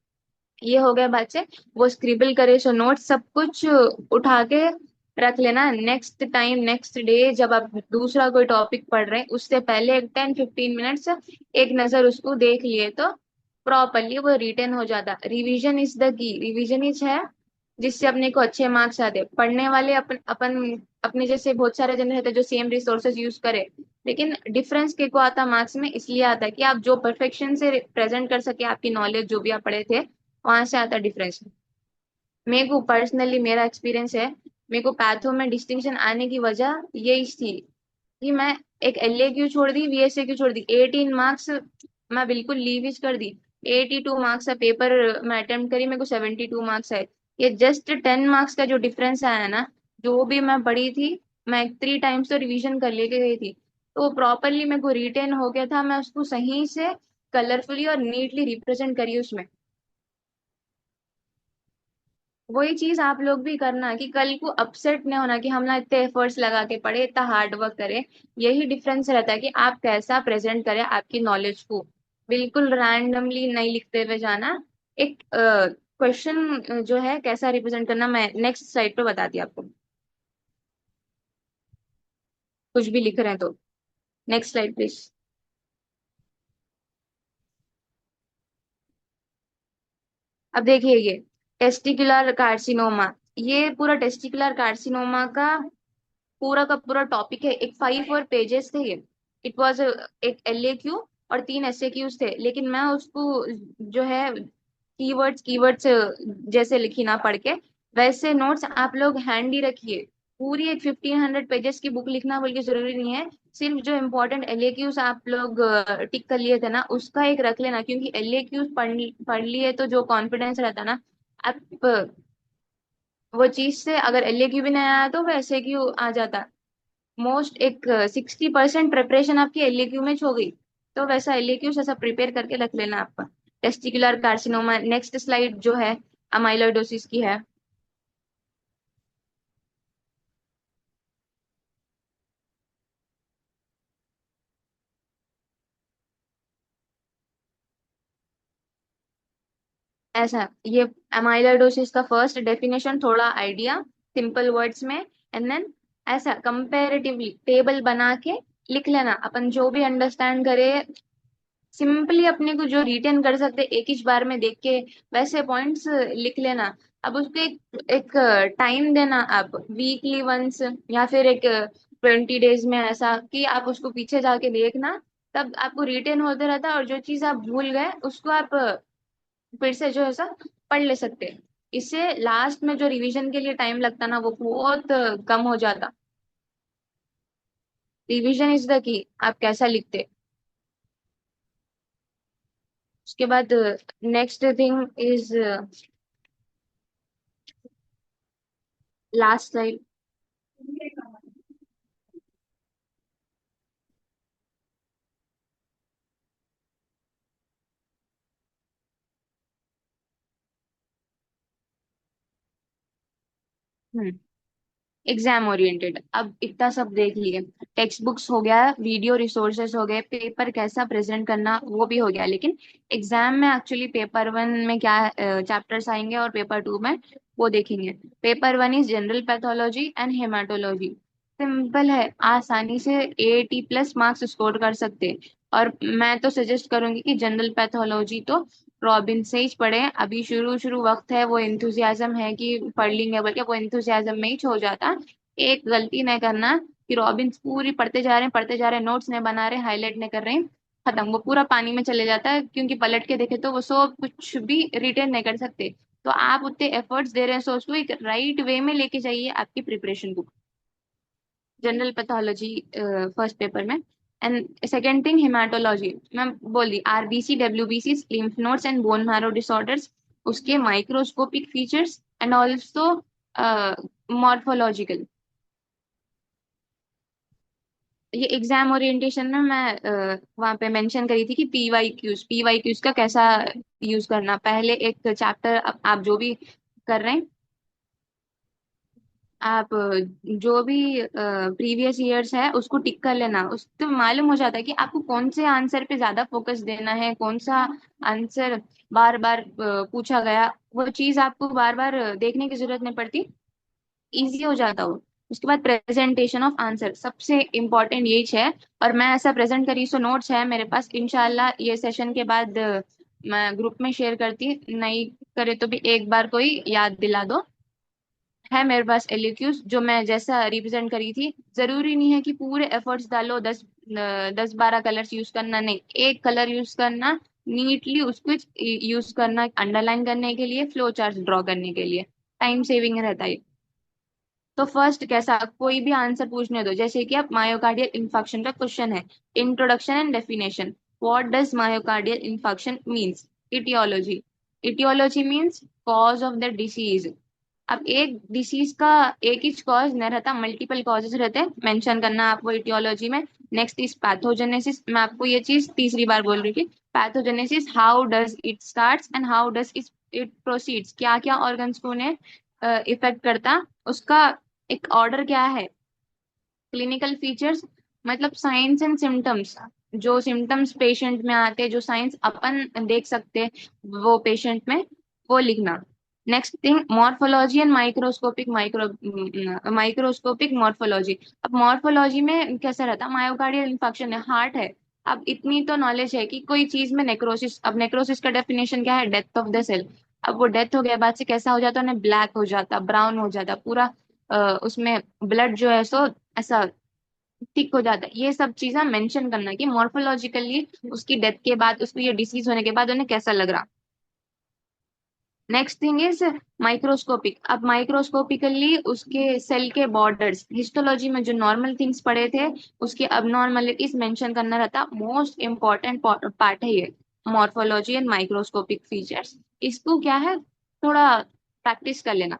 ये हो गया बात से। वो स्क्रिबल करे सो नोट सब कुछ उठा के रख लेना। नेक्स्ट टाइम नेक्स्ट डे जब आप दूसरा कोई टॉपिक पढ़ रहे हैं उससे पहले 10-15 मिनट्स एक नजर उसको देख लिए तो प्रॉपरली वो रिटेन हो जाता। Revision is the key, revision is है जिससे अपने को अच्छे मार्क्स आते। पढ़ने वाले अपन अपन अपने जैसे बहुत सारे जन रहते हैं जो सेम रिसोर्सेज यूज करे, लेकिन डिफरेंस के को आता मार्क्स में इसलिए आता है कि आप जो परफेक्शन से प्रेजेंट कर सके आपकी नॉलेज जो भी आप पढ़े थे, वहां से आता डिफरेंस। मेरे को पर्सनली मेरा एक्सपीरियंस है, मेरे को पैथो में डिस्टिंक्शन आने की वजह यही थी कि मैं एक एलए क्यू छोड़ दी, वीएसए क्यू छोड़ दी, 18 मार्क्स मैं बिल्कुल लीविज कर दी। 82 मार्क्स का पेपर मैं अटेम्प्ट करी, मेरे को 72 मार्क्स आए। ये जस्ट 10 मार्क्स का जो डिफरेंस आया ना, जो भी मैं पढ़ी थी मैं 3 टाइम्स तो रिवीजन कर लेके गई थी, तो प्रॉपरली मेरे को रिटेन हो गया था, मैं उसको सही से कलरफुली और नीटली रिप्रेजेंट करी उसमें। वही चीज आप लोग भी करना कि कल को अपसेट नहीं होना कि हम ना इतने एफर्ट्स लगा के पढ़े, इतना हार्ड वर्क करें। यही डिफरेंस रहता है कि आप कैसा प्रेजेंट करें आपकी नॉलेज को। बिल्कुल रैंडमली नहीं लिखते हुए जाना। एक क्वेश्चन जो है कैसा रिप्रेजेंट करना, मैं नेक्स्ट स्लाइड पे बताती हूँ आपको। कुछ भी लिख रहे हैं तो नेक्स्ट स्लाइड प्लीज। अब देखिए ये टेस्टिकुलर कार्सिनोमा, ये पूरा टेस्टिकुलर कार्सिनोमा का पूरा टॉपिक है। एक 5 और पेजेस थे ये। इट वाज एक एलएक्यू और 3 एसएक्यूज थे, लेकिन मैं उसको जो है कीवर्ड्स जैसे लिखी ना पढ़ के, वैसे नोट्स आप लोग हैंडी रखिए। पूरी एक 1500 पेजेस की बुक लिखना बोल के जरूरी नहीं है। सिर्फ जो इम्पोर्टेंट एलएक्यूज आप लोग टिक कर लिए थे ना उसका एक रख लेना, क्योंकि एलएक्यूज पढ़ लिए तो जो कॉन्फिडेंस रहता ना, आप वो चीज से अगर एलएक्यू भी नहीं आया तो वो एसएक्यू आ जाता। मोस्ट एक 60% प्रिपरेशन आपकी एलएक्यू में हो गई। तो वैसा एलएक्यू ऐसा प्रिपेयर करके रख लेना आपका। टेस्टिकुलर कार्सिनोमा, नेक्स्ट स्लाइड जो है अमाइलोइडोसिस की है। ऐसा ये अमाइलोइडोसिस का फर्स्ट डेफिनेशन, थोड़ा आइडिया सिंपल वर्ड्स में, एंड देन ऐसा कंपैरेटिवली टेबल बना के लिख लेना। अपन जो भी अंडरस्टैंड करे सिंपली अपने को जो रिटेन कर सकते एक ही बार में देख के वैसे पॉइंट्स लिख लेना। अब उसको एक टाइम देना, आप वीकली वंस या फिर एक 20 डेज में, ऐसा कि आप उसको पीछे जाके देखना, तब आपको रिटेन होते रहता है और जो चीज आप भूल गए उसको आप फिर से जो है सा पढ़ ले सकते हैं। इससे लास्ट में जो रिवीजन के लिए टाइम लगता ना वो बहुत कम हो जाता। रिवीजन इज द की, आप कैसा लिखते। उसके बाद next thing is last slide. Exam oriented, अब इतना सब देख लिए। टेक्स्ट बुक्स हो गया, वीडियो रिसोर्सेस हो गए, पेपर कैसा प्रेजेंट करना वो भी हो गया, लेकिन एग्जाम में एक्चुअली पेपर 1 में क्या चैप्टर्स आएंगे और पेपर 2 में वो देखेंगे। Paper 1 is general pathology and haematology. Simple है, आसानी से 80+ मार्क्स स्कोर कर सकते। और मैं तो सजेस्ट करूंगी कि जनरल पैथोलॉजी तो रॉबिन से ही पढ़े। अभी शुरू शुरू वक्त है, वो इंथुजियाज्म है कि पढ़ लेंगे बोल के, वो इंथुजियाज्म में ही छो जाता। एक गलती नहीं करना कि रॉबिन्स पूरी पढ़ते जा रहे हैं, नोट्स नहीं बना रहे, हाईलाइट नहीं कर रहे हैं, खत्म, वो पूरा पानी में चले जाता है। क्योंकि पलट के देखे तो वो सब कुछ भी रिटेन नहीं कर सकते। तो आप उतने एफर्ट्स दे रहे हैं, सो उसको एक राइट वे में लेके जाइए आपकी प्रिपरेशन को। जनरल पैथोलॉजी फर्स्ट पेपर में। एंड सेकेंड थिंग हेमाटोलॉजी, मैं बोल दी RBC, WBC, lymph nodes and bone marrow disorders. उसके microscopic features and also morphological. ये एग्जाम ओरिएंटेशन में मैं वहां पे मेंशन करी थी कि पी वाई क्यूज का कैसा यूज करना। पहले एक चैप्टर आप जो भी कर रहे हैं, आप जो भी प्रीवियस ईयर्स है उसको टिक कर लेना। उससे मालूम हो जाता है कि आपको कौन से आंसर पे ज्यादा फोकस देना है, कौन सा आंसर बार बार पूछा गया। वो चीज आपको बार बार देखने की जरूरत नहीं पड़ती, इजी हो जाता हो। उसके बाद प्रेजेंटेशन ऑफ आंसर सबसे इम्पोर्टेंट यही है। और मैं ऐसा प्रेजेंट करी, सो नोट्स है मेरे पास, इंशाल्लाह ये सेशन के बाद मैं ग्रुप में शेयर करती, नहीं करे तो भी एक बार कोई याद दिला दो। है मेरे पास एलक्यूज जो मैं जैसा रिप्रेजेंट करी थी। जरूरी नहीं है कि पूरे एफर्ट्स डालो, 10-12 कलर्स यूज करना, नहीं, एक कलर यूज करना, नीटली उसको यूज करना अंडरलाइन करने के लिए, फ्लो चार्ट ड्रॉ करने के लिए। टाइम सेविंग रहता है। तो फर्स्ट कैसा कोई भी आंसर पूछने दो, जैसे कि आप मायोकार्डियल इंफाक्शन का क्वेश्चन है, introduction and definition, what does myocardial infarction means. Aetiology, aetiology means cause of the disease. अब एक डिसीज का एक ही कॉज नहीं रहता, मल्टीपल कॉजेज रहते हैं, मेंशन करना आपको इटियोलॉजी में। नेक्स्ट इज पैथोजेनेसिस, मैं आपको ये चीज तीसरी बार बोल रही थी। Pathogenesis, how does it starts and how does it proceeds, क्या क्या ऑर्गन्स को उन्हें इफेक्ट करता, उसका एक ऑर्डर क्या है। क्लिनिकल फीचर्स मतलब साइंस एंड सिम्टम्स, जो सिम्टम्स पेशेंट में आते, जो साइंस अपन देख सकते वो पेशेंट में, वो लिखना। Next thing morphology and microscopic morphology. अब मॉर्फोलॉजी में कैसा रहता, मायोकार्डियल इंफाक्शन है, हार्ट है। अब इतनी तो नॉलेज है कि कोई चीज में नेक्रोसिस, अब नेक्रोसिस का डेफिनेशन क्या है, डेथ ऑफ द सेल। अब वो डेथ हो गया बाद से कैसा हो जाता है, ब्लैक हो जाता, ब्राउन हो जाता पूरा, उसमें ब्लड जो है सो ऐसा थिक हो जाता है। ये सब चीजें मेंशन करना कि मॉर्फोलॉजिकली उसकी डेथ के बाद, उसको ये डिसीज होने के बाद उन्हें कैसा लग रहा। Next thing is microscopic. अब माइक्रोस्कोपिकली उसके सेल के बॉर्डर्स, हिस्टोलॉजी में जो नॉर्मल थिंग्स पढ़े थे उसके अबनॉर्मलिटीज मेंशन करना रहता। मोस्ट इंपॉर्टेंट पार्ट है ये, मॉर्फोलॉजी एंड माइक्रोस्कोपिक फीचर्स। इसको क्या है, थोड़ा प्रैक्टिस कर लेना।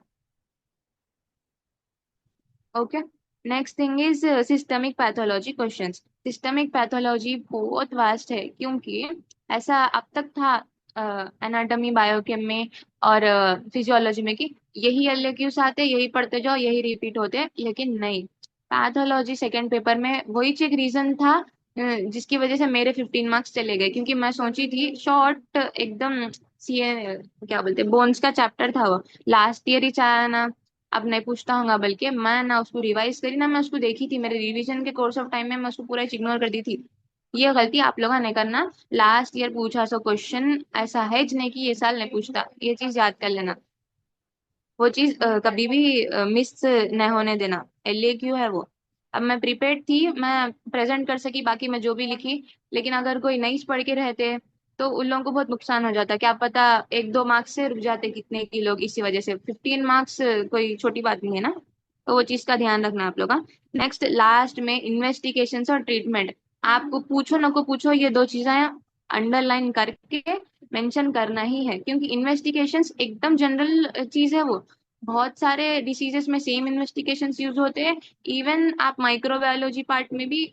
Okay, next thing is systemic pathology questions. Systemic pathology बहुत वास्ट है, क्योंकि ऐसा अब तक था एनाटॉमी बायोकेम में और फिजियोलॉजी में कि यही एलक्यूज आते, यही पढ़ते जाओ, यही रिपीट होते, लेकिन नहीं। पैथोलॉजी सेकंड पेपर में वही एक रीजन था जिसकी वजह से मेरे 15 मार्क्स चले गए, क्योंकि मैं सोची थी शॉर्ट एकदम सीए क्या बोलते बोन्स का चैप्टर था वो, लास्ट ईयर ही चाहे ना, अब नहीं पूछता हूँ, बल्कि मैं ना उसको रिवाइज करी ना मैं उसको देखी थी, मेरे रिवीजन के कोर्स ऑफ टाइम में मैं उसको पूरा इग्नोर कर दी थी। ये गलती आप लोगों ने करना, लास्ट ईयर पूछा सो क्वेश्चन ऐसा है नहीं कि ये साल नहीं पूछता, ये चीज याद कर लेना। वो चीज कभी भी मिस न होने देना, एलएक्यू है वो। अब मैं प्रिपेयर्ड थी, मैं प्रेजेंट कर सकी बाकी मैं जो भी लिखी, लेकिन अगर कोई नहीं पढ़ के रहते तो उन लोगों को बहुत नुकसान हो जाता, क्या पता 1-2 मार्क्स से रुक जाते कितने की लोग इसी वजह से। 15 मार्क्स कोई छोटी बात नहीं है ना, तो वो चीज का ध्यान रखना आप लोग का। नेक्स्ट लास्ट में इन्वेस्टिगेशन और ट्रीटमेंट, आपको पूछो न को पूछो ये दो चीजें अंडरलाइन करके मेंशन करना ही है, क्योंकि इन्वेस्टिगेशंस एकदम जनरल चीज है वो। बहुत सारे डिसीजेस में सेम इन्वेस्टिगेशंस यूज होते हैं, इवन आप माइक्रोबायोलॉजी पार्ट में भी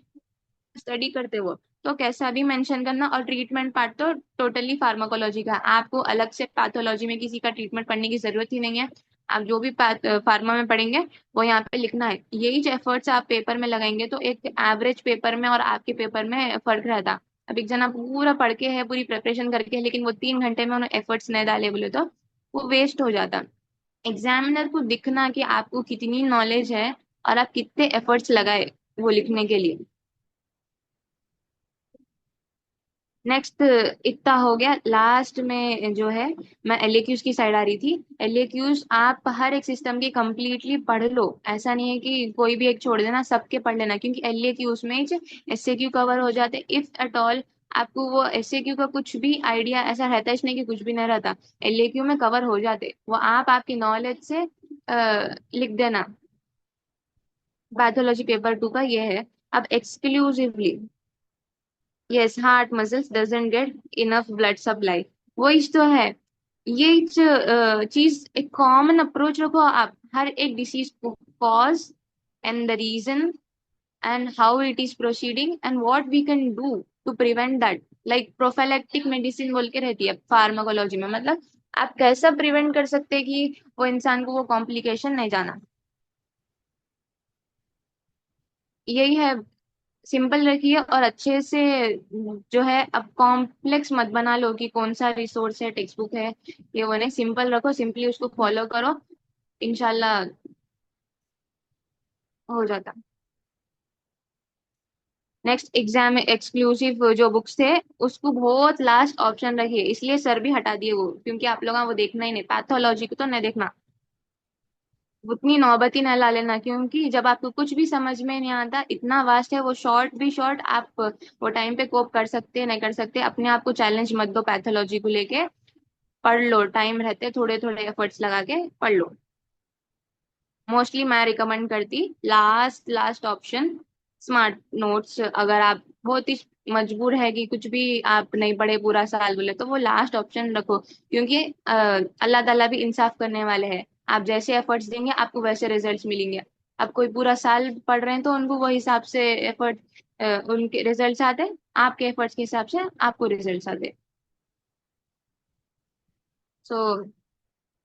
स्टडी करते हो तो कैसा भी मेंशन करना। और ट्रीटमेंट पार्ट तो टोटली फार्माकोलॉजी का है, आपको अलग से पैथोलॉजी में किसी का ट्रीटमेंट पढ़ने की जरूरत ही नहीं है। आप जो भी फार्मा में पढ़ेंगे वो यहाँ पे लिखना है। यही जो एफर्ट्स आप पेपर में लगाएंगे तो एक एवरेज पेपर में और आपके पेपर में फर्क रहता। अब एक जना पूरा पढ़ के है, पूरी प्रिपरेशन करके है, लेकिन वो 3 घंटे में उन्होंने एफर्ट्स नहीं डाले बोले तो वो वेस्ट हो जाता। एग्जामिनर को दिखना कि आपको कितनी नॉलेज है और आप कितने एफर्ट्स लगाए वो लिखने के लिए। नेक्स्ट इतना हो गया, लास्ट में जो है मैं एलएक्यूज की साइड आ रही थी। एलएक्यूज आप हर एक सिस्टम की कंप्लीटली पढ़ लो, ऐसा नहीं है कि कोई भी एक छोड़ देना, सबके पढ़ लेना, क्योंकि एलएक्यूज में एसएक्यू कवर हो जाते इफ एट ऑल। आपको वो एसएक्यू का कुछ भी आइडिया ऐसा रहता है, इसमें कि कुछ भी नहीं रहता, एलएक्यू में कवर हो जाते वो, आप आपकी नॉलेज से लिख देना। पैथोलॉजी पेपर 2 का ये है। अब exclusively, yes, heart muscles doesn't get enough blood supply, वही तो है। ये चीज एक कॉमन अप्रोच रखो आप हर एक डिसीज को, cause and the reason and how it is proceeding and what we can do to prevent that. Like prophylactic medicine बोल के रहती है फार्माकोलॉजी में, मतलब आप कैसा प्रिवेंट कर सकते हैं कि वो इंसान को वो कॉम्प्लिकेशन नहीं जाना। यही है, सिंपल रखिए और अच्छे से जो है, अब कॉम्प्लेक्स मत बना लो कि कौन सा रिसोर्स है, टेक्स्ट बुक है, ये वो नहीं, सिंपल रखो, सिंपली उसको फॉलो करो, इंशाल्लाह हो जाता। नेक्स्ट एग्जाम एक्सक्लूसिव जो बुक्स थे उसको बहुत लास्ट ऑप्शन रखिए, इसलिए सर भी हटा दिए वो, क्योंकि आप लोग वो देखना ही नहीं, पैथोलॉजी को तो नहीं देखना, उतनी नौबती न ला लेना, क्योंकि जब आपको कुछ भी समझ में नहीं आता, इतना वास्ट है वो, शॉर्ट भी शॉर्ट, आप वो टाइम पे कोप कर सकते नहीं कर सकते, अपने आप को चैलेंज मत दो पैथोलॉजी को लेके, पढ़ लो, टाइम रहते थोड़े थोड़े एफर्ट्स लगा के पढ़ लो। मोस्टली मैं रिकमेंड करती last last option smart notes, अगर आप बहुत ही मजबूर है कि कुछ भी आप नहीं पढ़े पूरा साल बोले तो वो लास्ट ऑप्शन रखो, क्योंकि अल्लाह ताला भी इंसाफ करने वाले हैं, आप जैसे एफर्ट्स देंगे आपको वैसे रिजल्ट्स मिलेंगे। आप कोई पूरा साल पढ़ रहे हैं तो उनको वो हिसाब से एफर्ट, उनके रिजल्ट्स आते, आपके एफर्ट्स के हिसाब से आपको रिजल्ट्स आते। So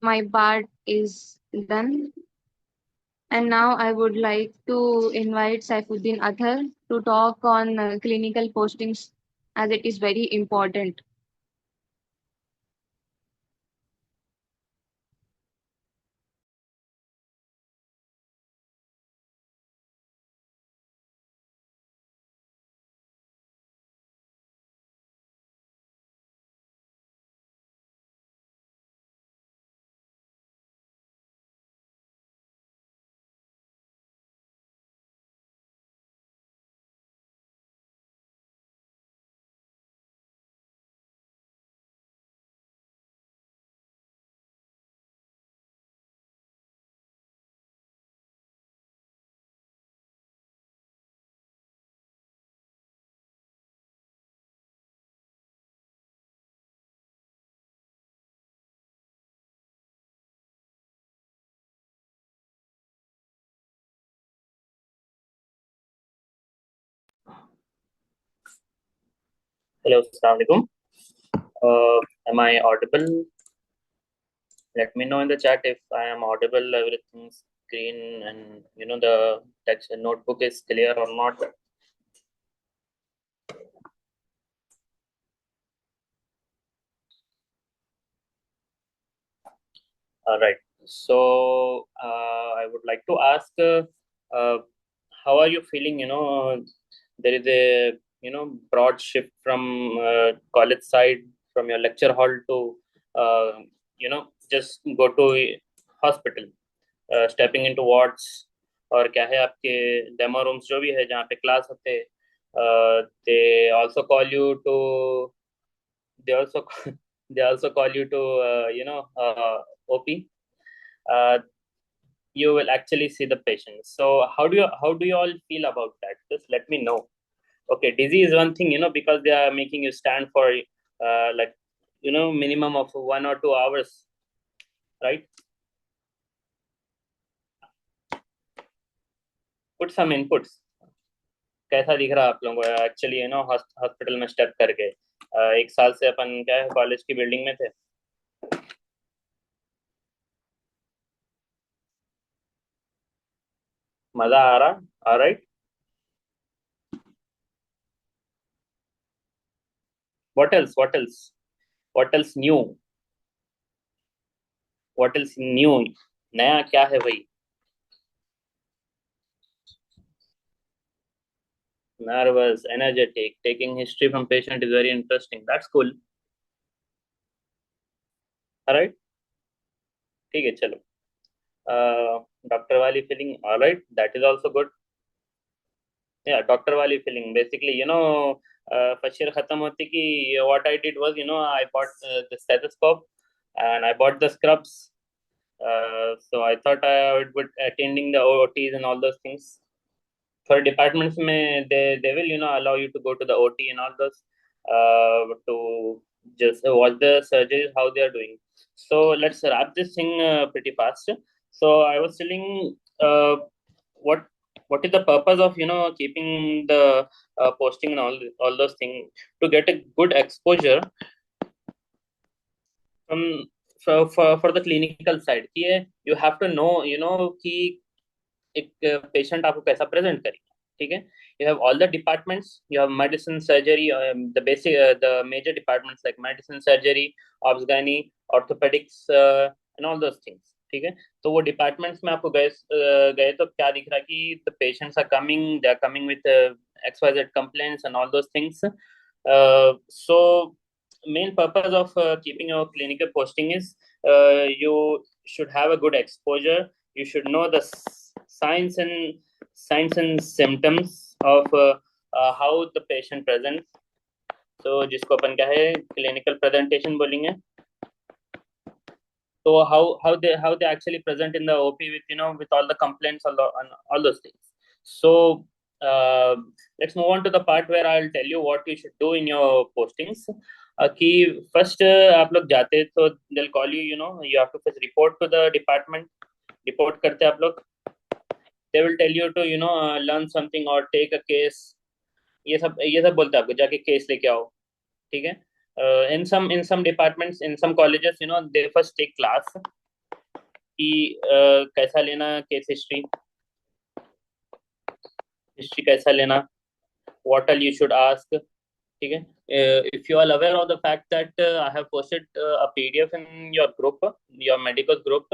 my part is done. And now I would like to invite Saifuddin Athar to talk on clinical postings, as it is very important. Hello, Assalamu alaikum. Am I audible? Let me know in the chat if I am audible. Everything's green, and the text notebook is clear or not. All right. So I would like to ask, how are you feeling? There is a broad shift from college side, from your lecture hall to just go to hospital, stepping into wards, और क्या है आपके demo rooms जो भी है जहाँ पे class होते हैं, they also call you to they also they also call you to OP. You will actually see the patient. So how do you all feel about that? Just let me know. Okay, dizzy is one thing, because they are making you stand for minimum of 1 or 2 hours, right? Put some inputs. कैसा दिख रहा है आप लोगों को actually hospital में step करके? 1 साल से अपन क्या है कॉलेज की बिल्डिंग में थे। मजा आ रहा? Alright, what else new? what else new? नया क्या है भाई? Nervous, energetic, taking history from patient is very interesting. That's cool. Alright, ठीक है, चलो. Doctor वाली feeling, alright, that is also good. Yeah, doctor वाली feeling, basically, first year खत्म होती कि what I did was, I bought the stethoscope and I bought the scrubs. So I thought I would attending the OTs and all those things. For departments में they will allow you to go to the OT and all those to just watch the surgeries how they are doing. So let's wrap this thing pretty fast. So I was telling what is the purpose of keeping the posting and all those things, to get a good exposure from for the clinical side. कि you have to know कि एक patient आपको कैसा present करेगा. ठीक है. You have all the departments. You have medicine, surgery, the major departments like medicine, surgery, obs gynae, orthopedics, and all those things. ठीक है. तो वो डिपार्टमेंट्स में आपको गए तो क्या दिख रहा है कि the patients are coming, they are coming with XYZ complaints and all those things. So main purpose of keeping your clinical posting is you should have a good exposure. You should know the signs and symptoms of how the patient presents. So जिसको अपन क्या है clinical presentation बोलेंगे. So how they actually present in the OP with all the complaints, all those things. So let's move on to the part where I'll tell you what you should do in your postings. कि first आप लोग जाते तो they'll call you, you have to first report to the department. Report करते आप लोग. They will tell you to learn something or take a case. ये सब बोलते हैं आपको जाके केस लेके आओ. ठीक है. In some departments, in some colleges, they first take class कि कैसा लेना केस हिस्ट्री कैसा लेना, what all you should ask. ठीक है. If you are aware of the fact that I have posted a PDF in your group, your Medicos group,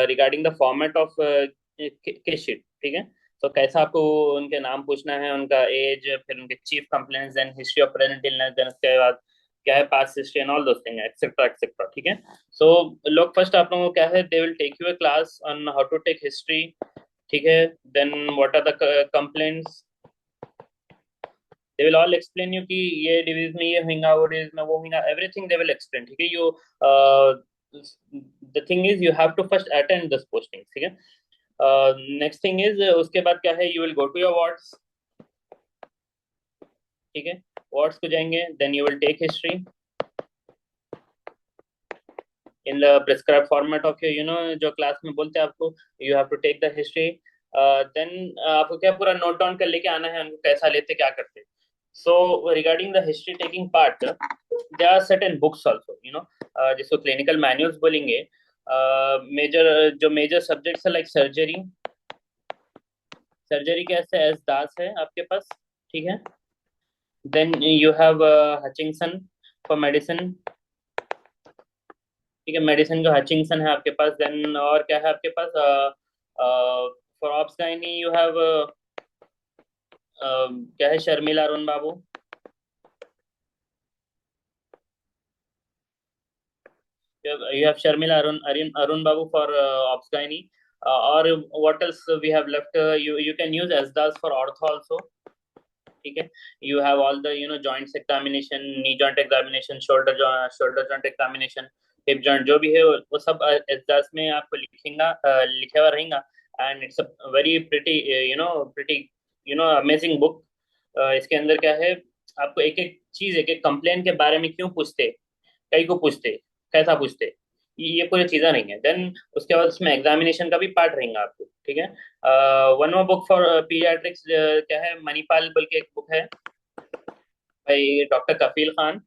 regarding the format of case sheet. ठीक है. तो कैसा आपको उनके नाम पूछना है, उनका एज, फिर उनके chief complaints, then history of present illness, then उसके बाद क्या है past history and all those thing etcetera etcetera. ठीक है. सो लोग फर्स्ट आप लोगों को क्या है, they will take you a class on how to take history. ठीक है. Then what are the complaints. They will all explain you कि ये डिवीज में ये होगा, वो डिवीज में वो होगा, everything they will explain. ठीक है. The thing is you have to first attend this posting. ठीक है. Next thing is उसके बाद क्या है, you will go to your wards. ठीक है. wards को जाएंगे, then you will take history in the prescribed format of your जो क्लास में बोलते हैं आपको, you have to take the history. Then आपको क्या पूरा नोट डाउन कर लेके आना है, उनको कैसा लेते क्या करते. So regarding the history taking part, there are certain books also, जिसको clinical manuals बोलेंगे. major subjects है like surgery कैसे एस दास है आपके पास. ठीक है. then you have Hutchinson for medicine. ठीक है. मेडिसिन जो हचिंगसन है आपके पास. देन और क्या है आपके पास, for obs gynae you have क्या है, शर्मिला अरुण बाबू. you have Sharmila Arun Babu for obs gynae. Or what else we have left, you can use SDAS for ortho also. ठीक है. You have all the joints examination, knee joint examination, shoulder joint examination, hip joint जो भी है वो सब SDAS में आपको लिखे हुआ रहेगा. And it's a very pretty amazing book. इसके अंदर क्या है, आपको एक एक चीज, एक एक कंप्लेंट के बारे में क्यों पूछते, कई को पूछते, कैसा पूछते, ये पूरी चीजें नहीं है. देन उसके बाद उसमें एग्जामिनेशन का भी पार्ट रहेगा आपको. ठीक है. One more book for paediatrics क्या है, मणिपाल बोल के एक बुक है by Dr. Kafil Khan.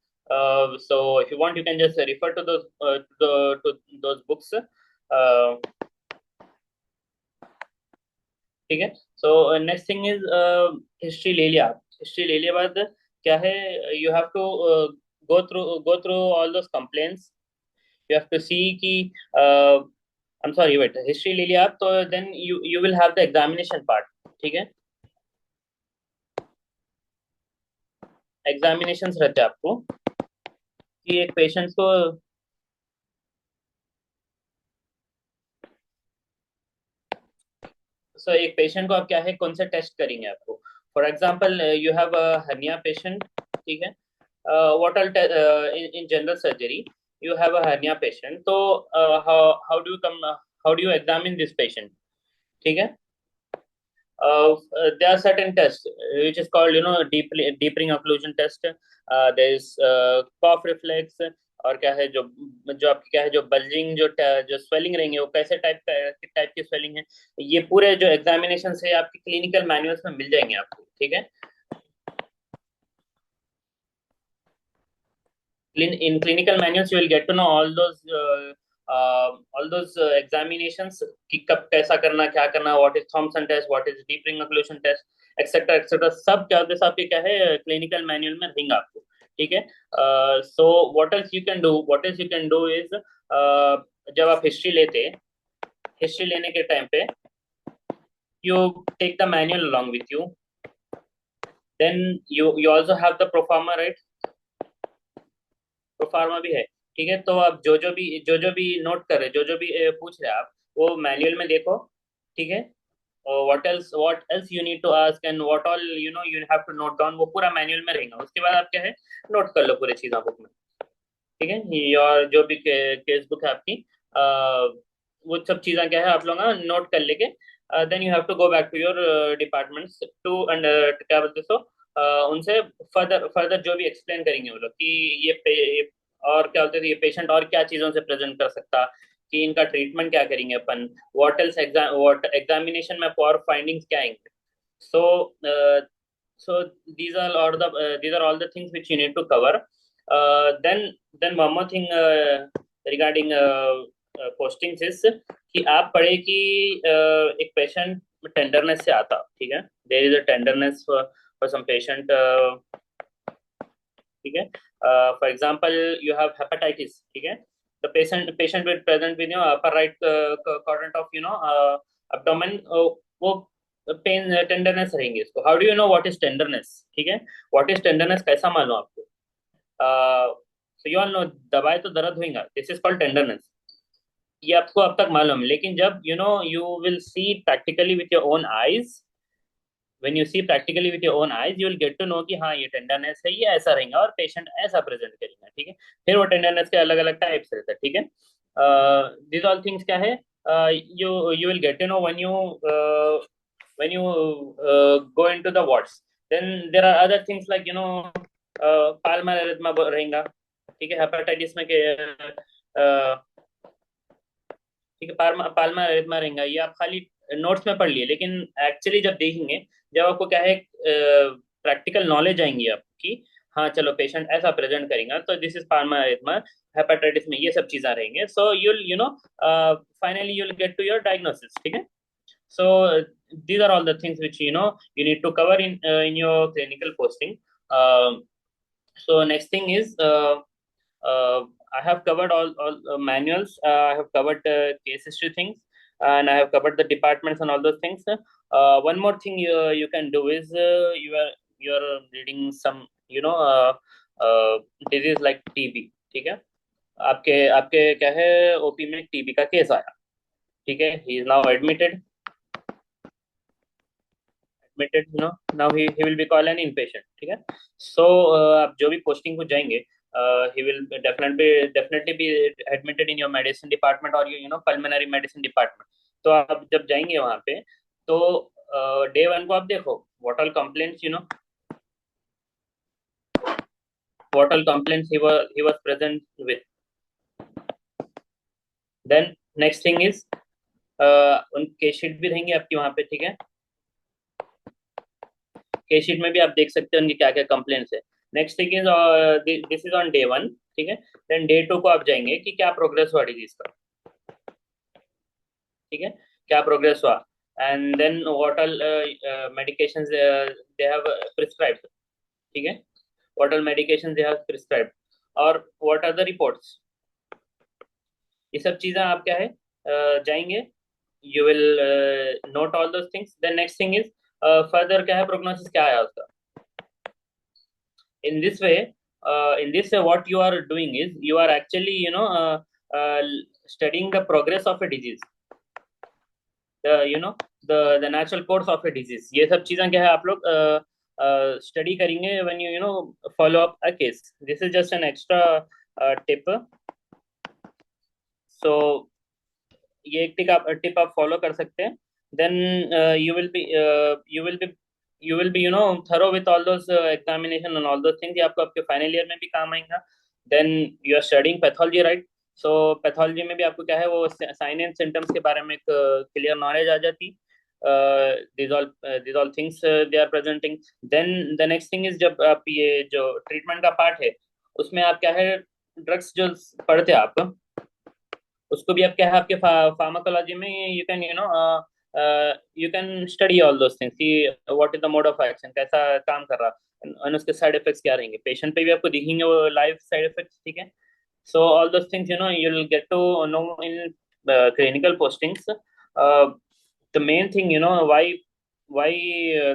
So if you want, you can just refer to those books. ठीक है. So next thing is history ले लिया. हिस्ट्री ले लिया बाद क्या है, you have to go through all those complaints. You have to see कि I'm sorry, wait, history ले लिया आप, तो then you will have the examination part. ठीक है. एग्जामिनेशंस रहते हैं आपको कि एक पेशेंट को एक पेशेंट को आप क्या है, कौन से टेस्ट करेंगे आपको. For example you have a hernia patient. ठीक है. What all in general surgery you have a hernia patient, so how do you examine this patient. ठीक है. There are certain tests which is called deep ring occlusion test. There is cough reflex, और क्या है जो जो आपकी क्या है जो बल्जिंग जो स्वेलिंग रहेंगे वो कैसे टाइप की स्वेलिंग है, ये पूरे जो एग्जामिनेशन से आपके क्लिनिकल मैनुअल्स में मिल जाएंगे आपको, ठीक है। In clinical manuals you will get to know all those examinations कि कब कैसा करना, क्या करना, what is Thompson test, what is deep ring occlusion test, etc etc, सब क्या होते आपके क्या है क्लिनिकल मैनुअल में रहेंगे आपको, ठीक है। सो what else you can do is जब आप हिस्ट्री लेते, हिस्ट्री लेने के टाइम पे you take the manual along with you, then you also have the pro forma, right? तो फार्मा भी है, ठीक है। तो आप जो जो भी नोट कर रहे, जो भी पूछ रहे आप, वो मैनुअल में देखो, ठीक है। और what else you need to ask and what all you have to note down, वो पूरा मैनुअल में रहेगा। उसके बाद आप क्या है नोट कर लो पूरी चीज़ों बुक में, ठीक है। और जो भी केस बुक है आपकी, वो सब चीज़ें क्या है आप लोग नोट कर लेके, then you have to go back to your departments to and क्या बोलते सो उनसे फर्दर जो भी एक्सप्लेन करेंगे वो लोग कि और क्या बोलते थे ये पेशेंट और क्या चीज़ों से प्रेजेंट कर सकता, कि इनका ट्रीटमेंट क्या करेंगे अपन, व्हाट एग्जामिनेशन में और फाइंडिंग्स क्या आएंगे। So these are all the things which you need to cover. Then one more thing regarding postings is कि आप पढ़े कि एक पेशेंट टेंडरनेस से आता, ठीक है। There is a tenderness for some patient, ठीक है। For example you have hepatitis, ठीक है। The patient will present with upper right quadrant of abdomen, वो पेन टेंडरनेस रहेंगे इसको। How do you know what is tenderness, ठीक है। What is tenderness कैसा मालूम आपको? सो यू ऑल नो दबाए तो दर्द होगा, दिस इज कॉल्ड टेंडरनेस। ये आपको अब तक मालूम है, लेकिन जब you will see practically with your own eyes, when you see practically with your own eyes you will get to know कि हाँ ये टेंडरनेस है, ये ऐसा रहेगा और पेशेंट ऐसा प्रेजेंट करेगा, ठीक है। फिर वो टेंडरनेस के अलग अलग टाइप्स रहते हैं, ठीक है। दिस ऑल थिंग्स क्या है you will get to know when you go into the wards. Then there are other things like palmar erythema रहेगा, ठीक है। हेपेटाइटिस में के ठीक है, पाल्मर एरिथमा रहेगा, ये आप खाली नोट्स में पढ़ लिए, लेकिन एक्चुअली जब देखेंगे, जब आपको क्या है प्रैक्टिकल नॉलेज आएंगी आपकी, हाँ चलो पेशेंट ऐसा प्रेजेंट करेगा तो this is palmar erythema, hepatitis में ये सब चीजें रहेंगे। So you'll finally you'll get to your diagnosis, ठीक है। So these are all the things which you need to cover in your clinical posting. So next thing is I have covered all manuals. I have covered case history things, and I have covered the departments and all those things. One more thing you can do is you are reading some disease like TB, ठीक है। आपके आपके क्या है OP में TB का case आया, ठीक है। He is now admitted, now he will be called an inpatient, ठीक है। So आप जो भी पोस्टिंग को जाएंगे, he will definitely be admitted in your medicine department or your pulmonary medicine department। तो आप जब जाएंगे वहां पे तो डे 1 को आप देखो what all complaints he was present with। then next thing is उन केस शीट भी रहेंगे आपकी वहां पे, ठीक है। केस शीट में भी आप देख सकते हैं उनकी क्या क्या कंप्लेंट्स है। Next thing is this is on day 1, ठीक है। देन डे 2 को आप जाएंगे कि क्या प्रोग्रेस हुआ डिजीज का, ठीक है, क्या प्रोग्रेस हुआ, and then what all medications they have prescribed, ठीक है। What all medications they have prescribed और व्हाट आर द रिपोर्ट्स, ये सब चीजें आप क्या है जाएंगे, you will note all those things. Then next thing is further क्या है प्रोग्नोसिस क्या है उसका। in this way what you are doing is you are actually studying the progress of a disease, the natural course of a disease। ये सब चीजें क्या है आप लोग स्टडी करेंगे when you follow up a case। this is just an extra tip। so ये एक टिप आप फॉलो कर सकते हैं। then you will be thorough with all those examination and all those things। ये आपको आपके फाइनल ईयर में भी काम आएगा then you are studying pathology, right? So pathology में भी आपको क्या है, वो साइन एंड सिम्टम्स के बारे में एक क्लियर नॉलेज आ जाती. these all things they are presenting. then the next thing is, जब आप ये जो ट्रीटमेंट का पार्ट है, उसमें आप क्या है, ड्रग्स जो पढ़ते हैं आप, उसको भी आप क्या है, आपके फार्माकोलॉजी में you can you can study all those things कि what is the mode of action, कैसा काम कर रहा, और उसके साइड इफेक्ट्स क्या रहेंगे, पेशेंट पे भी आपको दिखेंगे वो लाइव साइड इफेक्ट्स, ठीक है. So all those things, you will get to know in clinical postings. The main thing, why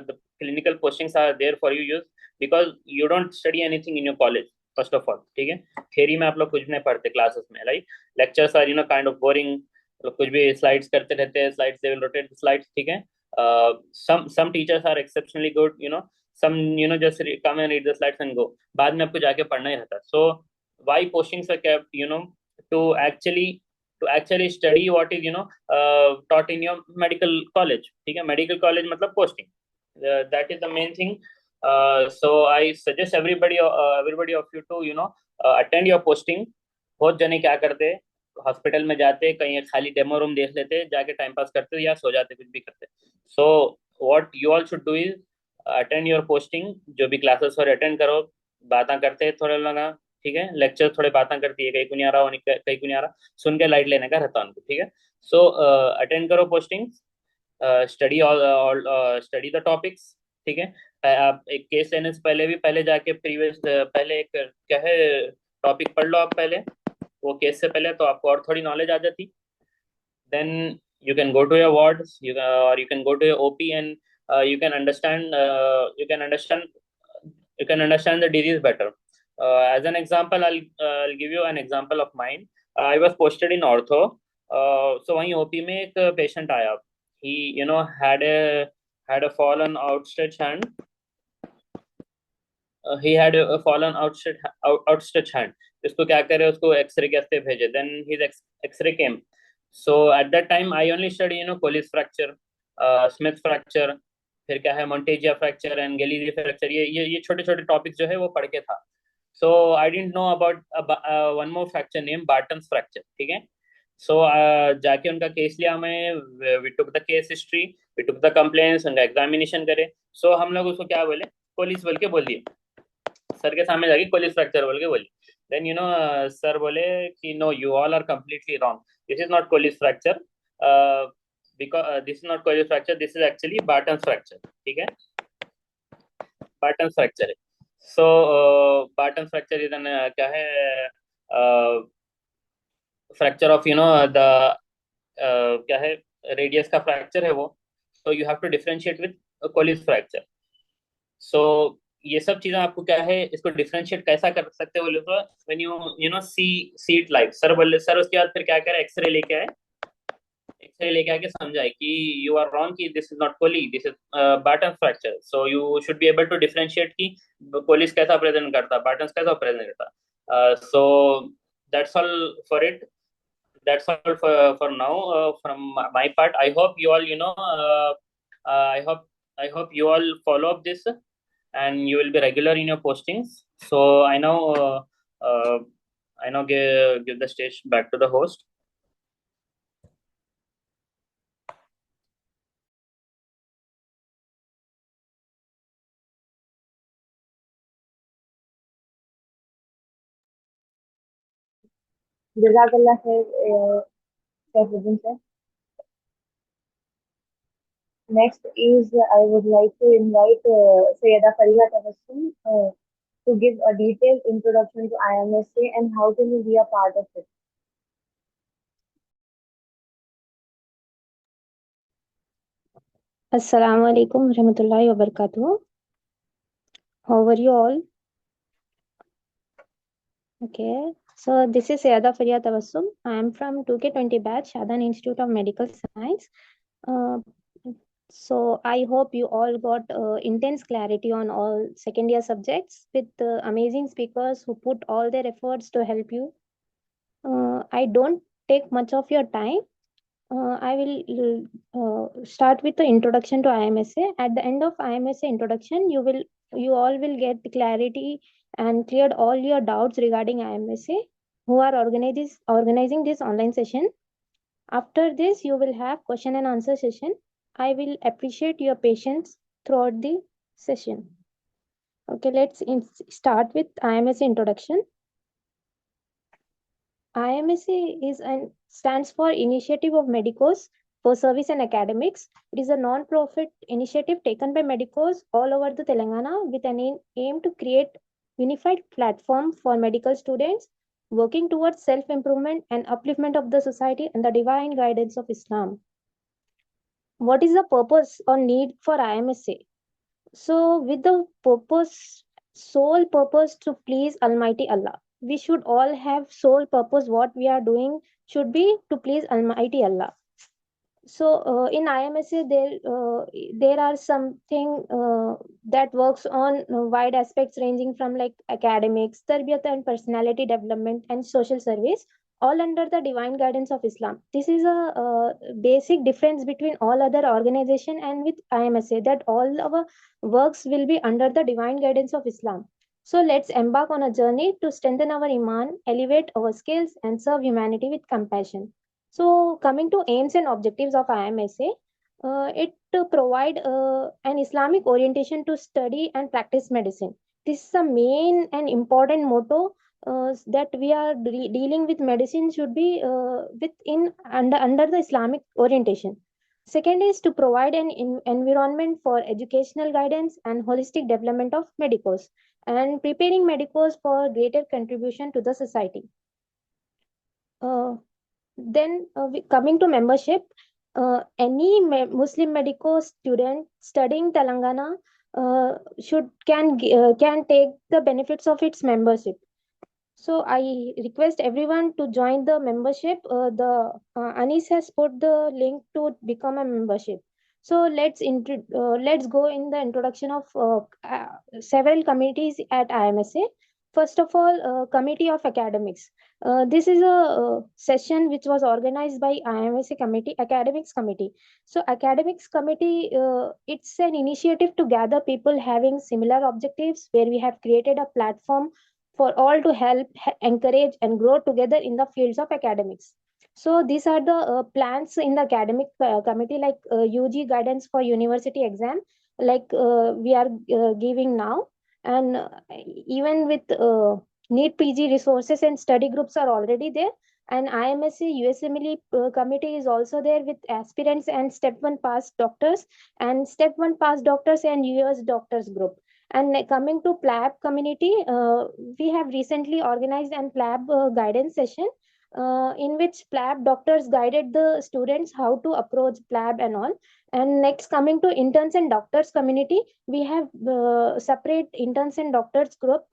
the clinical postings are there for you is because you don't study anything in your college, first of all, ठीक है. Theory में आप लोग कुछ नहीं पढ़ते classes में, right. Lectures are kind of boring, लोग कुछ भी स्लाइड्स करते रहते हैं, slides they will rotate the slides, ठीक है. some teachers are exceptionally good, some just come and read the slides and go. बाद में आपको जाके पढ़ना ही रहता. So why postings are kept, to actually study what is taught in your medical college, ठीक है. medical college मतलब posting, that is the main thing. So I suggest everybody of you to attend your posting. बहुत जने क्या करते, hospital में जाते, कहीं खाली डेमो रूम देख लेते, जाके टाइम पास करते या सो जाते, कुछ भी करते. So what you all should do is attend your posting. जो भी क्लासेस हो अटेंड करो, बातें करते थोड़ा लगा, ठीक है. लेक्चर थोड़े बातें करती है, कहीं को नहीं आ रहा, कहीं को नहीं आ रहा, सुन के लाइट लेने का रहता उनको, ठीक है. सो अटेंड करो posting, study study the topics, ठीक है. आप एक केस लेने से पहले भी पहले जाके पहले एक क्या है टॉपिक पढ़ लो आप पहले, वो केस से पहले, तो आपको और थोड़ी नॉलेज आ जाती. then you can go to your wards, or you can go to your OP, and you can understand the disease better. As an example, I'll give you an example of mine. I was posted in ortho. So वहीं OP में एक patient आया. He had a fallen outstretched hand. He had a fallen outstretched hand. इसको क्या करे, उसको x ray के वास्ते भेजे. Then his x-ray came. So at that time I only study Colles fracture, Smith fracture, फिर क्या है Montegia fracture and Gallisi fracture. ये छोटे छोटे टॉपिक्स जो है वो पढ़ के था. So I didn't know about one more fracture named Barton's fracture, ठीक है. So जाके उनका केस लिया मैं, we took the case history, we took the complaints, उनका एग्जामिनेशन करे. So हम लोग उसको क्या बोले, कोलिस बोल के बोल दिए, सर के सामने जाके कोलिस फ्रैक्चर बोल के बोली. Then सर बोले कि no, you all are completely wrong. This is not Colles fracture. Because this is not Colles fracture. This is actually Barton's fracture. ठीक है, Barton's fracture है. So Barton's fracture is an क्या है fracture of the क्या है radius का fracture है वो. So you have to differentiate with Colles fracture. So ये सब चीजें आपको क्या है, इसको डिफरेंशिएट कैसा कर सकते हो बोले तो when you see it live. Sir बोले, सर उसके बाद फिर क्या करे, एक्सरे लेके आए, एक्सरे लेके आके समझाए कि यू आर रॉन्ग, कि this is not Colles, this is Barton fracture. So you should be able to differentiate कि कोलिस कैसा प्रेजेंट करता, बार्टन कैसा प्रेजेंट करता. So that's all for it. That's all for now from my part. I hope you all I hope you all follow up this, and you will be regular in your postings. So I now give the stage back to the host. Jazakallah khair, Saifuddin sir. Next is I would like to invite Sayyida Fariha Tabassum to give a detailed introduction to IMSA and how can you be a part of it. Assalamu alaikum warahmatullahi wabarakatuh. How are you all? Okay, so this is Sayada Faria Tabassum. I am from 2K20 batch, Shadan Institute of Medical Science. So I hope you all got intense clarity on all second year subjects with amazing speakers who put all their efforts to help you. I don't take much of your time. I will start with the introduction to IMSA. At the end of IMSA introduction, you all will get clarity and cleared all your doubts regarding IMSA, who are organizing this online session. After this, you will have question and answer session. I will appreciate your patience throughout the session. Okay, let's start with IMSA introduction. IMSA stands for Initiative of Medicos for Service and Academics. It is a non-profit initiative taken by Medicos all over the Telangana with an aim to create unified platform for medical students working towards self-improvement and upliftment of the society and the divine guidance of Islam. What is the purpose or need for IMSA? So, with the sole purpose to please Almighty Allah. We should all have sole purpose. What we are doing should be to please Almighty Allah. So, in IMSA, there are something that works on wide aspects ranging from like academics, tarbiyat and personality development, and social service, all under the divine guidance of Islam. This is a basic difference between all other organization and with IMSA, that all our works will be under the divine guidance of Islam. So let's embark on a journey to strengthen our iman, elevate our skills, and serve humanity with compassion. So coming to aims and objectives of IMSA, it provide an Islamic orientation to study and practice medicine. This is the main and important motto that we are dealing with medicine should be under the Islamic orientation. Second is to provide an environment for educational guidance and holistic development of medicos and preparing medicos for greater contribution to the society. Coming to membership, any Muslim medico student studying Telangana can take the benefits of its membership. So I request everyone to join the membership. Anis has put the link to become a membership. So let's go in the introduction of several committees at IMSA. First of all, Committee of Academics. This is a session which was organized by IMSA committee, Academics Committee. So Academics Committee, it's an initiative to gather people having similar objectives, where we have created a platform for all to help, encourage, and grow together in the fields of academics. So these are the plans in the academic committee, like UG guidance for university exam, like we are giving now, and even with NEET PG resources and study groups are already there. And IMSA USMLE committee is also there with aspirants and step 1 pass doctors and step 1 pass doctors and US doctors group. And coming to PLAB community, we have recently organized an PLAB guidance session in which PLAB doctors guided the students how to approach PLAB and all. And next, coming to interns and doctors community, we have separate interns and doctors group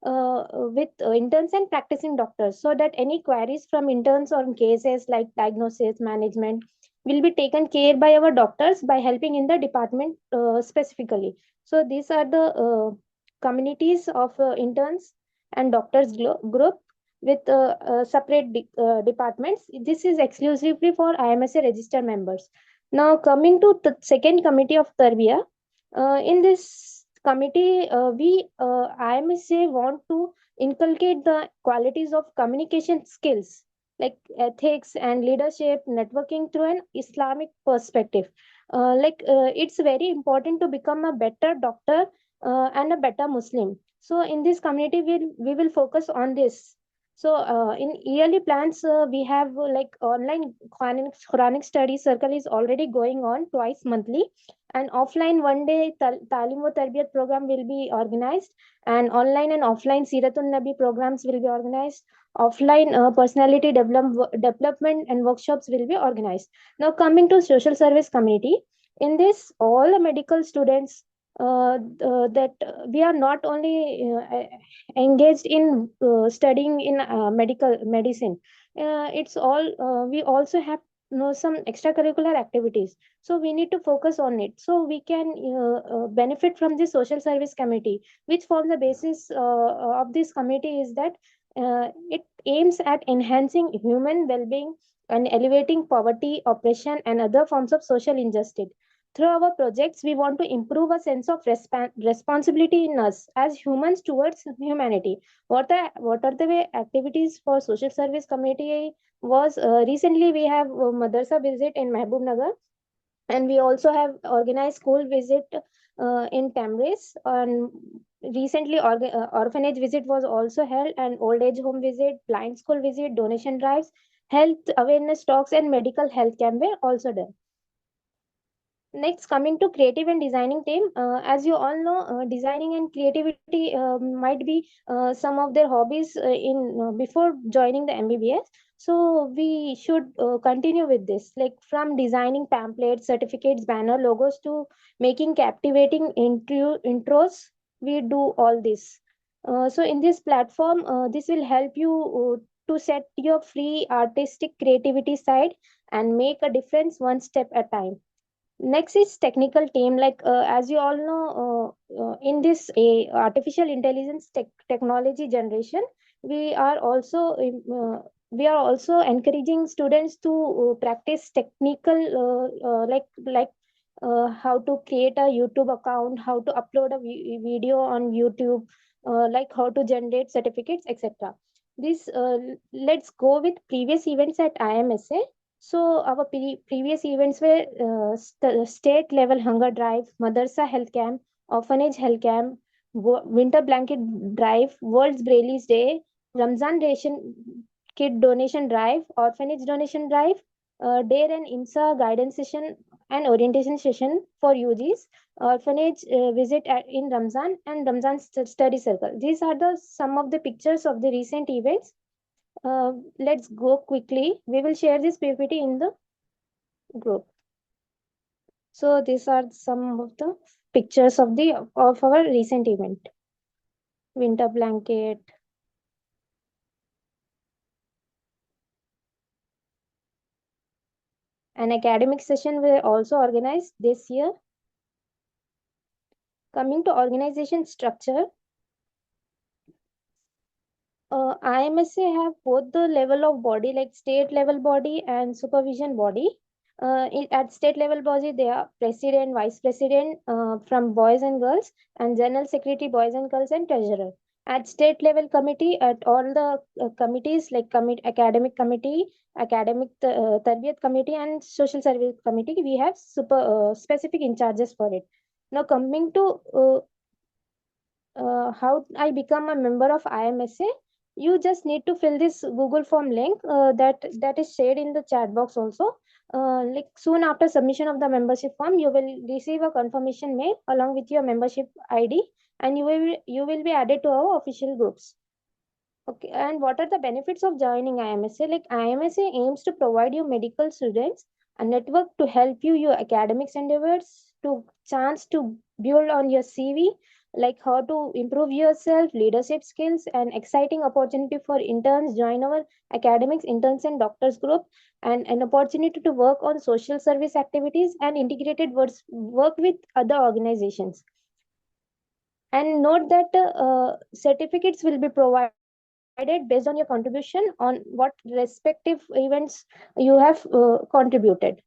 with interns and practicing doctors, so that any queries from interns on cases like diagnosis, management will be taken care by our doctors by helping in the department specifically. So these are the communities of interns and doctors group with separate departments. This is exclusively for IMSA registered members. Now coming to the second committee of Tarbiyah. In this committee, IMSA want to inculcate the qualities of communication skills like ethics and leadership, networking through an Islamic perspective. It's very important to become a better doctor and a better Muslim. So in this community, we will focus on this. So in yearly plans, we have like online Quranic study circle is already going on twice monthly, and offline one day Talim wa Tarbiyat program will be organized, and online and offline Siratun Nabi programs will be organized. Offline personality development and workshops will be organized. Now coming to social service community, in this all the medical students that we are not only engaged in studying in medicine. It's all we also have some extracurricular activities, so we need to focus on it, so we can benefit from the social service committee, which forms the basis of this committee is that it aims at enhancing human well-being and elevating poverty, oppression, and other forms of social injustice. Through our projects, we want to improve a sense of responsibility in us as humans towards humanity. What are the way activities for social service community was recently we have madrasa visit in Mehboob Nagar, and we also have organized school visit in Tamris. And recently orphanage visit was also held, and old age home visit, blind school visit, donation drives, health awareness talks, and medical health camp were also done. Next, coming to creative and designing team, as you all know, designing and creativity might be some of their hobbies in before joining the MBBS. So we should continue with this, like from designing pamphlets, certificates, banner, logos to making captivating intros. We do all this. So in this platform, this will help you to set your free artistic creativity side and make a difference one step at a time. Next is technical team. Like as you all know, in this artificial intelligence technology generation, we are also encouraging students to practice technical how to create a YouTube account, how to upload a video on YouTube, like how to generate certificates, etc. This let's go with previous events at IMSA. So our previous events were state level hunger drive, Madarsa health camp, orphanage health camp, winter blanket drive, World's Braille's Day, Ramzan ration kit donation drive, orphanage donation drive, DARE and IMSA guidance session and orientation session for UGs, orphanage visit in Ramzan, and Ramzan study circle. These are the some of the pictures of the recent events. Let's go quickly. We will share this PPT in the group. So these are some of the pictures of our recent event. Winter blanket. An academic session were also organized this year. Coming to organization structure, IMSA have both the level of body, like state level body and supervision body. At state level body, they are president, vice president from boys and girls, and general secretary, boys and girls, and treasurer. At state level committee, at all the committees like academic committee, academic tarbiyat committee, and social service committee, we have specific in charges for it. Now coming to how I become a member of IMSA, you just need to fill this Google form link that is shared in the chat box also. Like soon after submission of the membership form, you will receive a confirmation mail along with your membership ID, and you will be added to our official groups. Okay, and what are the benefits of joining IMSA? Like IMSA aims to provide you medical students a network to help your academics endeavors, to chance to build on your CV, like how to improve yourself, leadership skills, and exciting opportunity for interns join our academics, interns, and doctors group, and an opportunity to work on social service activities and integrated work with other organizations. And note that certificates will be provided based on your contribution on what respective events you have contributed.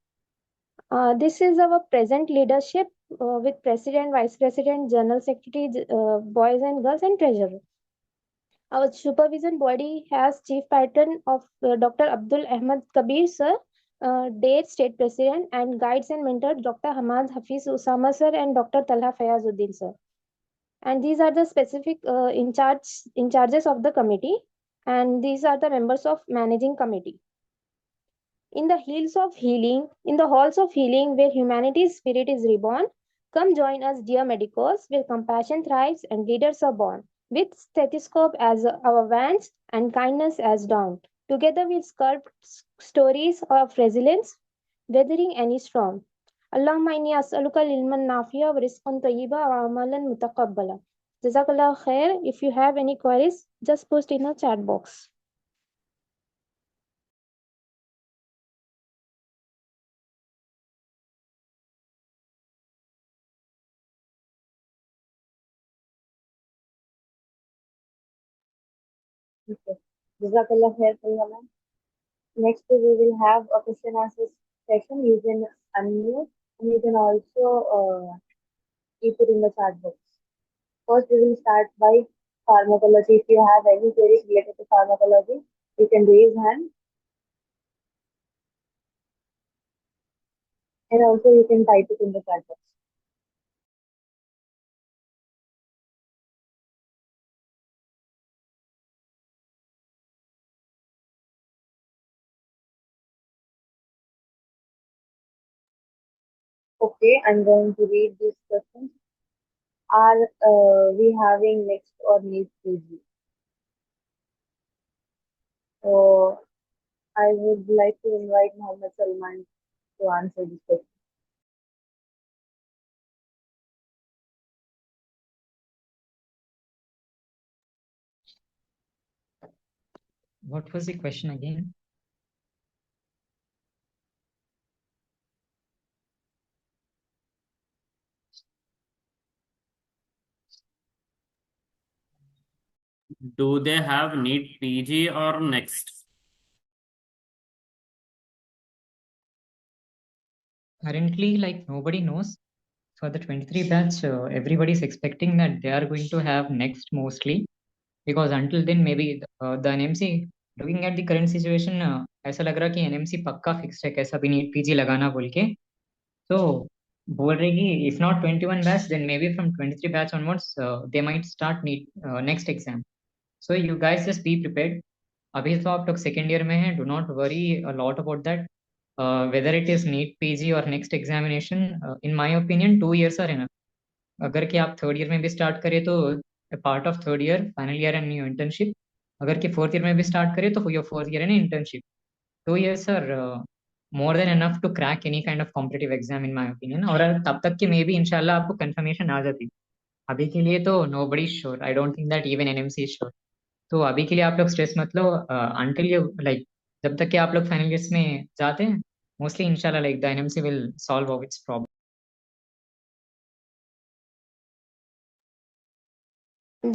This is our present leadership with president, vice president, general secretary, boys and girls, and treasurer. Our supervision body has chief patron of Dr. Abdul Ahmad Kabir sir, DARE state president, and guides and mentors Dr. Hamad Hafiz Usama sir and Dr. Talha Fayazuddin sir. And these are the specific in charges of the committee, and these are the members of managing committee. In the halls of healing where humanity's spirit is reborn, come join us, dear Medicos, where compassion thrives and leaders are born, with stethoscope as our vans and kindness as dawn. Together we'll sculpt stories of resilience, weathering any storm. اللهم إني أسألك العلما نافعا ورزقا طيبا وعملا متقبلا. Jazakallah khair. If you have any queries, just post in the chat box. Okay. Jazakallah khair, Priya ma'am. Next, we will have a question answer session. You can unmute And you can also keep it in the chat box. First, we will start by pharmacology. If you have any queries related to pharmacology, you can raise hand, and also you can type it in the chat box. Okay, I'm going to read these questions. Are we having next or need PG? So I would like to invite Mohammed Salman to answer this question. What was the question again? Do they have need PG or next? Currently, like nobody knows. For the 23 batch, everybody is expecting that they are going to have next mostly, because until then maybe the NMC, looking at the current situation, ऐसा लग रहा कि NMC पक्का fix है कैसा भी NEET PG लगाना बोल के. So बोल रहे कि if not 21 batch, then maybe from 23 batch onwards, they might start need next exam. So you guys just be prepared. अभी तो आप लोग सेकेंड ईयर में हैं, do not worry a lot about that. Whether it is NEET PG or next examination, in my opinion 2 years are enough. अगर कि आप third year में भी स्टार्ट करें तो part of third year final year and new internship. अगर कि fourth year में भी स्टार्ट करें तो your fourth year and internship. 2 years are more than enough to crack any kind of competitive exam in my opinion. और तब तक कि मे भी इंशाल्लाह आपको कंफर्मेशन आ जाती. अभी के लिए तो nobody is sure. I don't think that even NMC is sure. तो अभी के लिए आप लोग स्ट्रेस मत लो. अंटिल यू लाइक जब तक कि आप लोग फाइनल ईयर्स में जाते हैं, मोस्टली इंशाल्लाह like the NMC will solve of its problem.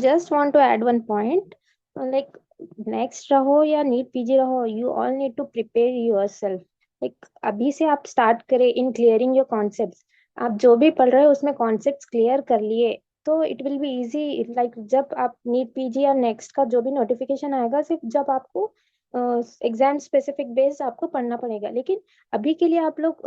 Just want to add one point. Like next रहो या नीट पीजी रहो, you all need to prepare yourself. Like अभी से आप start करें in clearing your concepts. आप जो भी पढ़ रहे हो उसमें concepts clear कर लिए तो it will be easy. Like जब आप नीट पीजी या नेक्स्ट का जो भी नोटिफिकेशन आएगा, सिर्फ जब आपको एग्जाम स्पेसिफिक बेस आपको पढ़ना पड़ेगा. लेकिन अभी के लिए आप लोग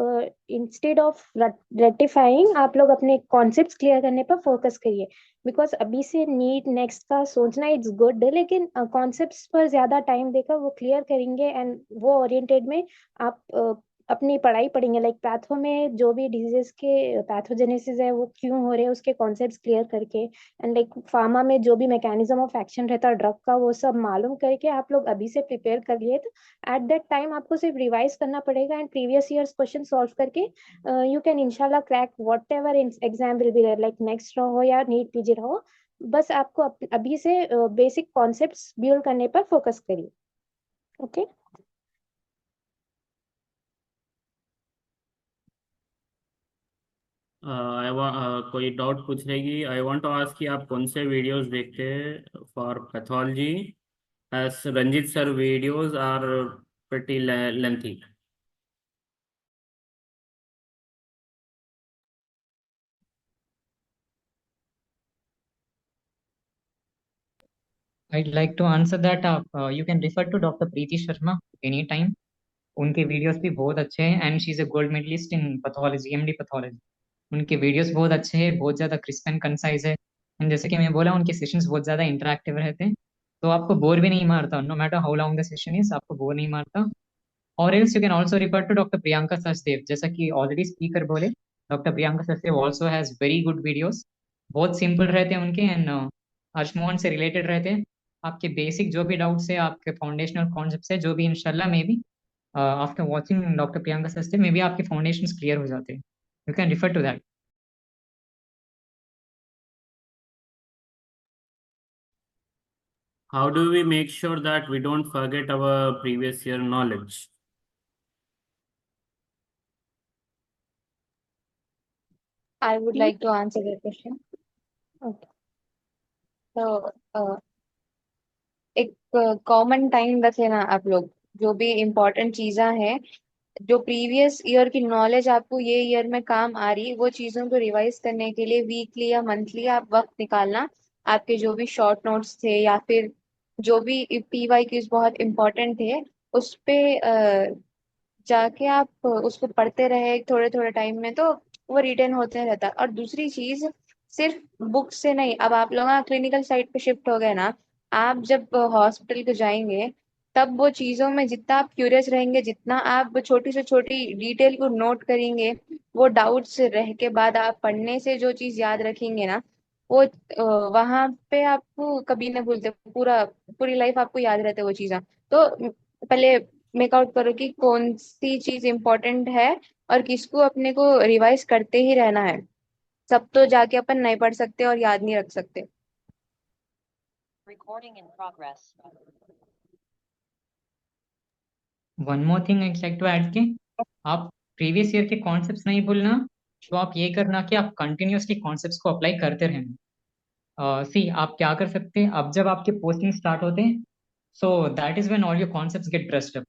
इंस्टेड ऑफ रेटिफाइंग, आप लोग अपने कॉन्सेप्ट्स क्लियर करने पर फोकस करिए. बिकॉज अभी से नीट नेक्स्ट का सोचना इट्स गुड, लेकिन कॉन्सेप्ट्स पर ज्यादा टाइम देकर वो क्लियर करेंगे एंड वो ओरिएंटेड में आप अपनी पढ़ाई पढ़ेंगे. लाइक पैथो में जो भी डिजीजेस के पैथोजेनेसिस है वो क्यों हो रहे हैं उसके कॉन्सेप्ट्स क्लियर करके, एंड लाइक फार्मा में जो भी मैकेनिज्म ऑफ एक्शन रहता है ड्रग का वो सब मालूम करके आप लोग अभी से प्रिपेयर कर लिए. तो एट दैट टाइम आपको सिर्फ रिवाइज करना पड़ेगा and previous years question solve करके you can inshallah crack whatever exam will be there, like next रहो या नीट पीजी रहो. बस आपको अभी से बेसिक कॉन्सेप्ट्स बिल्ड करने पर फोकस करिए. ओके कोई डाउट पूछ रहेगी. आई वांट टू आस्क कि आप कौन से वीडियोस देखते हैं for pathology, as Ranjit sir videos are pretty lengthy. I'd like to answer that. You can refer to Dr. Preeti Sharma anytime. उनके वीडियोस भी बहुत अच्छे हैं and she is a gold medalist in pathology, MD pathology. उनके videos बहुत अच्छे हैं, बहुत ज़्यादा क्रिस्प एंड कंसाइज है. एंड जैसे कि मैं बोला उनके सेशंस बहुत ज़्यादा इंटरेक्टिव रहते हैं, तो आपको बोर भी नहीं मारता. No matter how long the session is, आपको बोर नहीं मारता. और else you can also refer to doctor Priyanka Sachdev. जैसा कि ऑलरेडी स्पीकर बोले, doctor Priyanka Sachdev also has very good videos. बहुत सिंपल रहते हैं उनके एंड अर्शमोहन से रिलेटेड रहते हैं. आपके बेसिक जो भी डाउट्स है, आपके फाउंडेशनल कॉन्सेप्ट्स है, जो भी इंशाल्लाह maybe after watching doctor Priyanka Sachdev maybe आपके फाउंडेशंस क्लियर हो जाते हैं. You can refer to that. How do we make sure that we don't forget our previous year knowledge? I would like to answer that question. Okay तो एक common time रख लेना आप लोग. जो भी इम्पोर्टेंट चीज़ें हैं जो प्रीवियस ईयर की नॉलेज आपको ये ईयर में काम आ रही है, वो चीजों को रिवाइज करने के लिए वीकली या मंथली आप वक्त निकालना। आपके जो भी शॉर्ट नोट्स थे या फिर जो भी पीवाई क्यूज बहुत इंपॉर्टेंट थे, उस पे जाके आप उसको पढ़ते रहे थोड़े थोड़े टाइम में, तो वो रिटेन होते रहता है। और दूसरी चीज, सिर्फ बुक से नहीं, अब आप लोग क्लिनिकल साइड पे शिफ्ट हो गए ना, आप जब हॉस्पिटल को जाएंगे, तब वो चीजों में जितना आप क्यूरियस रहेंगे, जितना आप छोटी से छोटी डिटेल को नोट करेंगे, वो डाउट्स रह के बाद आप पढ़ने से जो चीज याद रखेंगे ना, वो वहां पे आपको कभी ना भूलते, पूरी लाइफ आपको याद रहते वो चीजें। तो पहले मेकआउट करो कि कौन सी चीज इंपॉर्टेंट है और किसको अपने को रिवाइज करते ही रहना है। सब तो जाके अपन नहीं पढ़ सकते और याद नहीं रख सकते। One more thing I like to add कि आप प्रीवियस ईयर के कॉन्सेप्ट्स नहीं भूलना, तो आप ये करना कि आप कंटिन्यूअसली कॉन्सेप्ट्स को अप्लाई करते रहना। सी आप क्या कर सकते हैं, अब जब आपके पोस्टिंग स्टार्ट होते हैं, so that is when all your concepts get brushed up.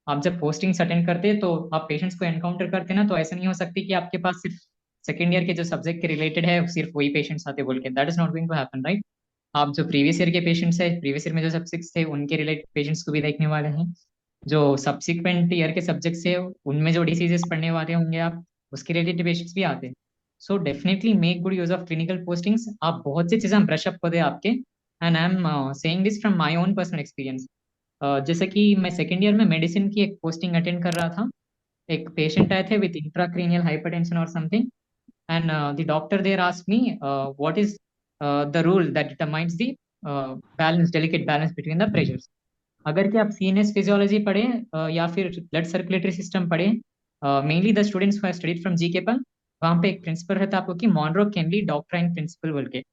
आप जब पोस्टिंग्स अटेंड करते हैं तो आप पेशेंट्स को एनकाउंटर करते हैं ना, तो ऐसा नहीं हो सकती कि आपके पास सिर्फ सेकेंड ईयर के जो सब्जेक्ट के रिलेटेड है सिर्फ वही पेशेंट्स आते बोल के, that is not going to happen, right. आप जो प्रीवियस ईयर के पेशेंट्स है, प्रीवियस ईयर में जो सब्जेक्ट्स थे उनके रिलेटेड पेशेंट्स को भी देखने वाले हैं। जो सब्सिक्वेंट ईयर के सब्जेक्ट्स है उनमें जो डिसीजेस पढ़ने वाले होंगे आप, उसके रिलेटेड पेशेंट्स भी आते हैं। So definitely make good use of clinical postings. आप बहुत सी चीजें ब्रश अप कर दे आपके, and I am saying this from my own personal experience. जैसे कि मैं सेकेंड ईयर में मेडिसिन की एक पोस्टिंग अटेंड कर रहा था। एक पेशेंट आए थे विद इंट्राक्रेनियल हाइपरटेंशन और something, and the doctor there asked me what is the rule that determines the delicate balance between the pressures। अगर कि आप सीएनएस फिजियोलॉजी पढ़े या फिर ब्लड सर्कुलेटरी सिस्टम पढ़े, mainly the students who have studied from GK पर, वहाँ पे एक प्रिंसिपल रहता आपको कि मॉनरो केनली डॉक्ट्राइन प्रिंसिपल बोल के।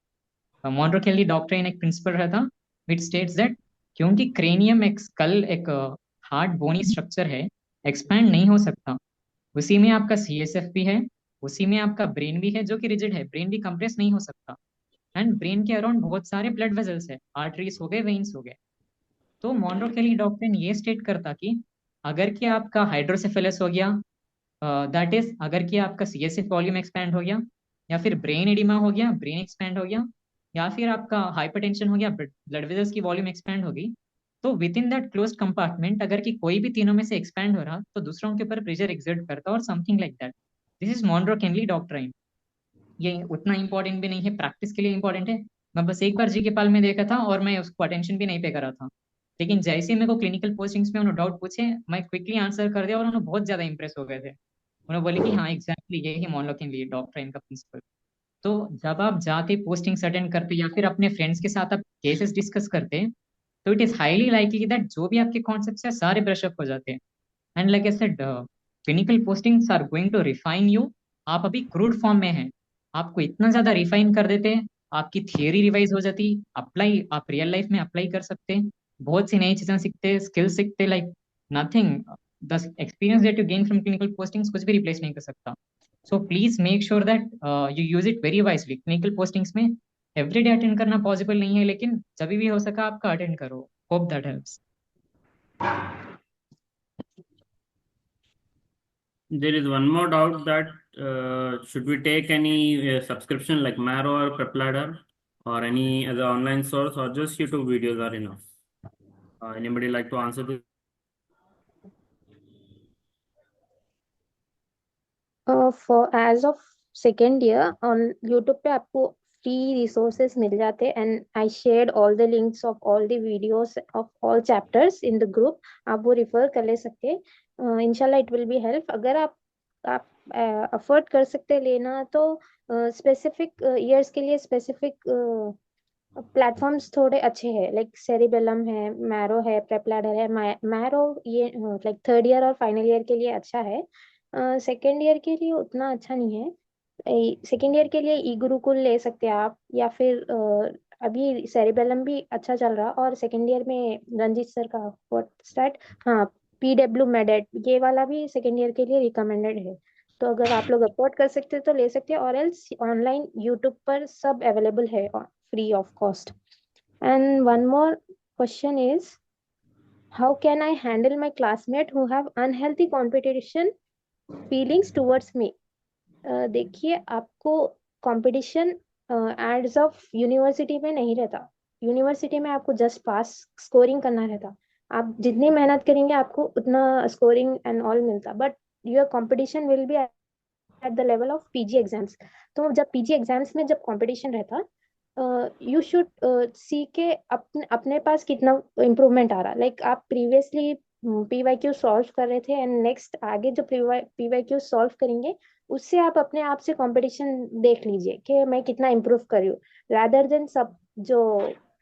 मॉनरो केनली डॉक्ट्राइन एक प्रिंसिपल रहता विच स्टेट्स दैट क्योंकि क्रेनियम एक स्कल एक हार्ड बोनी स्ट्रक्चर है, एक्सपैंड नहीं हो सकता। उसी में आपका सीएसएफ भी है, उसी में आपका ब्रेन भी है जो कि रिजिड है, ब्रेन भी कंप्रेस नहीं हो सकता। एंड ब्रेन के अराउंड बहुत सारे ब्लड वेजल्स है, आर्टरीज हो गए, वेन्स हो गए। तो मॉनरो केली डॉक्ट्रिन ये स्टेट करता कि अगर कि आपका हाइड्रोसेफेलस हो गया, दैट इज अगर कि आपका सीएसएफ वॉल्यूम एक्सपैंड हो गया, या फिर ब्रेन एडिमा हो गया, ब्रेन एक्सपैंड हो गया, या फिर आपका हाइपरटेंशन हो गया, ब्लड वेजल्स की वॉल्यूम एक्सपैंड होगी, तो with in that close compartment अगर कि कोई भी तीनों में से एक्सपैंड हो रहा तो दूसरों के ऊपर प्रेशर एक्सर्ट करता और something like that. This is Monro Kellie doctrine. ये उतना इंपॉर्टेंट भी नहीं है, प्रैक्टिस के लिए इंपॉर्टेंट है। मैं बस एक बार जी के पाल में देखा था और मैं उसको अटेंशन भी नहीं पे करा था, लेकिन जैसे ही मेरे को क्लिनिकल पोस्टिंग्स में उन्होंने डाउट पूछे, मैं क्विकली आंसर कर दिया और उन्होंने बहुत ज्यादा इंप्रेस हो गए थे। उन्होंने बोले कि हाँ एग्जैक्टली यही मॉनलो के लिए डॉक्ट्राइन का प्रिंसिपल। तो जब आप जाते पोस्टिंग्स अटेंड करते या फिर अपने फ्रेंड्स के साथ आप केसेस डिस्कस करते, तो it is highly likely that जो भी आपके कॉन्सेप्ट्स है सारे ब्रश अप हो जाते हैं। And like I said, clinical postings are going to refine you. आप अभी क्रूड फॉर्म में हैं, आपको इतना ज्यादा रिफाइन कर देते हैं, आपकी थियरी रिवाइज हो जाती, अप्लाई आप रियल लाइफ में अप्लाई कर सकते हैं, बहुत सी नई चीजें सीखते, स्किल सीखते, like nothing the experience that you gain from clinical postings कुछ भी रिप्लेस नहीं कर सकता। So please make sure that you use it very wisely. Clinical postings में एवरीडे अटेंड करना पॉसिबल नहीं है, लेकिन जब भी हो सका आपका अटेंड करो। Hope that helps. There is one more doubt that should we take any subscription like Marrow or Prepladder or any other online source, or just YouTube videos are enough? Anybody like to answer this? For as of second year on YouTube पे आपको free resources मिल जाते हैं, and I shared all the links of all the videos of all chapters in the group. आप वो refer कर ले सकते हैं, इंशाल्लाह इट विल बी हेल्प। अगर आप अफोर्ड कर सकते हैं लेना, तो स्पेसिफिक ईयर्स के लिए स्पेसिफिक प्लेटफॉर्म्स थोड़े अच्छे हैं, लाइक सेरिबेलम है, मैरो है, प्रेपलैडर है। मैरो ये लाइक थर्ड ईयर और फाइनल ईयर के लिए अच्छा है, सेकेंड ईयर के लिए उतना अच्छा नहीं है। सेकेंड ईयर के लिए ई गुरुकुल ले सकते हैं आप, या फिर अभी सेरिबेलम भी अच्छा चल रहा, और सेकेंड ईयर में रंजीत सर का व्हाट स्टार्ट, हाँ, पीडब्ल्यू मेडेट, ये वाला भी सेकेंड ईयर के लिए रिकमेंडेड है। तो अगर आप लोग अफोर्ड कर सकते हैं तो ले सकते हैं, और एल्स ऑनलाइन यूट्यूब पर सब अवेलेबल है free of cost. And one more question is, How can I handle my classmate who have unhealthy competition feelings towards me? देखिए, आपको कंपटीशन एज ऑफ यूनिवर्सिटी में नहीं रहता। यूनिवर्सिटी में आपको जस्ट पास स्कोरिंग करना रहता। आप जितनी मेहनत करेंगे आपको उतना स्कोरिंग एंड ऑल मिलता, but your competition will be at the level of PG exams. तो जब पीजी एग्जाम्स में जब कंपटीशन रहता, यू शुड सी के अपने पास कितना इम्प्रूवमेंट आ रहा। लाइक आप प्रीवियसली पीवाईक्यू सॉल्व कर रहे थे एंड नेक्स्ट आगे जो पीवाईक्यू सॉल्व करेंगे उससे आप अपने आप से कंपटीशन देख लीजिए कि मैं कितना इम्प्रूव कर रही हूँ, रादर देन सब जो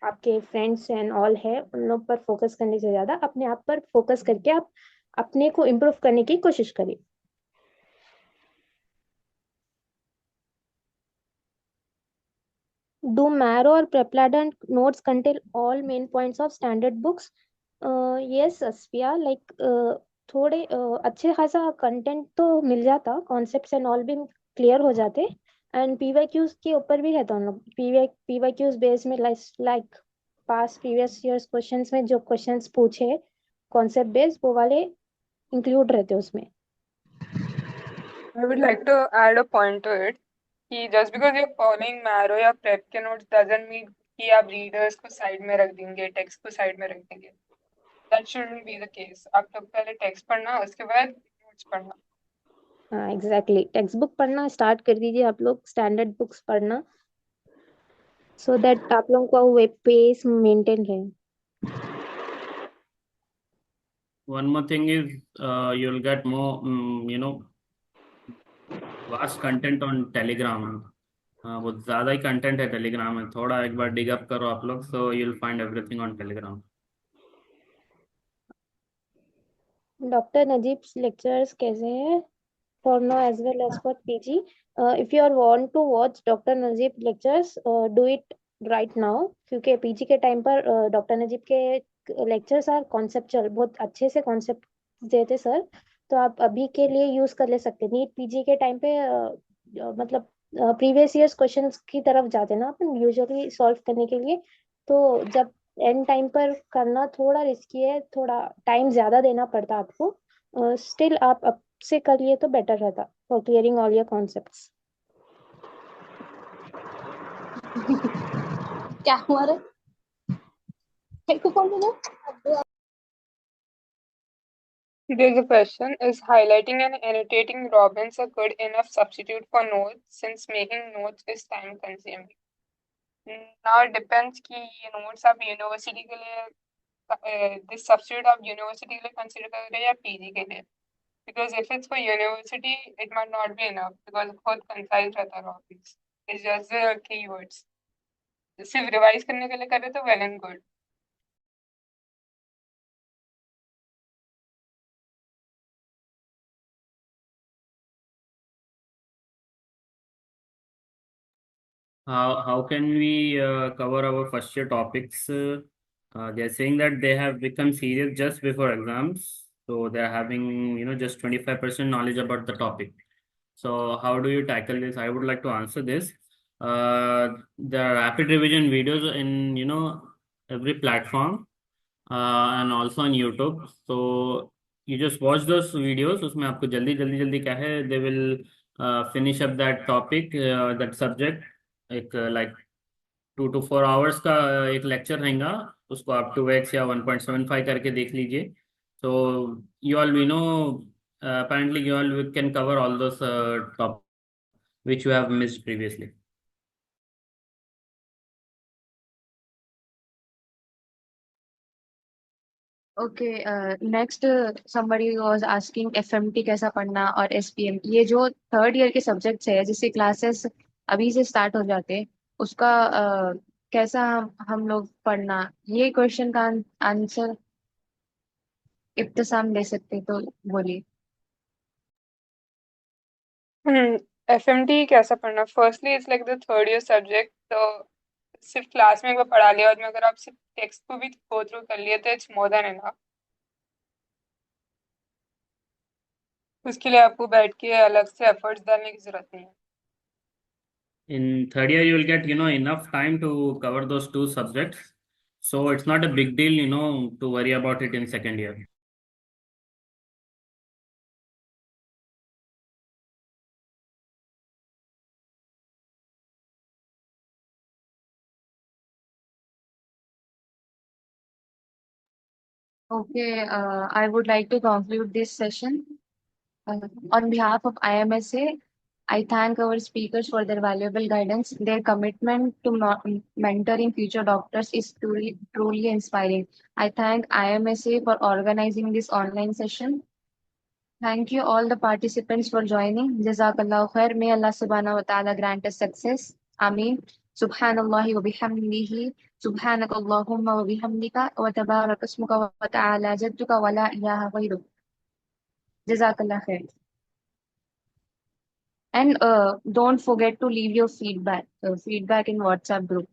आपके फ्रेंड्स एंड ऑल है उन लोग पर फोकस करने से ज्यादा अपने आप पर फोकस करके आप अपने को इम्प्रूव करने की कोशिश करिए। Do Marrow or Prepladon notes contain all main points of standard books? Yes, Asfiya, like थोड़े अच्छे खासा कंटेंट तो मिल जाता, कॉन्सेप्ट्स एंड ऑल भी क्लियर हो जाते, एंड पीवाईक्यूज के ऊपर भी रहता। उन लोग पीवाईक्यूज बेस में लाइक पास प्रीवियस ईयर्स क्वेश्चंस में जो क्वेश्चंस पूछे कॉन्सेप्ट बेस्ड वो वाले इंक्लूड रहते उसमें। I would like to add a point to it कि just because you're following marrow या प्रेप के नोट्स doesn't mean कि आप रीडर्स को साइड में रख देंगे, टेक्स्ट को साइड में रख देंगे। That shouldn't be the case. आप लोग पहले टेक्स्ट पढ़ना, उसके बाद नोट्स पढ़ना। हाँ एग्जैक्टली, टेक्स्ट बुक पढ़ना स्टार्ट कर दीजिए आप लोग, स्टैंडर्ड बुक्स पढ़ना, सो दैट आप लोगों का वेब पेस मेंटेन रहे। One more thing is you'll get more vast content on Telegram. बहुत ज़्यादा ही कंटेंट है टेलीग्राम में, थोड़ा एक बार डिग अप करो आप लोग, so you'll find everything on Telegram. Doctor Najeeb's lectures कैसे हैं for now as well as for PG? If you are want to watch doctor Najeeb lectures, do it right now, क्योंकि PG के टाइम पर doctor Najeeb के lectures are conceptual, बहुत अच्छे से concept देते सर, तो आप अभी के लिए यूज कर ले सकते। नीट पीजी के टाइम पे मतलब प्रीवियस ईयर्स क्वेश्चंस की तरफ जाते ना अपन यूजुअली सॉल्व करने के लिए, तो जब एंड टाइम पर करना थोड़ा रिस्की है, थोड़ा टाइम ज्यादा देना पड़ता आपको, स्टिल आप अब से कर लिए तो बेटर रहता for clearing all your concepts. क्या हुआ रे? There's a question: is highlighting and annotating Robins a good enough substitute for notes since making notes is time consuming? Now it depends कि ये notes आप यूनिवर्सिटी के लिए this substitute आप university के लिए कंसीडर कर रहे हैं या पीजी के लिए? Because if it's for university, it might not be enough because बहुत concise रहता है Robins. It's just the keywords. सिर्फ रिवाइज करने के लिए करे तो well and good. How can we cover our first year topics? They're saying that they have become serious just before exams, so they're having just 25% knowledge about the topic. So how do you tackle this? I would like to answer this. There are rapid revision videos in every platform and also on YouTube. So you just watch those videos. उसमें आपको जल्दी जल्दी जल्दी क्या है, they will finish up that topic, that subject. एक like 2 to 4 hours का एक लेक्चर रहेगा, उसको आप 2x या 1.75 करके देख लीजिए. So you all apparently you all can cover all those topics which you have missed previously. Okay, next somebody was asking FMT कैसा पढ़ना और SPM, ये जो थर्ड ईयर के सब्जेक्ट्स है जिससे क्लासेस अभी से स्टार्ट हो जाते, उसका कैसा हम लोग पढ़ना, ये क्वेश्चन का आंसर इब्तिसाम दे सकते तो बोलिए। FMT कैसा पढ़ना? Firstly, it's like the third year subject, तो सिर्फ क्लास में एक बार पढ़ा लिया और अगर आप सिर्फ टेक्स्ट को भी गो थ्रू कर लिए तो इट्स मोर देन एनफ। उसके लिए आपको बैठ के अलग से एफर्ट्स डालने की जरूरत नहीं है। In third year, you will get enough time to cover those two subjects. So it's not a big deal, to worry about it in second year. Okay, I would like to conclude this session. On behalf of IMSA, I thank our speakers for their valuable guidance. Their commitment to mentoring future doctors is truly inspiring. I thank IMSA for organizing this online session. Thank you all the participants for joining. Jazakallah khair. May Allah subhanahu wa ta'ala grant us success. Ameen. Subhanallahi wa bihamdihi. Subhanakallahumma wa bihamdika. Wa tabarak ismuka wa ta'ala jadduka wa la ilaha ghayruk. Jazakallah khair. And don't forget to leave your feedback in WhatsApp group.